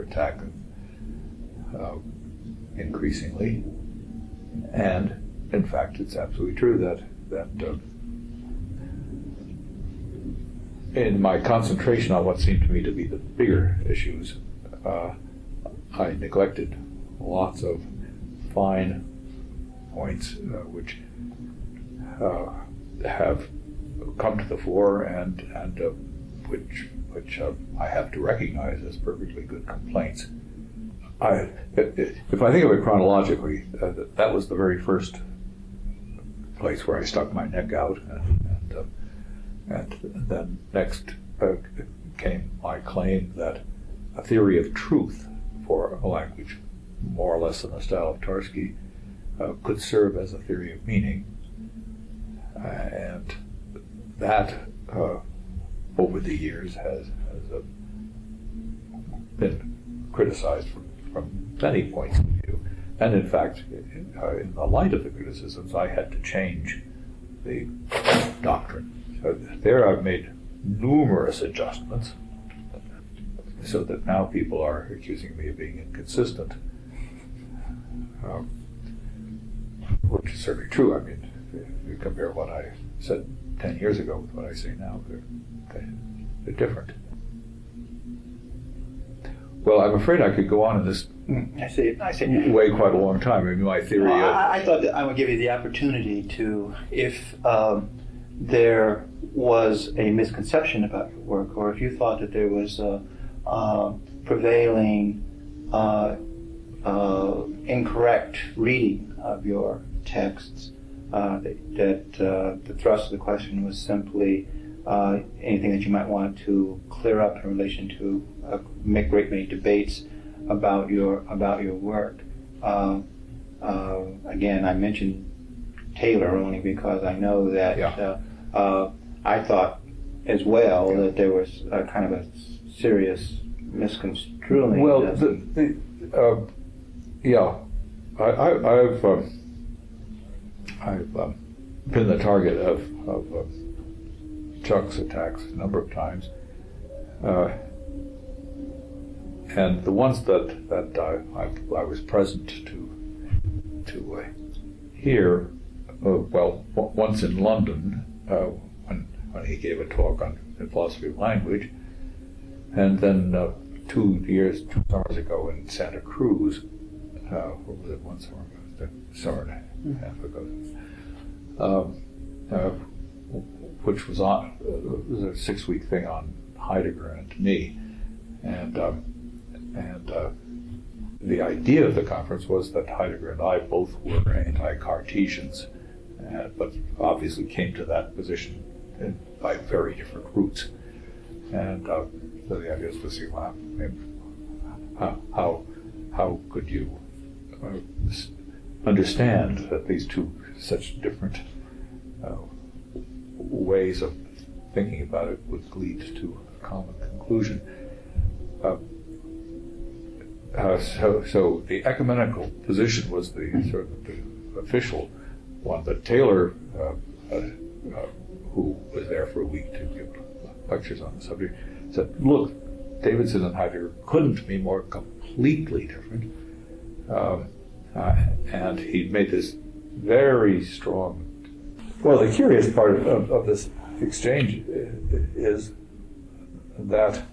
attack increasingly. And in fact, it's absolutely true that in my concentration on what seemed to me to be the bigger issues, I neglected lots of fine points which have come to the fore and which I have to recognize as perfectly good complaints. If I think of it chronologically, that was the very first place where I stuck my neck out, and then next came my claim that a theory of truth for a language, more or less in the style of Tarski, could serve as a theory of meaning, and that over the years has been criticized from many points of view. And in fact, in the light of the criticisms, I had to change the doctrine. So there I've made numerous adjustments so that now people are accusing me of being inconsistent, which is certainly true. I mean, if you compare what I said 10 years ago with what I say now, they're different. Well, I'm afraid I could go on in this way quite a long time. I mean, my theory I thought that I would give you the opportunity to, if there was a misconception about your work, or if you thought that there was a prevailing incorrect reading of your texts, that the thrust of the question was simply anything that you might want to clear up in relation to make great many debates about your work. Again, I mentioned Taylor only because I know that I thought as well that there was a kind of a serious misconstruing. Well, I've been the target of Chuck's attacks a number of times, and the ones that I was present to hear, once in London when he gave a talk on the philosophy of language, and then 2 summers ago in Santa Cruz, or was it 1 summer ago? Summer and a half ago. Which was a 6-week thing on Heidegger and me, and the idea of the conference was that Heidegger and I both were anti-Cartesians, but obviously came to that position by very different routes. And so the idea is to see how could you understand that these two such different ways of thinking about it would lead to a common conclusion. So the ecumenical position was the sort of the official one, but Taylor, who was there for a week to give lectures on the subject, said, look, Davidson and Heidegger couldn't be more completely different. And he made this very strong. Well, the curious part of this exchange is that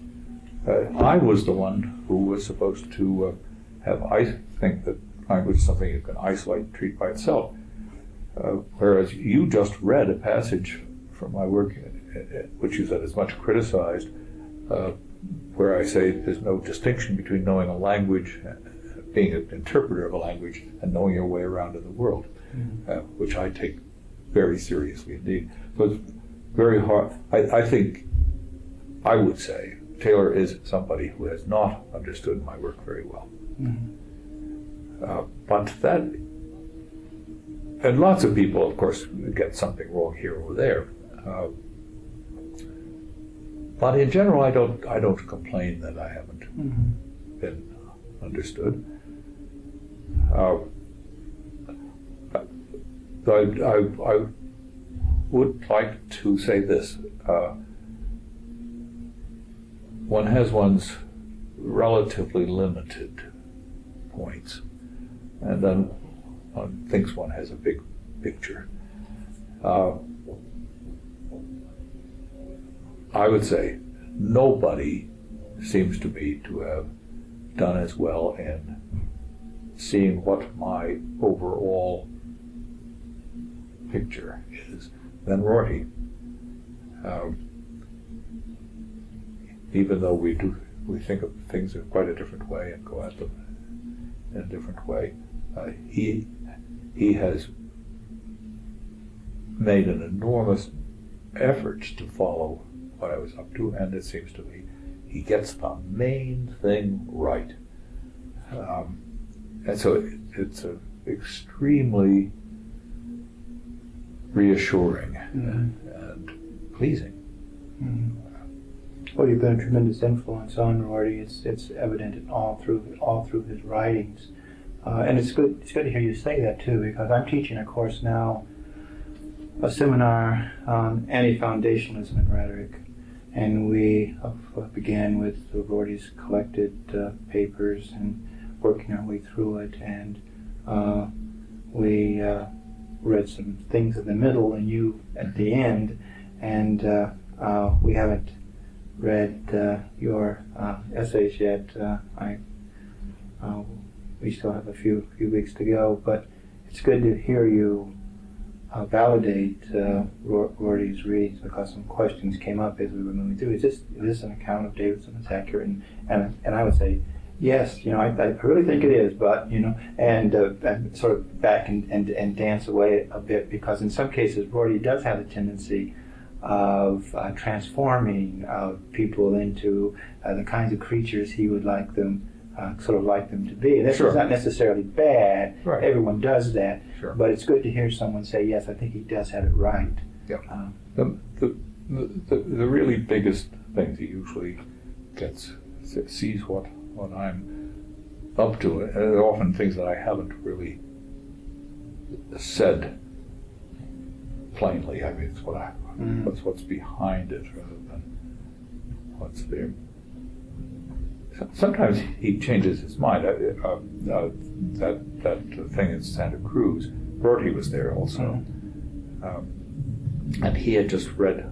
I was the one who was supposed to I think that language is something you can isolate and treat by itself. Whereas you just read a passage from my work, which you said is much criticized, where I say there's no distinction between knowing a language, being an interpreter of a language, and knowing your way around in the world, which I take very seriously indeed. So it's very hard. I think I would say Taylor is somebody who has not understood my work very well. But that, and lots of people, of course, get something wrong here or there. But in general, I don't complain that I haven't been understood. I would like to say this. One has one's relatively limited points, and then one thinks one has a big picture. I would say nobody seems to me to have done as well in seeing what my overall picture is than Rorty. Even though we think of things in quite a different way and go at them in a different way, he has made an enormous effort to follow what I was up to, and it seems to me he gets the main thing right. And so it's extremely reassuring and pleasing. Well, you've been a tremendous influence on Rorty. It's evident in all through his writings, and it's good to hear you say that too, because I'm teaching a course now, a seminar on Anti-Foundationalism and Rhetoric, and we began with Rorty's collected papers and working our way through it, and we read some things in the middle and you at the end, and we haven't read your essays yet. We still have a few weeks to go, but it's good to hear you validate Rorty's reads, because some questions came up as we were moving through. Is this an account of Davidson that's accurate? And I would say yes. I really think it is, but and sort of back and dance away a bit, because in some cases Rorty does have a tendency of transforming people into the kinds of creatures he would like them, sort of like them to be. And this is not necessarily bad. Right. Everyone does that. Sure. But it's good to hear someone say, yes, I think he does have it right. Yeah. The really biggest things he usually sees what I'm up to, and there are often things that I haven't really said plainly. I mean, it's what's behind it rather than what's there. Sometimes he changes his mind. That thing in Santa Cruz, Rorty was there also, and he had just read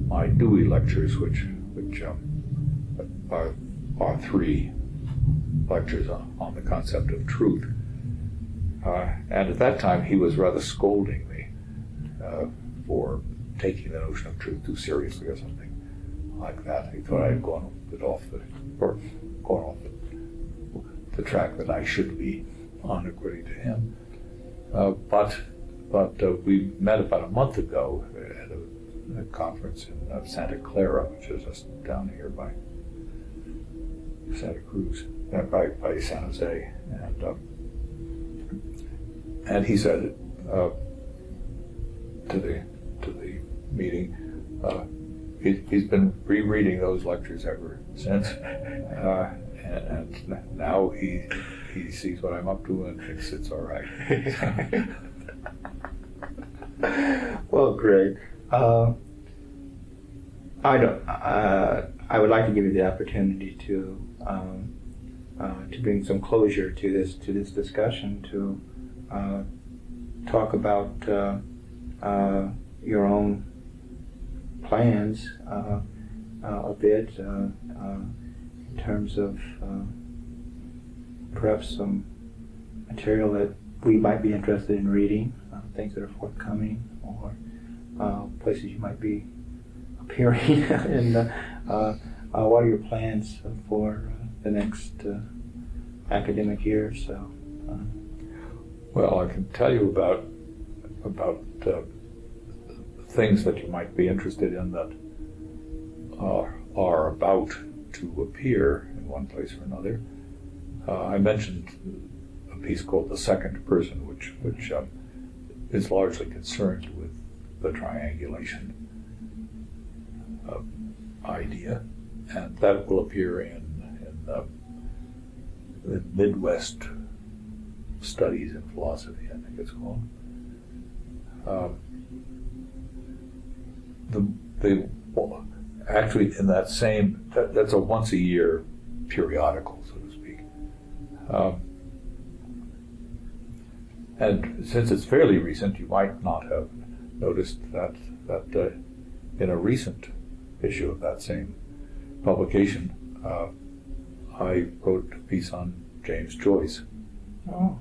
my Dewey lectures, which are 3 lectures on the concept of truth. And at that time, he was rather scolding me for taking the notion of truth too seriously or something like that. He thought I had gone off the track that I should be on, according to him. But we met about a month ago at a conference in Santa Clara, which is just down here by Santa Cruz, by San Jose, And he said to the meeting, he's been rereading those lectures ever since, and now he sees what I'm up to and thinks it's all right. Well, great. I would like to give you the opportunity to bring some closure to this discussion, to talk about your own plans a bit in terms of perhaps some material that we might be interested in reading, things that are forthcoming, or places you might be appearing, and what are your plans for the next academic year or so? Well, I can tell you about things that you might be interested in that are about to appear in one place or another. I mentioned a piece called The Second Person, which is largely concerned with the triangulation idea, and that will appear in the Midwest Studies in Philosophy, I think it's called. Actually, in that same, that's a once a year periodical, so to speak. And since it's fairly recent, you might not have noticed that in a recent issue of that same publication, I wrote a piece on James Joyce. Oh.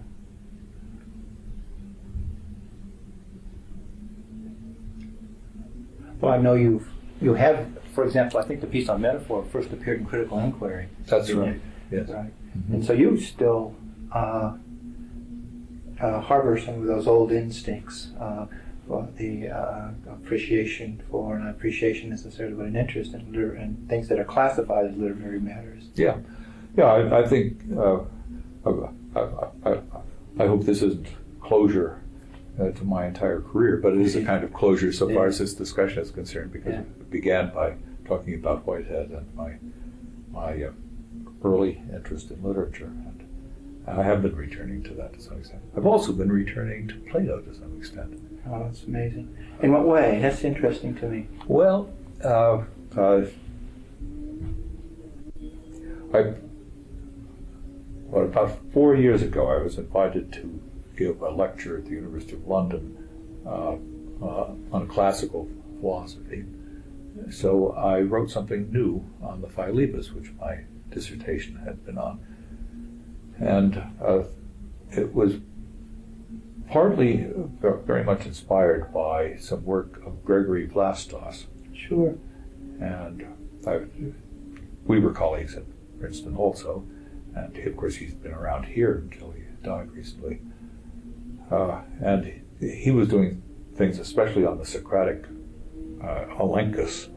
Well, I know you have, for example, I think the piece on metaphor first appeared in Critical Inquiry. That's right. Yes. Right. Mm-hmm. And so you still harbor some of those old instincts, for the appreciation for, not appreciation necessarily, but an interest in things that are classified as literary matters. Yeah. I think I hope this isn't closure to my entire career, but it is a kind of closure so far as this discussion is concerned, because it began by talking about Whitehead and my early interest in literature, and I have been returning to that to some extent. I've also been returning to Plato to some extent. Oh, that's amazing. In what way? That's interesting to me. Well, about 4 years ago, I was invited to give a lecture at the University of London on classical philosophy. So I wrote something new on the Philebus, which my dissertation had been on. And it was partly very much inspired by some work of Gregory Vlastos. Sure. And we were colleagues at Princeton also, and of course he's been around here until he died recently. And he was doing things especially on the Socratic Elenchus,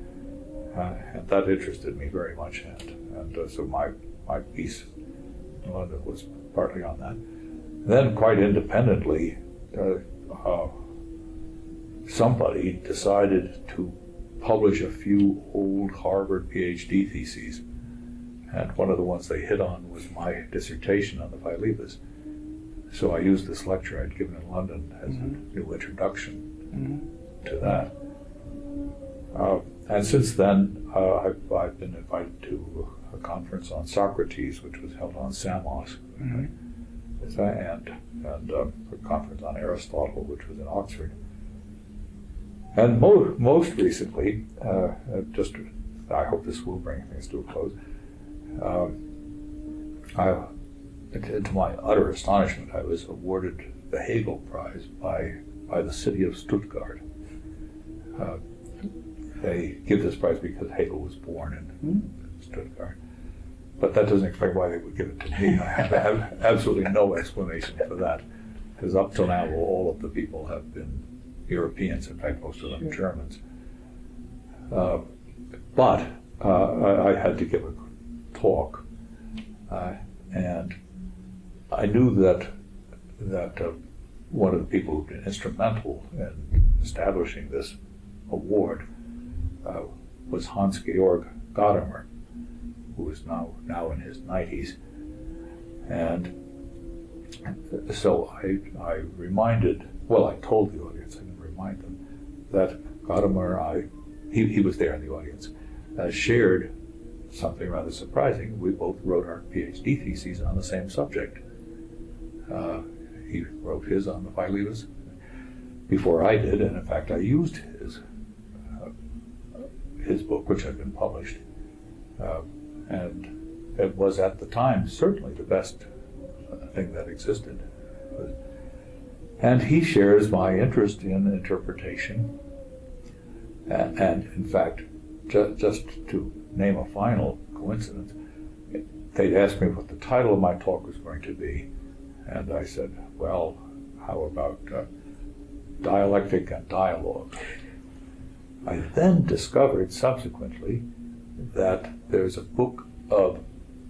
and that interested me very much, and so my piece in London was partly on that. Then, quite independently, somebody decided to publish a few old Harvard PhD theses, and one of the ones they hit on was my dissertation on the Philebus. So I used this lecture I'd given in London as a new introduction to that. And since then, I've been invited to a conference on Socrates, which was held on Samos, and a conference on Aristotle, which was in Oxford. And most recently, I hope this will bring things to a close. To my utter astonishment, I was awarded the Hegel Prize by the city of Stuttgart. They give this prize because Hegel was born in Stuttgart. But that doesn't explain why they would give it to me. I have absolutely no explanation for that, because up till now, all of the people have been Europeans, in fact, most of them Germans. But I had to give a talk, and I knew that one of the people who've been instrumental in establishing this award was Hans-Georg Gadamer, who is now in his 90s. And so I told the audience, I didn't remind them, that Gadamer, he was there in the audience, shared something rather surprising. We both wrote our PhD theses on the same subject. He wrote his on the Relativism before I did, and in fact I used his book, which had been published, and it was at the time certainly the best thing that existed. And he shares my interest in interpretation, and in fact, just to name a final coincidence, they'd asked me what the title of my talk was going to be, and I said, well, how about dialectic and dialogue? I then discovered subsequently that there's a book of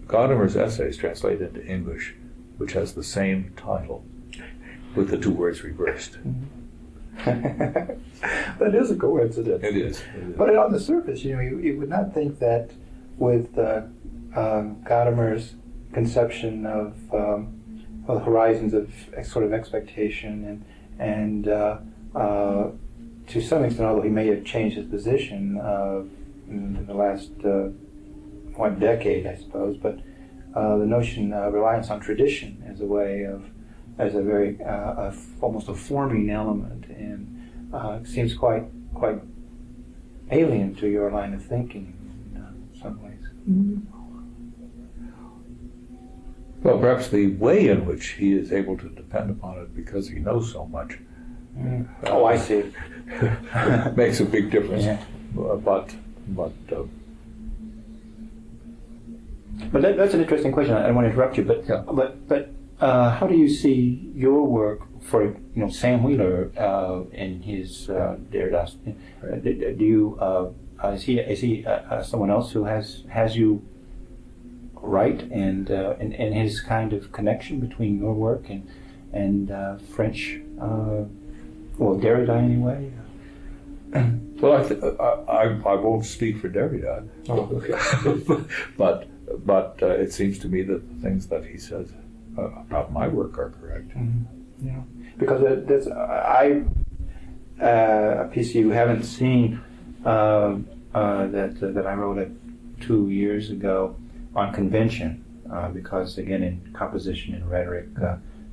Gadamer's essays translated into English which has the same title with the two words reversed. That is a coincidence. It is. But on the surface, you would not think that with Gadamer's conception of horizons of sort of expectation and to some extent, although he may have changed his position in the last one decade, I suppose, but the notion of reliance on tradition as a way of, as a very almost a forming element, and seems quite alien to your line of thinking in some ways. Well, perhaps the way in which he is able to depend upon it because he knows so much. Oh, I see. Makes a big difference. Yeah. But that's an interesting question. I don't want to interrupt you, but Yeah. but how do you see your work for Sam Wheeler in his Derrida's? Do you is he someone else who has you right and his kind of connection between your work and French, well, Derrida anyway? Well, I won't speak for Derrida. Oh, okay. but it seems to me that the things that he says about my work are correct. Mm-hmm. Yeah, because there's a piece you haven't seen that I wrote 2 years ago on convention, because again in composition and rhetoric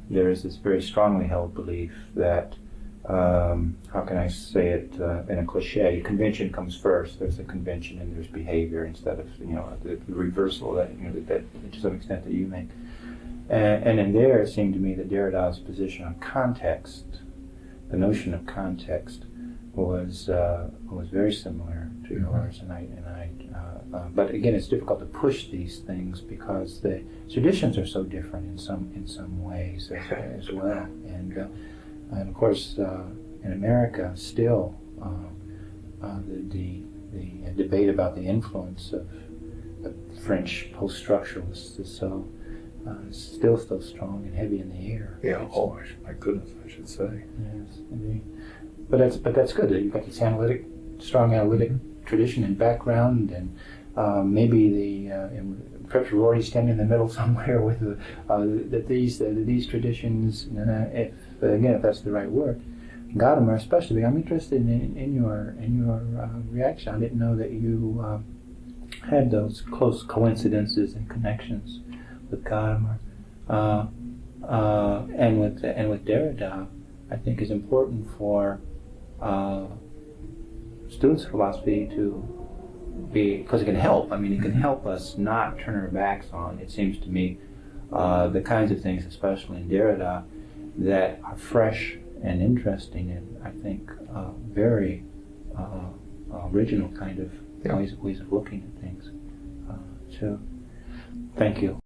there is this very strongly held belief that how can I say it in a cliche? Convention comes first. There's a convention and there's behavior instead of the reversal that that to some extent that you make. And in there, it seemed to me that Derrida's position on context, the notion of context, was very similar to yours. And but again, it's difficult to push these things because the traditions are so different in some ways as well. And of course, in America, still the debate about the influence of the French post-structuralists is so still so strong and heavy in the air. Yeah. Oh, my goodness, I should say. Yes, indeed. But that's good that you've got this strong analytic tradition and background, and maybe perhaps Rorty standing in the middle somewhere with that these traditions. If that's the right word, Gadamer especially. I'm interested in your reaction. I didn't know that you had those close coincidences and connections with Gadamer, and with Derrida. I think is important for students of philosophy to be, because it can help. I mean, it can help us not turn our backs on, it seems to me, the kinds of things, especially in Derrida, that are fresh and interesting, and I think very original kind of ways of looking at things. So, thank you.